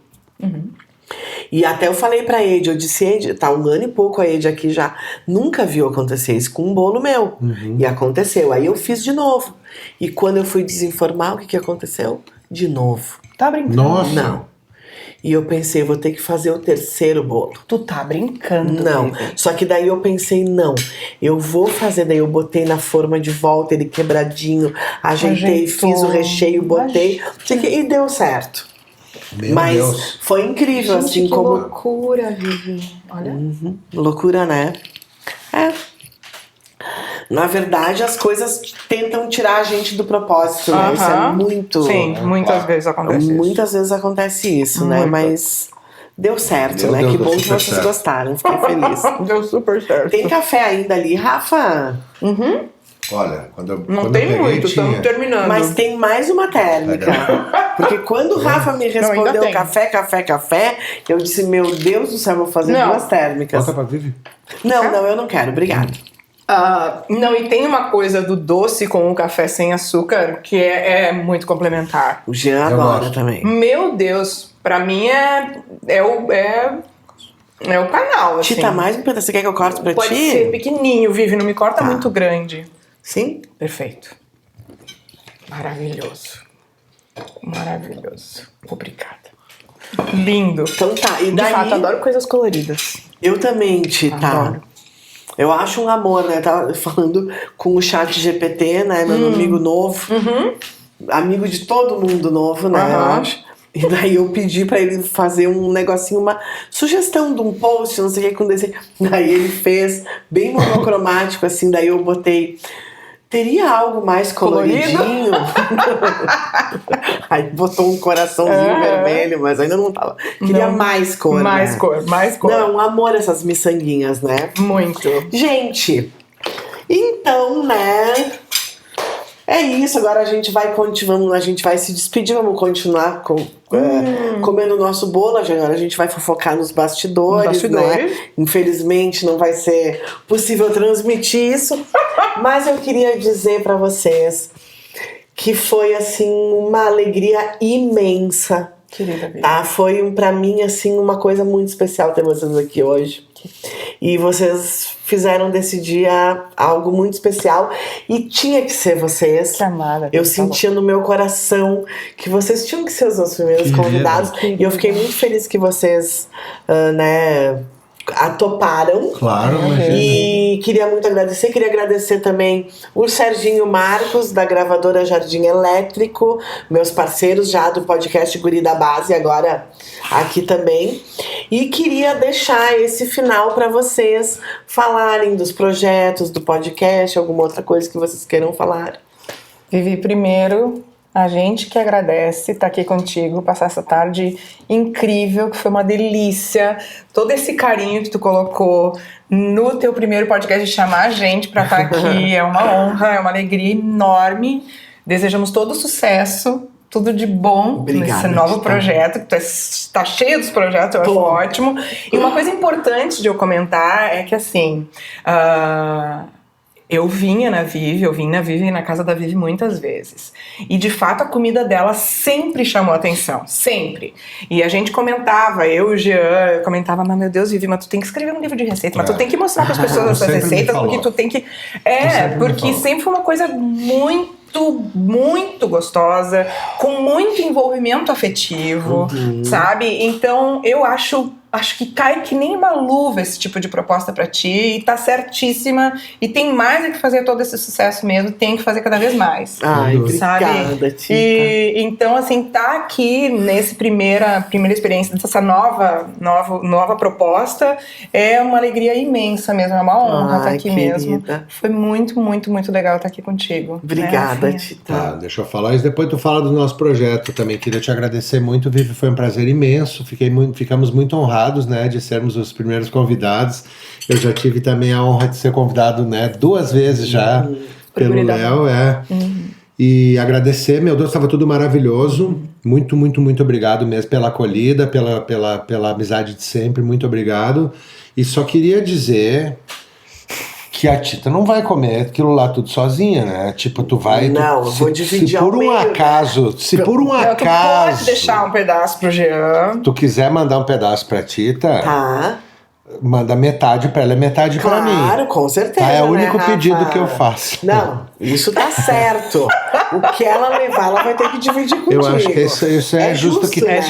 E até eu falei pra Ed, eu disse, Ed, tá 1 ano e pouco a Ed aqui já, nunca viu acontecer isso com um bolo meu. E aconteceu. Aí eu fiz de novo. E quando eu fui desenformar, o que aconteceu? De novo. Tá brincando? Nossa. Não. E eu pensei, vou ter que fazer o 3º bolo. Tu tá brincando, Não, Vivi. só que daí eu pensei, não, eu vou fazer, daí eu botei na forma de volta, ele quebradinho, ajeitei, fiz o recheio, botei, e deu certo. Meu Mas Deus. foi incrível, Gente, assim que como... loucura, Vivi. Olha. Loucura, né? Na verdade, as coisas tentam tirar a gente do propósito, né? Isso é muito... Sim, muitas vezes acontece isso. Muitas vezes acontece isso, né? Mas deu certo, né? Que bom que vocês gostaram, fiquei feliz. Deu super certo. Tem café ainda ali, Rafa? Olha, quando Não eu tem peguei, muito, tinha. estamos terminando. Mas tem mais uma térmica. Porque quando o Rafa me respondeu tem. café, eu disse, meu Deus do céu, vou fazer Não. 2 térmicas. Bota pra Vivi. Não, eu não quero, obrigada. Não, e tem uma coisa do doce com o café sem açúcar que é muito complementar. O Jean Eu adora gosto. também. Meu Deus, pra mim é o canal, assim. Tita, mais um pedaço. Você quer que eu corte pra Pode ti? ser pequenininho, Vivi, não me corta muito grande. Sim? Perfeito. Maravilhoso. Obrigada. Lindo. Então tá, e De daí... fato, adoro coisas coloridas. Eu também, Tita. Adoro. Eu acho um amor, né? Eu tava falando com o chat GPT, né? Meu amigo novo. Amigo de todo mundo novo, né? Eu acho. E daí eu pedi pra ele fazer um negocinho, uma sugestão de um post, não sei o que, com desenho. Daí ele fez bem monocromático, assim. Daí eu botei... Teria algo mais coloridinho? Aí botou um coraçãozinho vermelho, mas ainda não tava. Queria mais cor, Mais né? cor. Não, um amor essas miçanguinhas, né? Muito. Gente, Então, né? É isso, agora a gente vai se despedir, vamos continuar comendo o nosso bolo. Agora a gente vai fofocar nos bastidores, né? Infelizmente não vai ser possível transmitir isso, mas eu queria dizer pra vocês que foi assim uma alegria imensa. Querida vida. Tá? Foi pra mim assim uma coisa muito especial ter vocês aqui hoje. E vocês fizeram desse dia algo muito especial e tinha que ser vocês. Que amada. Eu sentia no meu coração que vocês tinham que ser os nossos primeiros convidados. E eu fiquei muito feliz que vocês, toparam. Claro, E queria muito agradecer. Queria agradecer também o Serginho Marcos, da gravadora Jardim Elétrico, meus parceiros já do podcast Guri da Base, agora aqui também. E queria deixar esse final para vocês falarem dos projetos, do podcast, alguma outra coisa que vocês queiram falar. Vivi, primeiro, a gente que agradece estar aqui contigo, passar essa tarde incrível, que foi uma delícia. Todo esse carinho que tu colocou no teu primeiro podcast, de chamar a gente para estar aqui, é uma honra, é uma alegria enorme. Desejamos todo sucesso, tudo de bom. Obrigada, nesse novo projeto, que tu está cheio dos projetos, eu acho ótimo. E uma coisa importante de eu comentar é que, assim, eu vim na Vivi e na casa da Vivi muitas vezes. E, de fato, a comida dela sempre chamou atenção. Sempre. E a gente comentava, eu e o Jean, comentava, mas meu Deus, Vivi, mas tu tem que escrever um livro de receita, mas tu tem que mostrar para as pessoas as suas receitas, porque tu tem que... porque sempre foi uma coisa muito gostosa, com muito envolvimento afetivo, sabe? Então, eu acho que cai que nem uma luva esse tipo de proposta pra ti, e tá certíssima, e tem mais que fazer todo esse sucesso mesmo, tem que fazer cada vez mais. Ai, sabe? obrigada, Tita. E então, assim, tá aqui nesse primeira experiência dessa nova proposta, é uma alegria imensa mesmo, é uma honra estar aqui querida. mesmo. Foi muito, muito, muito legal estar aqui contigo. Obrigada, né, Tita. Tá, deixa eu falar isso. Depois tu fala do nosso projeto também. Queria te agradecer muito, Vivi. Foi um prazer imenso. Ficamos muito honrados, né, de sermos os primeiros convidados. Eu já tive também a honra de ser convidado, né, 2 vezes já pelo Léo. E agradecer, meu Deus, estava tudo maravilhoso. Muito, muito, muito obrigado mesmo pela acolhida, pela amizade de sempre. Muito obrigado. E só queria dizer que a Tita não vai comer aquilo lá tudo sozinha, né? Tipo, tu vai... Não, eu vou dividir se por ao um meio. acaso... Se por um Tu acaso... pode deixar um pedaço pro Jean. Tu quiser mandar um pedaço pra Tita... Tá. Manda metade pra ela e metade pra mim. Claro, com certeza. Tá, é o único né, pedido Rafa? que eu faço. Não, isso tá certo. O que ela levar, ela vai ter que dividir contigo. Eu acho que isso é justo que né?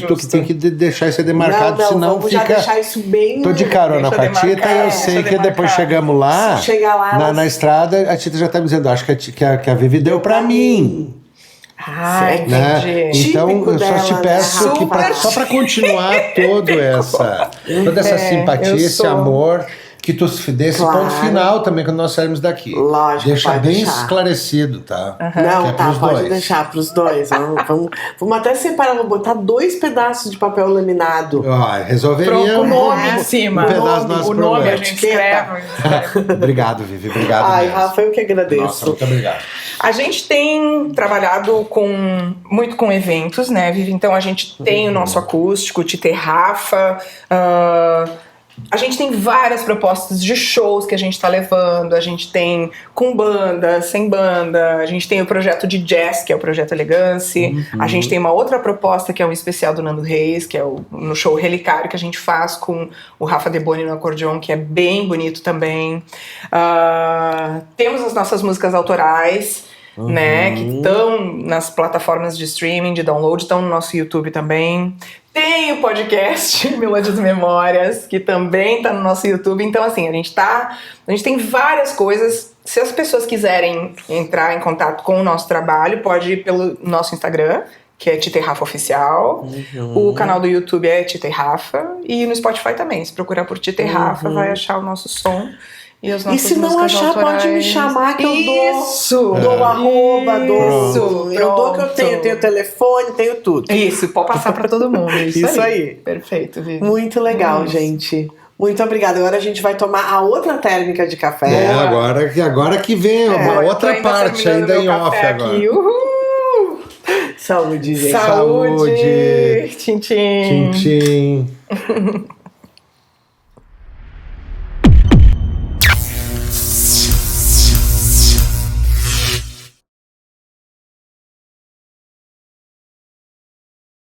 tu que tem que deixar isso demarcado, não, senão vamos fica... já deixar isso bem... Tô de carona com a Tita e eu sei que depois chegamos lá, Chega lá na estrada, a Tita já tá me dizendo, acho que a Vivi deu pra mim. Ai, Né? entendi. Então eu dela, só te peço né, que Rafa? só pra continuar toda essa simpatia, esse amor, que tu dê esse Claro. ponto final também quando nós sairmos daqui. Lógico, Deixa pode bem deixar. esclarecido, tá? Não, Que é tá, pros pode dois. deixar pros dois. Vamos até separar, vou botar 2 pedaços de papel laminado. Resolveria Com o nome em cima. um pedaço do nosso O nome a programa. gente escreve. Obrigado, Vivi. Obrigado Ai, mesmo. Rafa, eu que agradeço. Nossa, muito obrigado. A gente tem trabalhado muito com eventos, né, Vivi? Então a gente tem o nosso acústico, Tita e Rafa. A gente tem várias propostas de shows que a gente tá levando. A gente tem com banda, sem banda. A gente tem o projeto de jazz, que é o Projeto Elegance. A gente tem uma outra proposta que é um especial do Nando Reis, que é no show Relicário, que a gente faz com o Rafa Deboni no acordeon, que é bem bonito também. Temos as nossas músicas autorais, né, que estão nas plataformas de streaming, de download, estão no nosso YouTube também. Tem o podcast Melodias e Memórias, que também está no nosso YouTube. Então, assim, a gente tem várias coisas. Se as pessoas quiserem entrar em contato com o nosso trabalho, pode ir pelo nosso Instagram, que é Tita e Rafa Oficial. O canal do YouTube é Tita e Rafa. E no Spotify também. Se procurar por Tita e Rafa, vai achar o nosso som. E se não achar, autorais. pode me chamar que eu dou. Isso! Dou o arroba, Isso, eu dou que eu pronto. tenho telefone, tenho tudo. Isso, pode passar pra todo mundo. Isso aí. Perfeito, Vivi. Muito legal, gente. Muito obrigada. Agora a gente vai tomar a outra térmica de café. Agora que vem uma outra parte ainda em off agora. Uhul! Saúde, gente. Saúde! Tchim, tchim. Tchim, tchim.